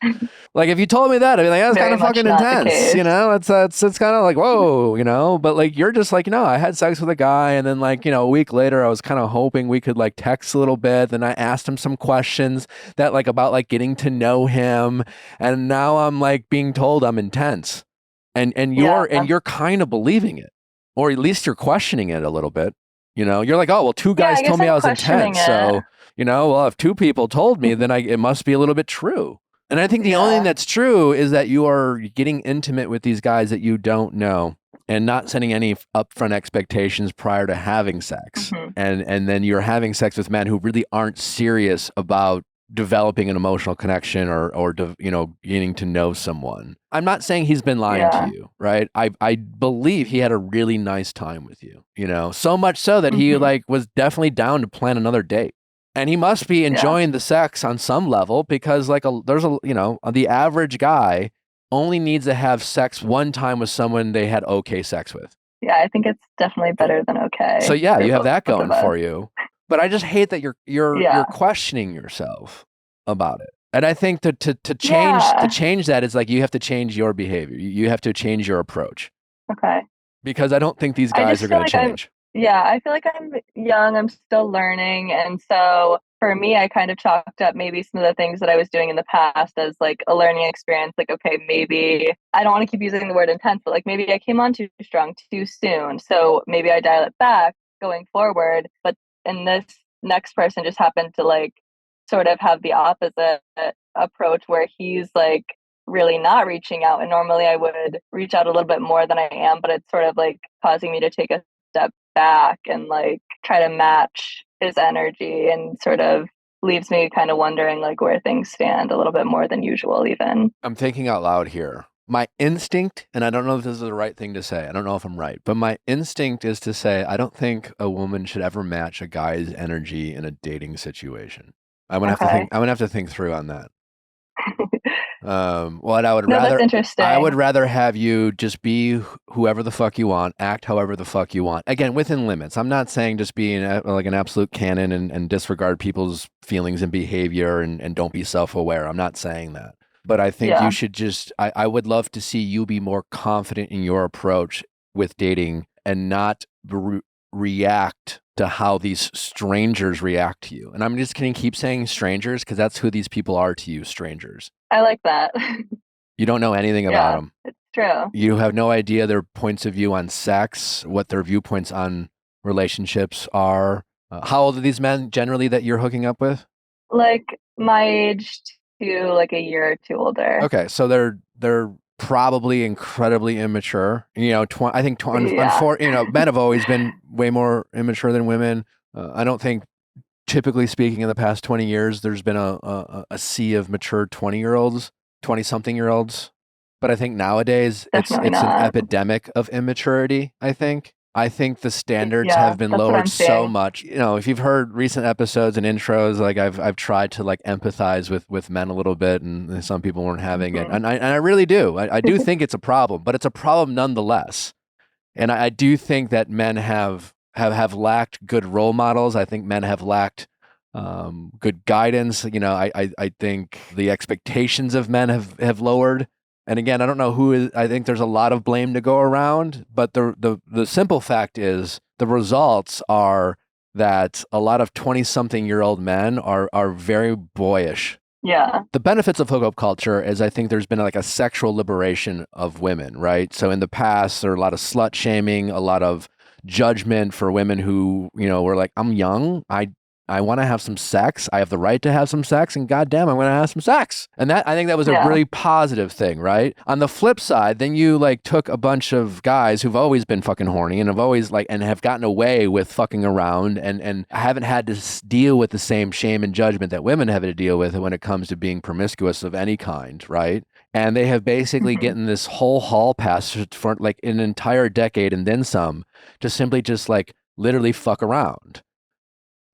Like, if you told me that, I'd be like, that's kind of fucking intense, it's kind of like, whoa, but like, you're just like, I had sex with a guy, and then like, a week later, I was kind of hoping we could like text a little bit, then I asked him some questions that like, about like getting to know him, and now I'm like being told I'm intense, and you're kind of believing it. Or at least you're questioning it a little bit. You're like, oh, well, 2 guys told me I was intense. So, well, if 2 people told me, then it must be a little bit true. And I think the only thing that's true is that you are getting intimate with these guys that you don't know. and not setting any upfront expectations prior to having sex. And then you're having sex with men who really aren't serious about developing an emotional connection or getting to know someone. I'm not saying he's been lying to you, right? I believe he had a really nice time with you, so much so that he was definitely down to plan another date. And he must be enjoying the sex on some level, because the average guy only needs to have sex one time with someone they had okay sex with. Yeah, I think it's definitely better than okay. So yeah, you have that going for you. But I just hate that you're questioning yourself about it. And I think to change that is like you have to change your behavior. You have to change your approach. Okay. Because I don't think these guys are going to change. I feel like I'm young. I'm still learning. And so for me, I kind of chalked up maybe some of the things that I was doing in the past as like a learning experience. Like, okay, maybe I don't want to keep using the word intense, but like maybe I came on too strong too soon. So maybe I dial it back going forward. But and this next person just happened to like sort of have the opposite approach, where he's like really not reaching out. And normally I would reach out a little bit more than I am, but it's sort of like causing me to take a step back and like try to match his energy, and sort of leaves me kind of wondering like where things stand a little bit more than usual even. I'm thinking out loud here. My instinct, and I don't know if this is the right thing to say, I don't know if I'm right, but my instinct is to say I don't think a woman should ever match a guy's energy in a dating situation. I'm gonna have to think through on that. What I would that's interesting. I would rather have you just be whoever the fuck you want, act however the fuck you want. Again, within limits. I'm not saying just be like an absolute canon and disregard people's feelings and behavior and don't be self-aware. I'm not saying that. But I think you should just, I would love to see you be more confident in your approach with dating and not react to how these strangers react to you. And I'm just going to keep saying strangers because that's who these people are to you, strangers. I like that. You don't know anything about them. It's true. You have no idea their points of view on sex, what their viewpoints on relationships are. How old are these men generally that you're hooking up with? Like my age to like a year or two older. Okay, so they're probably incredibly immature. I think men have always been way more immature than women. I don't think, typically speaking, in the past 20 years, there's been a sea of mature 20-year-olds, 20-something-year-olds. But I think nowadays it's an epidemic of immaturity, I think the standards have been lowered so much. If you've heard recent episodes and intros, like I've tried to like empathize with men a little bit, and some people weren't having it. And I really do. I do think it's a problem, but it's a problem nonetheless. And I do think that men have lacked good role models. I think men have lacked good guidance. I think the expectations of men have lowered. And again, I don't know who is. I think there's a lot of blame to go around, but the simple fact is the results are that a lot of 20-something-year-old men are very boyish. Yeah. The benefits of hookup culture is I think there's been like a sexual liberation of women, right? So in the past, there are a lot of slut shaming, a lot of judgment for women who, were like, I'm young, I want to have some sex. I have the right to have some sex, and goddamn, I'm going to have some sex. And I think that was a really positive thing, right? On the flip side, then you like took a bunch of guys who've always been fucking horny and have always and have gotten away with fucking around and haven't had to deal with the same shame and judgment that women have to deal with when it comes to being promiscuous of any kind, right? And they have basically gotten this whole hall pass for like an entire decade and then some to simply just like literally fuck around.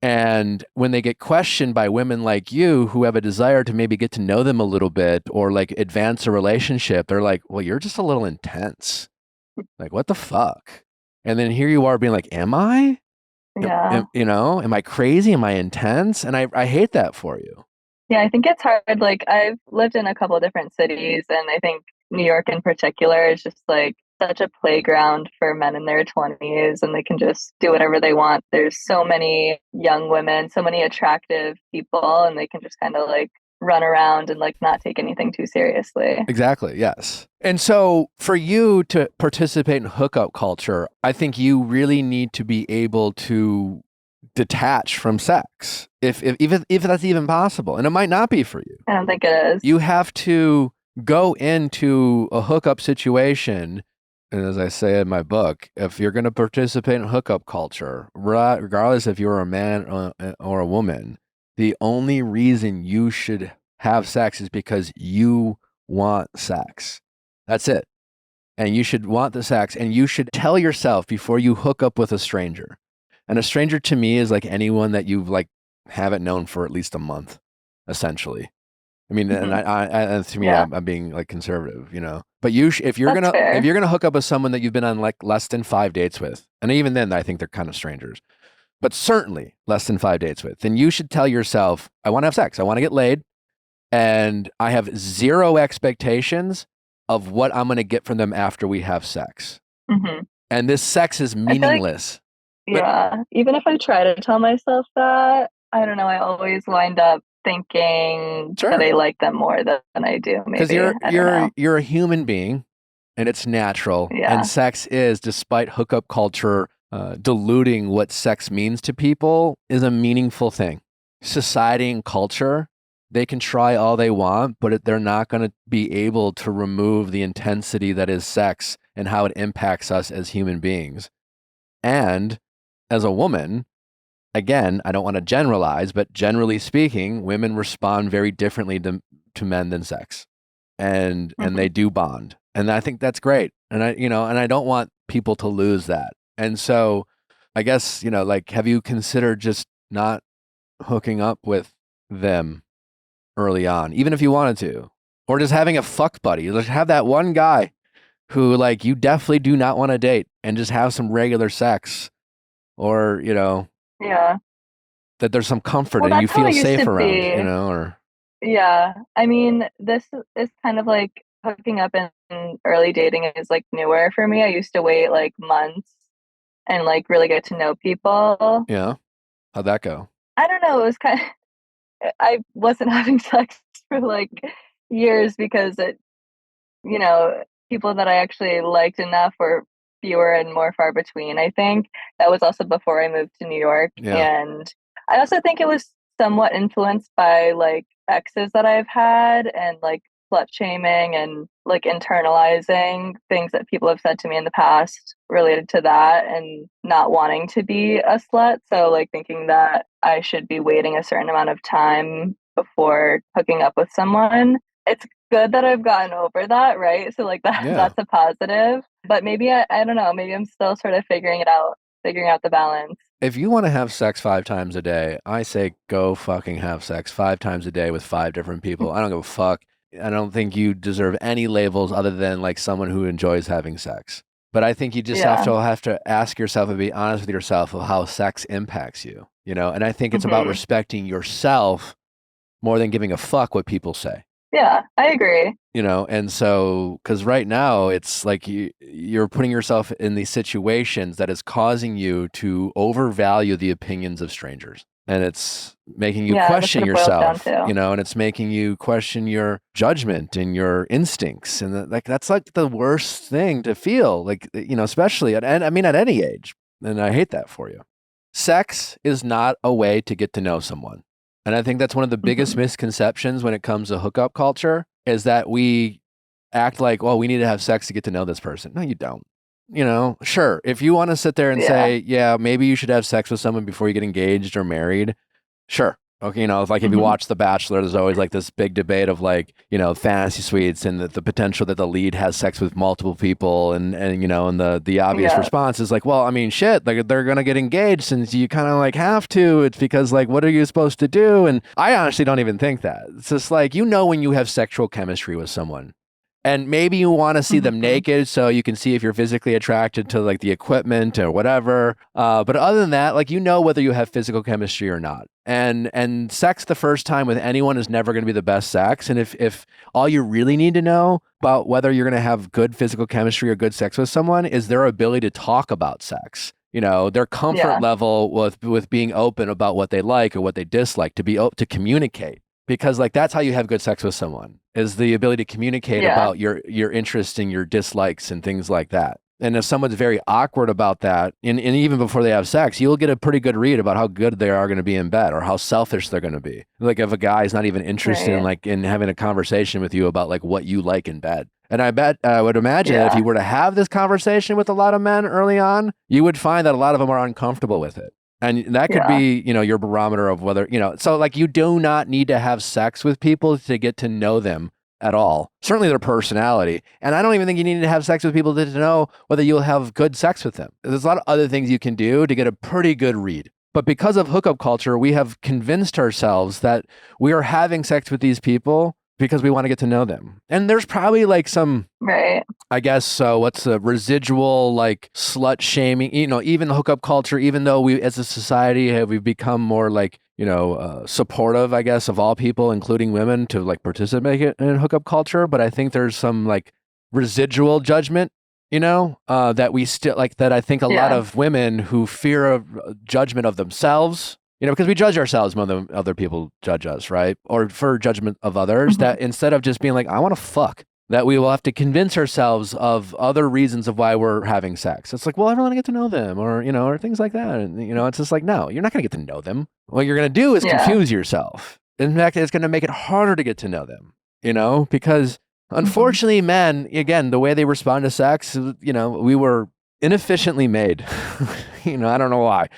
And when they get questioned by women like you who have a desire to maybe get to know them a little bit or like advance a relationship, they're like, well, you're just a little intense. Like, what the fuck? And then here you are being like, am I? Yeah. Am I crazy? Am I intense? And I hate that for you. Yeah, I think it's hard. Like, I've lived in a couple of different cities, and I think New York in particular is just like such a playground for men in their 20s, and they can just do whatever they want. There's so many young women, so many attractive people, and they can just kind of like run around and like not take anything too seriously. Exactly. Yes. And so for you to participate in hookup culture, I think you really need to be able to detach from sex, if that's even possible. And it might not be for you. I don't think it is. You have to go into a hookup situation And as I say in my book, if you're going to participate in hookup culture, regardless if you're a man or a woman, the only reason you should have sex is because you want sex. That's it. And you should want the sex, and you should tell yourself before you hook up with a stranger. And a stranger to me is like anyone that you've like haven't known for at least a month, essentially. I mean, and to me, I'm being like conservative, you know. But if you're gonna hook up with someone that you've been on like less than 5 dates with, and even then, I think they're kind of strangers, but certainly less than 5 dates with, then you should tell yourself, I want to have sex, I want to get laid, and I have zero expectations of what I'm going to get from them after we have sex. Mm-hmm. And this sex is meaningless. Even if I try to tell myself that, I don't know, I always wind up thinking that I like them more than I do. Maybe because you're a human being, and it's natural. Yeah. And sex is, despite hookup culture diluting what sex means to people, is a meaningful thing. Society and culture, they can try all they want, but they're not going to be able to remove the intensity that is sex and how it impacts us as human beings. And as a woman, again, I don't want to generalize, but generally speaking, women respond very differently to men than sex, and they do bond, and I think that's great. And I don't want people to lose that. And so, I guess like, have you considered just not hooking up with them early on, even if you wanted to, or just having a fuck buddy? Like, have that one guy who like you definitely do not want to date, and just have some regular sex, or that there's some comfort and you feel safe around, or I mean, this is kind of like hooking up in early dating is like newer for me. I used to wait like months and like really get to know people. Yeah. How'd that go? I don't know. It was kind of, I wasn't having sex for like years because people that I actually liked enough were fewer and more far between. I think that was also before I moved to New York. Yeah. And I also think it was somewhat influenced by like exes that I've had, and like slut shaming and like internalizing things that people have said to me in the past related to that, and not wanting to be a slut. So like thinking that I should be waiting a certain amount of time before hooking up with someone. It's good that I've gotten over that, right? So like that's a positive. But maybe I don't know, maybe I'm still sort of figuring out the balance. If you want to have sex 5 times a day, I say go fucking have sex 5 times a day with 5 different people. I don't give a fuck. I don't think you deserve any labels other than like someone who enjoys having sex. But I think you just have to ask yourself and be honest with yourself of how sex impacts you, And I think it's about respecting yourself more than giving a fuck what people say. Yeah, I agree. And so, because right now it's like you're putting yourself in these situations that is causing you to overvalue the opinions of strangers. And it's making you question yourself, and it's making you question your judgment and your instincts. And that's like the worst thing to feel, like, especially at any age. And I hate that for you. Sex is not a way to get to know someone. And I think that's one of the biggest misconceptions when it comes to hookup culture, is that we act like, well, we need to have sex to get to know this person. No, you don't. Sure, if you want to sit there and say, maybe you should have sex with someone before you get engaged or married, sure. Okay, if you watch The Bachelor, there's always like this big debate of like, fantasy suites and the potential that the lead has sex with multiple people, and the obvious response is like, well, I mean, shit, like they're gonna get engaged since you kind of like have to. It's because like, what are you supposed to do? And I honestly don't even think that. It's just like, when you have sexual chemistry with someone. And maybe you want to see them naked so you can see if you're physically attracted to like the equipment or whatever. But other than that, like, whether you have physical chemistry or not. And sex the first time with anyone is never going to be the best sex. And if all you really need to know about whether you're going to have good physical chemistry or good sex with someone is their ability to talk about sex, their comfort level with being open about what they like or what they dislike, to communicate. Because like that's how you have good sex with someone, is the ability to communicate about your interests and your dislikes and things like that. And if someone's very awkward about that, and even before they have sex, you'll get a pretty good read about how good they are going to be in bed or how selfish they're going to be. Like if a guy's not even interested in having a conversation with you about like what you like in bed, And I would imagine that if you were to have this conversation with a lot of men early on, you would find that a lot of them are uncomfortable with it. And that could be, your barometer of whether, so like you do not need to have sex with people to get to know them at all. Certainly their personality. And I don't even think you need to have sex with people to know whether you'll have good sex with them. There's a lot of other things you can do to get a pretty good read. But because of hookup culture, we have convinced ourselves that we are having sex with these people because we want to get to know them. And there's probably like some, I guess, what's the residual like slut shaming, even the hookup culture, even though we as a society we've become more like, supportive, I guess, of all people, including women, to like participate in hookup culture. But I think there's some like residual judgment, that we still like that. I think a lot of women who fear of judgment of themselves, because we judge ourselves when other people judge us, right? Or for judgment of others, that instead of just being like, I want to fuck, that we will have to convince ourselves of other reasons of why we're having sex. It's like, well, I want to get to know them, or, or things like that. And, it's just like, no, you're not going to get to know them. What you're going to do is confuse yourself. In fact, it's going to make it harder to get to know them, because unfortunately, men, again, the way they respond to sex, we were inefficiently made. I don't know why.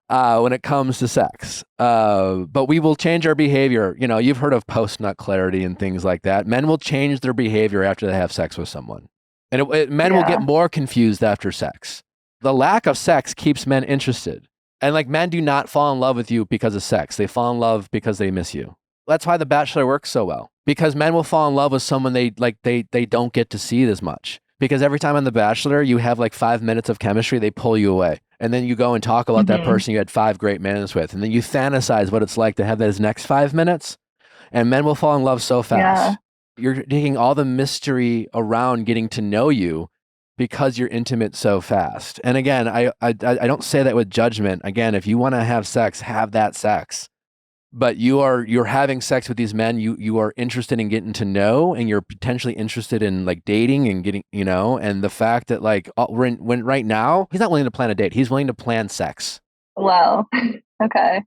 When it comes to sex. But we will change our behavior. You've heard of post-nut clarity and things like that. Men will change their behavior after they have sex with someone. And men will get more confused after sex. The lack of sex keeps men interested. And like men do not fall in love with you because of sex. They fall in love because they miss you. That's why The Bachelor works so well. Because men will fall in love with someone they don't get to see as much. Because every time on The Bachelor, you have like 5 minutes of chemistry, they pull you away. And then you go and talk about that person you had 5 great minutes with. And then you fantasize what it's like to have those next 5 minutes. And men will fall in love so fast. You're taking all the mystery around getting to know you because you're intimate so fast. And again, I don't say that with judgment. Again, if you want to have sex, have that sex. But you're having sex with these men you are interested in getting to know, and you're potentially interested in like dating and getting, and the fact that like when right now he's not willing to plan a date, he's willing to plan sex. Wow. Okay.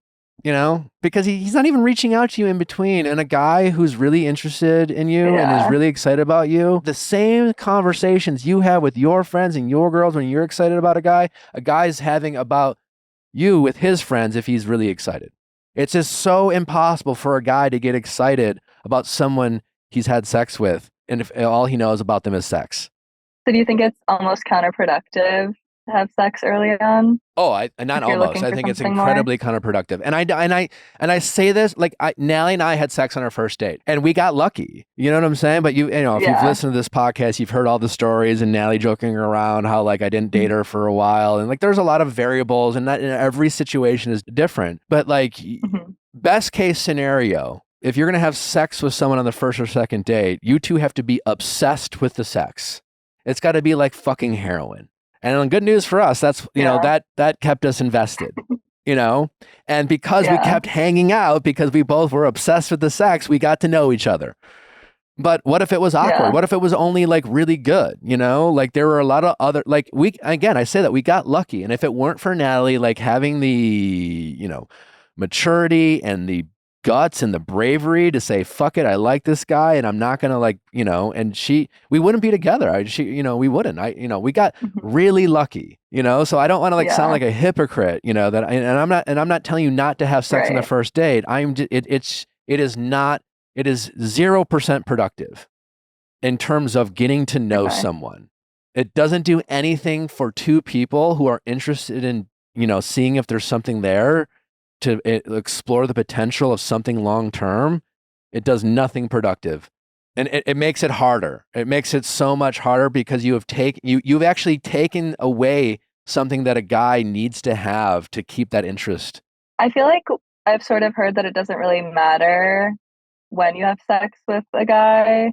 Because he's not even reaching out to you in between. And a guy who's really interested in you and is really excited about you, the same conversations you have with your friends and your girls when you're excited about a guy's having about you with his friends if he's really excited. It's just so impossible for a guy to get excited about someone he's had sex with, and if all he knows about them is sex. So do you think it's almost counterproductive to have sex early on? Oh, not almost. I think it's incredibly counterproductive. And I say this, like Nally and I had sex on our first date, and we got lucky. You know what I'm saying? But if you've listened to this podcast, you've heard all the stories and Nally joking around how like I didn't date her for a while, and like there's a lot of variables, and that every situation is different. But like best case scenario, if you're gonna have sex with someone on the first or second date, you two have to be obsessed with the sex. It's got to be like fucking heroin. And good news for us, that's, that kept us invested, and because we kept hanging out, because we both were obsessed with the sex, we got to know each other. But what if it was awkward? What if it was only like really good? Like there were a lot of other, like I say that we got lucky. And if it weren't for Natalie, like having the, maturity and the guts and the bravery to say, fuck it, I like this guy and I'm not going to like, and we wouldn't be together. We wouldn't, we got really lucky, so I don't want to like sound like a hypocrite, that I'm not telling you not to have sex on the first date. It is 0% productive in terms of getting to know someone. It doesn't do anything for two people who are interested in, seeing if there's something there to explore the potential of something long-term. It does nothing productive. And it makes it harder. It makes it so much harder because you've actually taken away something that a guy needs to have to keep that interest. I feel like I've sort of heard that it doesn't really matter when you have sex with a guy.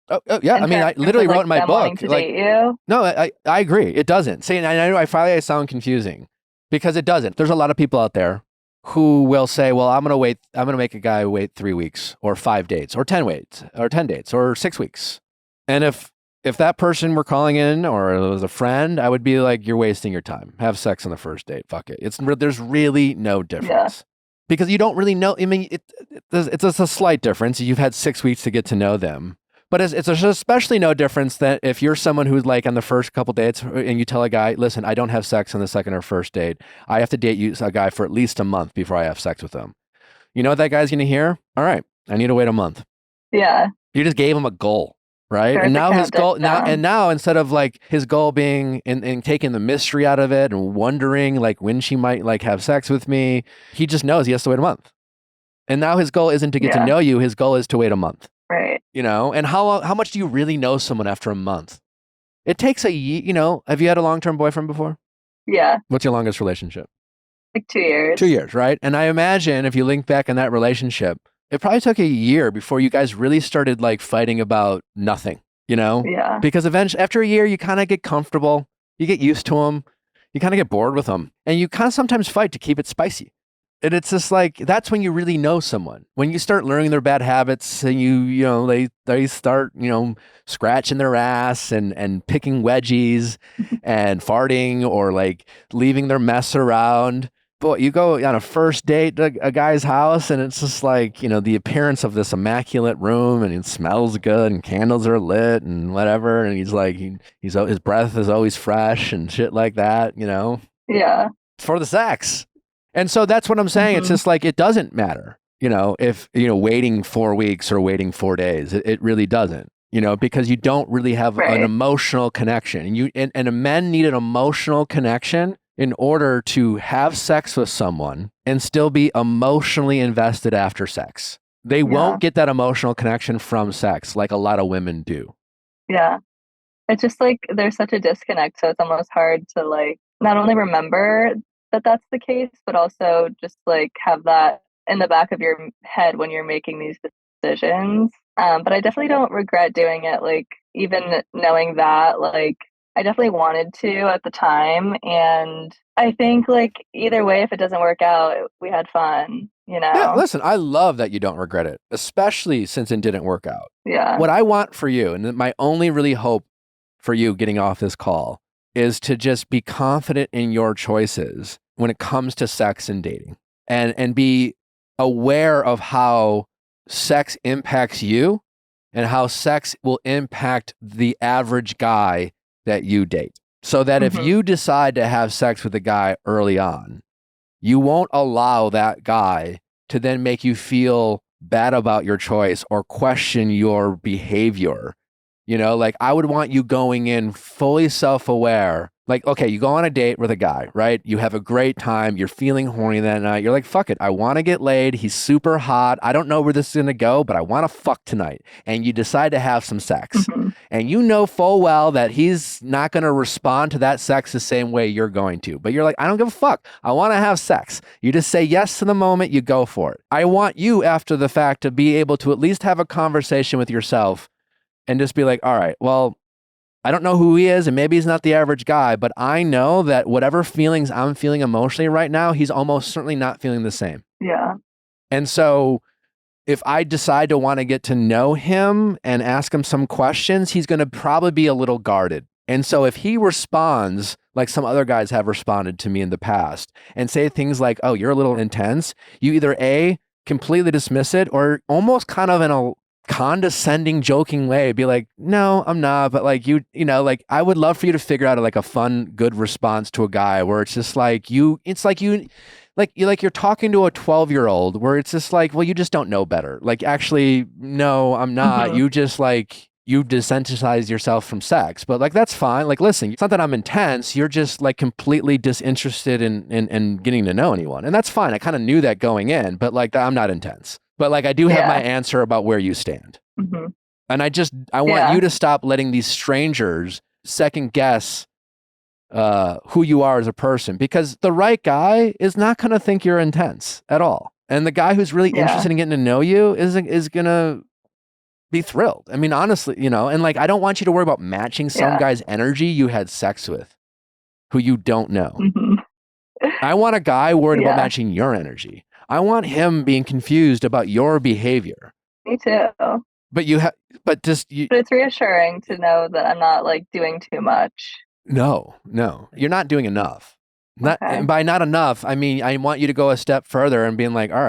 Oh yeah. I mean, I literally wrote in my book. To date you. No, I agree. It doesn't. See, and I know I sound confusing because it doesn't. There's a lot of people out there who will say, well, I'm going to make a guy wait 3 weeks or 5 dates or 10 dates or 6 weeks. And if that person were calling in or it was a friend, I would be like, you're wasting your time. Have sex on the first date. Fuck it. There's really no difference because you don't really know. I mean, it's a slight difference. You've had 6 weeks to get to know them, But it's especially no difference that if you're someone who's like on the first couple dates and you tell a guy, listen, I don't have sex on the second or first date. I have to date you, a guy, for at least a month before I have sex with him. You know what that guy's going to hear? All right, I need to wait a month. Yeah. You just gave him a goal, right? There's and now his goal down. now instead of like his goal being in taking the mystery out of it and wondering like when she might like have sex with me, he just knows he has to wait a month. And now his goal isn't to get to know you. His goal is to wait a month. Right. You know, and how much do you really know someone after a month? It takes a year, you know, have you had a long-term boyfriend before? Yeah. What's your longest relationship? Like 2 years. 2 years, right? And I imagine if you link back in that relationship, it probably took a year before you guys really started like fighting about nothing, you know? Yeah. Because eventually, after a year, you kind of get comfortable, you get used to them, you kind of get bored with them, and you kind of sometimes fight to keep it spicy. And it's just like, that's when you really know someone. When you start learning their bad habits and you know, they start, you know, scratching their ass and picking wedgies and farting or like leaving their mess around. But you go on a first date to a guy's house and it's just like, you know, the appearance of this immaculate room and it smells good and candles are lit and whatever. And he's like, his breath is always fresh and shit like that, you know? Yeah. For the sex. And so that's what I'm saying. It's just like, it doesn't matter, you know, if, you know, waiting 4 weeks or waiting 4 days, it really doesn't, you know, because you don't really have an emotional connection and men need an emotional connection in order to have sex with someone and still be emotionally invested after sex. They won't get that emotional connection from sex like a lot of women do. Yeah. It's just like, there's such a disconnect. So it's almost hard to like, not only remember that that's the case, but also just like have that in the back of your head when you're making these decisions. But I definitely don't regret doing it. Like, even knowing that, like, I definitely wanted to at the time. And I think like either way, if it doesn't work out, we had fun, you know? Yeah, listen, I love that you don't regret it, especially since it didn't work out. Yeah. What I want for you, and my only really hope for you getting off this call, is to just be confident in your choices when it comes to sex and dating and be aware of how sex impacts you and how sex will impact the average guy that you date. So that if you decide to have sex with a guy early on, you won't allow that guy to then make you feel bad about your choice or question your behavior. You know, like I would want you going in fully self-aware. Like, okay, you go on a date with a guy, right? You have a great time. You're feeling horny that night. You're like, fuck it. I want to get laid. He's super hot. I don't know where this is going to go, but I want to fuck tonight. And you decide to have some sex. And you know full well that he's not going to respond to that sex the same way you're going to. But you're like, I don't give a fuck. I want to have sex. You just say yes to the moment. You go for it. I want you after the fact to be able to at least have a conversation with yourself and just be like, all right, well, I don't know who he is, and maybe he's not the average guy, but I know that whatever feelings I'm feeling emotionally right now, he's almost certainly not feeling the same. Yeah. And so if I decide to want to get to know him and ask him some questions, he's going to probably be a little guarded. And so if he responds like some other guys have responded to me in the past and say things like, oh, you're a little intense, you either A, completely dismiss it, or almost kind of in a condescending, joking way, be like, no, I'm not, but like you know, like I would love for you to figure out like a fun, good response to a guy where it's just like you're talking to a 12-year-old where it's just like, well, you just don't know better. Like, actually, no, I'm not. You just like, you desensitize yourself from sex, but like, that's fine. Like, listen, it's not that I'm intense. You're just like completely disinterested in getting to know anyone. And that's fine. I kind of knew that going in, but like, I'm not intense. But like, I do have my answer about where you stand. And I want you to stop letting these strangers second guess who you are as a person, because the right guy is not going to think you're intense at all. And the guy who's really interested in getting to know you is going to be thrilled. I mean, honestly, you know, and like, I don't want you to worry about matching some guy's energy you had sex with who you don't know. I want a guy worried about matching your energy. I want him being confused about your behavior. Me too. But but it's reassuring to know that I'm not like doing too much. No, you're not doing enough. And by not enough, I mean, I want you to go a step further and being like, all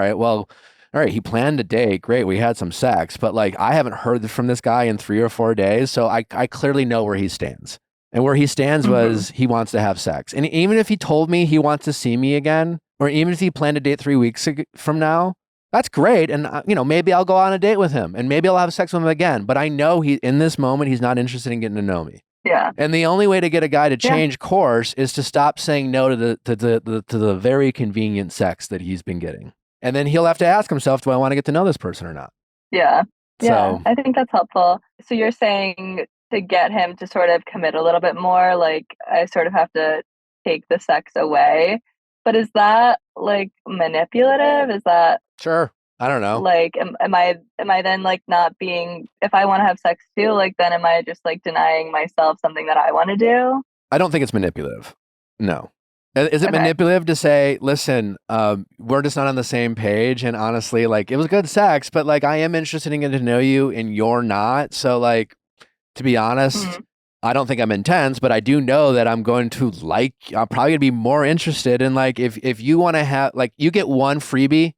all right, he planned a date. Great. We had some sex, but like, I haven't heard from this guy in 3 or 4 days. So I clearly know where he stands. And where he stands was he wants to have sex. And even if he told me he wants to see me again, or even if he planned a date 3 weeks from now, that's great. And, maybe I'll go on a date with him and maybe I'll have sex with him again. But I know in this moment, he's not interested in getting to know me. Yeah. And the only way to get a guy to change course is to stop saying no to the very convenient sex that he's been getting. And then he'll have to ask himself, do I want to get to know this person or not? Yeah. Yeah. So, I think that's helpful. So you're saying to get him to sort of commit a little bit more, like I sort of have to take the sex away. But is that like manipulative? Is that sure. I don't know. Like, am I then like not being, if I want to have sex too, like then am I just like denying myself something that I want to do? I don't think it's manipulative. No. Is it manipulative to say, listen, we're just not on the same page, and honestly, like, it was good sex, but like, I am interested in getting to know you and you're not. So like, to be honest, I don't think I'm intense, but I do know that I'm going to I'm probably gonna be more interested in like, if you want to have, like, you get one freebie,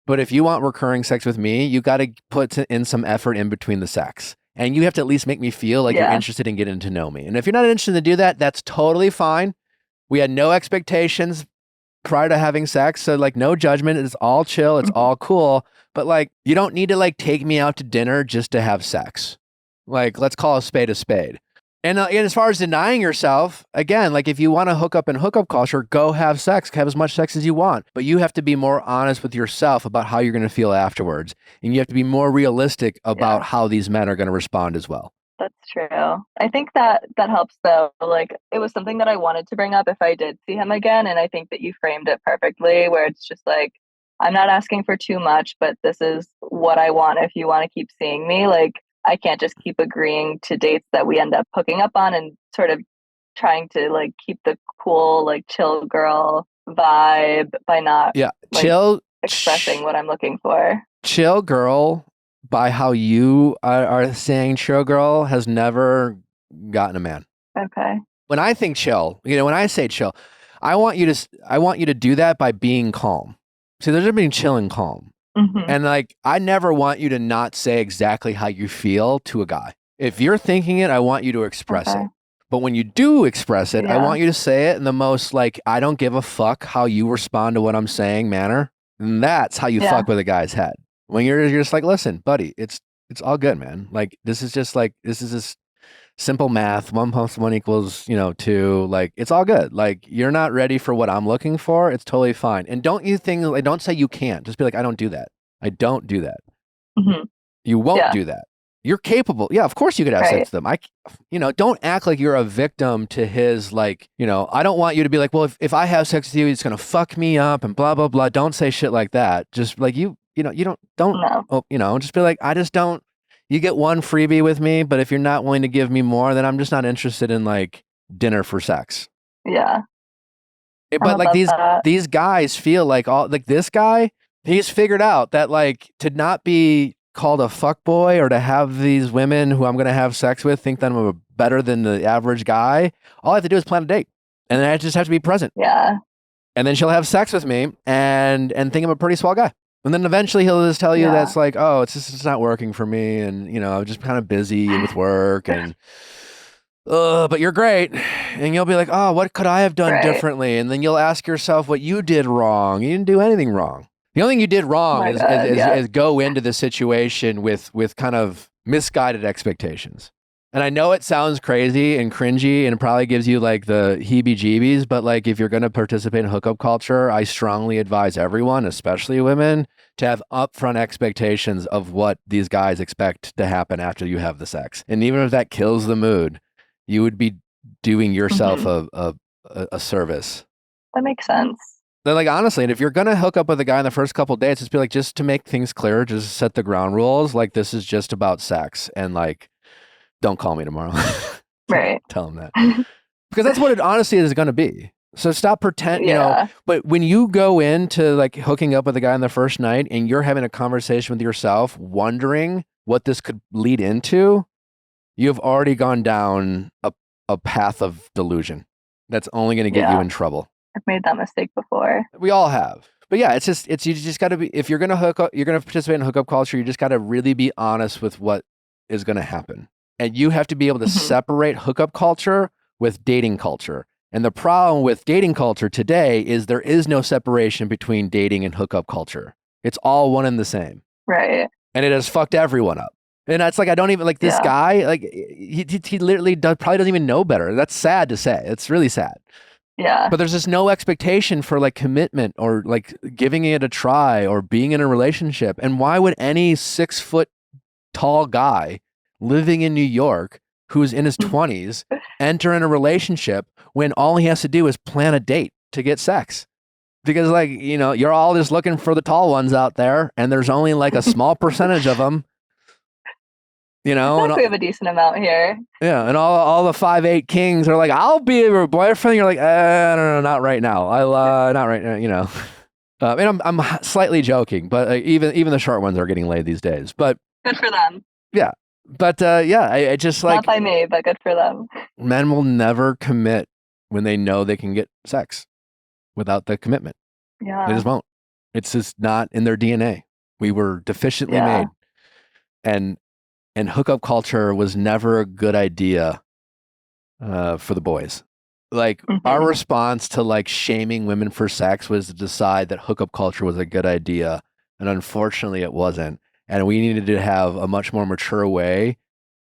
but if you want recurring sex with me, you got to put in some effort in between the sex. And you have to at least make me feel like you're interested in getting to know me. And if you're not interested to do that, that's totally fine. We had no expectations prior to having sex. So like, no judgment. It's all chill. It's all cool. But like, you don't need to like take me out to dinner just to have sex. Like, let's call a spade a spade. And as far as denying yourself, again, like if you want to hook up in hookup culture, go have sex, have as much sex as you want. But you have to be more honest with yourself about how you're going to feel afterwards. And you have to be more realistic about how these men are going to respond as well. That's true. I think that helps though. Like it was something that I wanted to bring up if I did see him again. And I think that you framed it perfectly where it's just like, I'm not asking for too much, but this is what I want. If you want to keep seeing me, like, I can't just keep agreeing to dates that we end up hooking up on and sort of trying to like keep the cool, like chill girl vibe by not chill expressing what I'm looking for. Chill girl, by how you are saying chill girl, has never gotten a man. Okay. When I think chill, when I say chill, I want you to do that by being calm. See, there's a being chill and calm. And like, I never want you to not say exactly how you feel to a guy. If you're thinking it, I want you to express it. But when you do express it, I want you to say it in the most like, I don't give a fuck how you respond to what I'm saying manner. And that's how you fuck with a guy's head. When you're just like, listen, buddy, it's all good, man. Like, this is just simple math. 1 + 1 equals, 2. Like, it's all good. Like, you're not ready for what I'm looking for. It's totally fine. And don't say you can't. Just be like, I don't do that. I don't do that. You won't do that. You're capable. Yeah, of course you could have sex with them. Don't act like you're a victim to his, like, I don't want you to be like, well, if I have sex with you, it's going to fuck me up and blah, blah, blah. Don't say shit like that. Just like just be like, I just don't. You get one freebie with me, but if you're not willing to give me more, then I'm just not interested in like dinner for sex. Yeah. But like these guys feel like this guy, he's figured out that like to not be called a fuckboy or to have these women who I'm going to have sex with think that I'm better than the average guy. All I have to do is plan a date, and then I just have to be present. Yeah. And then she'll have sex with me and think I'm a pretty swell guy. And then eventually he'll just tell you that's like, oh, it's not working for me. And, I'm just kind of busy with work and, but you're great. And you'll be like, oh, what could I have done differently? And then you'll ask yourself what you did wrong. You didn't do anything wrong. The only thing you did wrong is go into the situation with kind of misguided expectations. And I know it sounds crazy and cringy and it probably gives you like the heebie-jeebies, but like if you're going to participate in hookup culture, I strongly advise everyone, especially women, to have upfront expectations of what these guys expect to happen after you have the sex. And even if that kills the mood, you would be doing yourself a service. That makes sense. Then, like, honestly, and if you're going to hook up with a guy in the first couple of dates, just be like, just to make things clear, just set the ground rules. Like, this is just about sex. And like, don't call me tomorrow. Right. Tell him that. Because that's what it honestly is going to be. So stop pretending, but when you go into like hooking up with a guy on the first night and you're having a conversation with yourself, wondering what this could lead into, you've already gone down a path of delusion. That's only going to get you in trouble. I've made that mistake before. We all have. But yeah, you just got to be, if you're going to you're going to participate in hookup culture, you just got to really be honest with what is going to happen. And you have to be able to separate hookup culture with dating culture. And the problem with dating culture today is there is no separation between dating and hookup culture. It's all one and the same. Right. And it has fucked everyone up. And that's like, I don't even like this guy, like he literally probably doesn't even know better. That's sad to say. It's really sad. Yeah. But there's just no expectation for like commitment or like giving it a try or being in a relationship. And why would any 6 foot tall guy living in New York who's in his 20s enter in a relationship when all he has to do is plan a date to get sex? Because like, you know, you're all just looking for the tall ones out there and there's only like a small percentage of them. You know, we have a decent amount here. Yeah, and all the 5'8" kings are like, "I'll be your boyfriend." You're like, "I don't know, not right now. Not right now." You know, and I'm slightly joking, but even the short ones are getting laid these days. But good for them. Yeah, but I just like not by me, but good for them. Men will never commit when they know they can get sex without the commitment. Yeah, they just won't. It's just not in their DNA. We were deficiently made, and hookup culture was never a good idea for the boys. Like our response to like shaming women for sex was to decide that hookup culture was a good idea. And unfortunately it wasn't. And we needed to have a much more mature way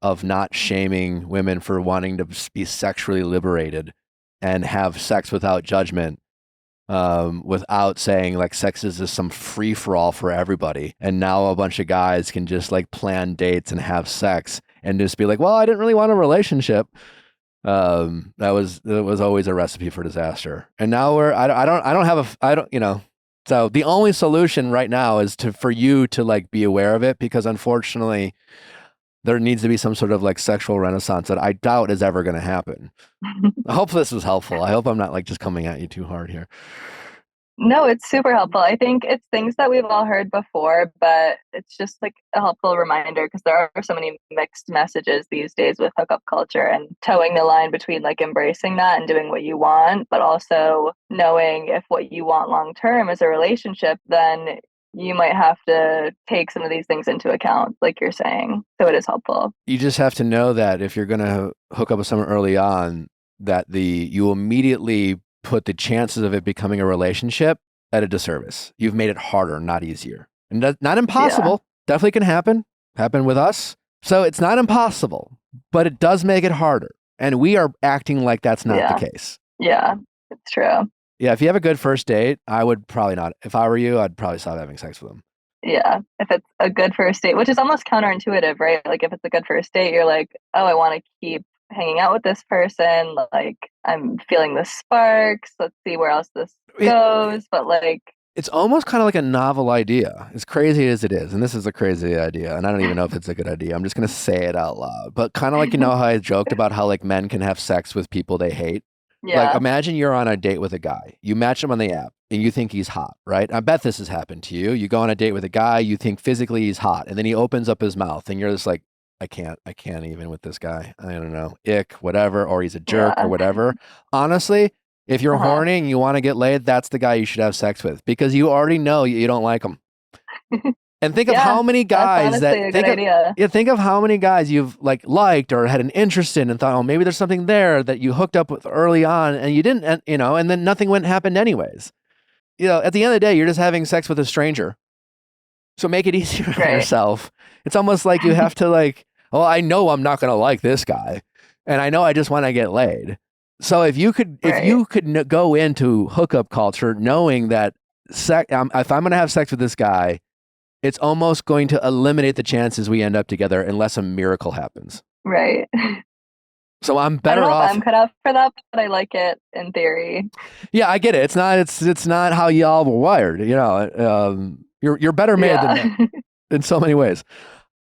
of not shaming women for wanting to be sexually liberated and have sex without judgment. Without saying like sex is just some free for all for everybody. And now a bunch of guys can just like plan dates and have sex and just be like, well, I didn't really want a relationship. That was always a recipe for disaster. And now so the only solution right now is for you to like be aware of it, because unfortunately there needs to be some sort of like sexual renaissance that I doubt is ever going to happen. I hope this was helpful. I hope I'm not like just coming at you too hard here. No, it's super helpful. I think it's things that we've all heard before, but it's just like a helpful reminder because there are so many mixed messages these days with hookup culture, and towing the line between like embracing that and doing what you want, but also knowing if what you want long term is a relationship, then you might have to take some of these things into account, like you're saying. So it is helpful. You just have to know that if you're going to hook up with someone early on, that you immediately put the chances of it becoming a relationship at a disservice. You've made it harder, not easier. And not impossible. Yeah. Definitely can happen with us. So it's not impossible, but it does make it harder. And we are acting like that's not the case. Yeah, it's true. Yeah, if you have a good first date, I would probably not. If I were you, I'd probably stop having sex with them. Yeah, if it's a good first date, which is almost counterintuitive, right? Like if it's a good first date, you're like, oh, I want to keep hanging out with this person. Like I'm feeling the sparks. Let's see where else this goes. But like, it's almost kind of like a novel idea, as crazy as it is. And this is a crazy idea. And I don't even know if it's a good idea. I'm just going to say it out loud. But kind of like, you know how I joked about how like men can have sex with people they hate? Yeah. Like imagine you're on a date with a guy. You match him on the app and you think he's hot, right? I bet this has happened to you. You go on a date with a guy, you think physically he's hot, and then he opens up his mouth and you're just like, I can't even with this guy. I don't know. Ick, whatever, or he's a jerk or whatever. Honestly, if you're horny and you want to get laid, that's the guy you should have sex with because you already know you don't like him. And think of how many guys think of how many guys you've liked or had an interest in and thought, oh, maybe there's something there that you hooked up with early on and you didn't, and, and then nothing happened anyways. At the end of the day, you're just having sex with a stranger. So make it easier on yourself. It's almost like you have to well, I know I'm not going to like this guy and I know I just want to get laid. So if you could go into hookup culture knowing that if I'm going to have sex with this guy, it's almost going to eliminate the chances we end up together unless a miracle happens. Right. So I'm better off. I'm cut out for that, but I like it in theory. Yeah, I get it. It's not how y'all were wired. You're better made than that in so many ways.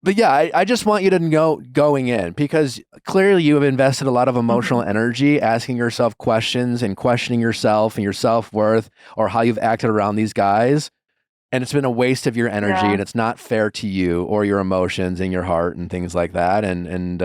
But yeah, I just want you to know going in, because clearly you have invested a lot of emotional energy asking yourself questions and questioning yourself and your self-worth or how you've acted around these guys. And it's been a waste of your energy and it's not fair to you or your emotions and your heart and things like that. And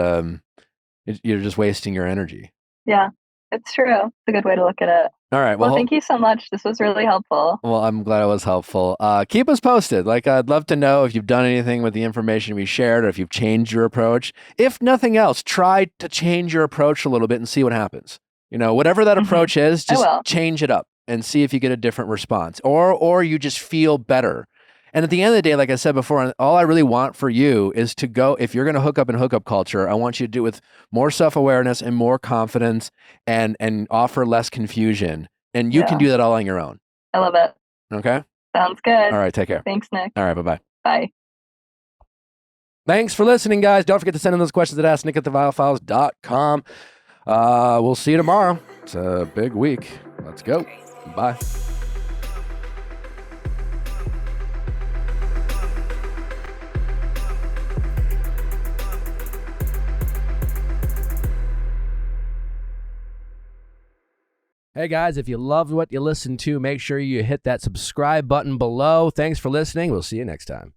you're just wasting your energy. Yeah, it's true. It's a good way to look at it. All right. Well, thank you so much. This was really helpful. Well, I'm glad it was helpful. Keep us posted. Like, I'd love to know if you've done anything with the information we shared or if you've changed your approach. If nothing else, try to change your approach a little bit and see what happens. You know, whatever that approach is, just change it up and see if you get a different response or you just feel better. And at the end of the day, like I said before, all I really want for you is to go, if you're going to hook up in hookup culture, I want you to do it with more self-awareness and more confidence and offer less confusion. And you can do that all on your own. I love it. Okay? Sounds good. All right, take care. Thanks, Nick. All right, bye-bye. Bye. Thanks for listening, guys. Don't forget to send in those questions at asknick@theviallfiles.com. We'll see you tomorrow. It's a big week. Let's go. Bye. Hey guys, if you loved what you listened to, make sure you hit that subscribe button below. Thanks for listening. We'll see you next time.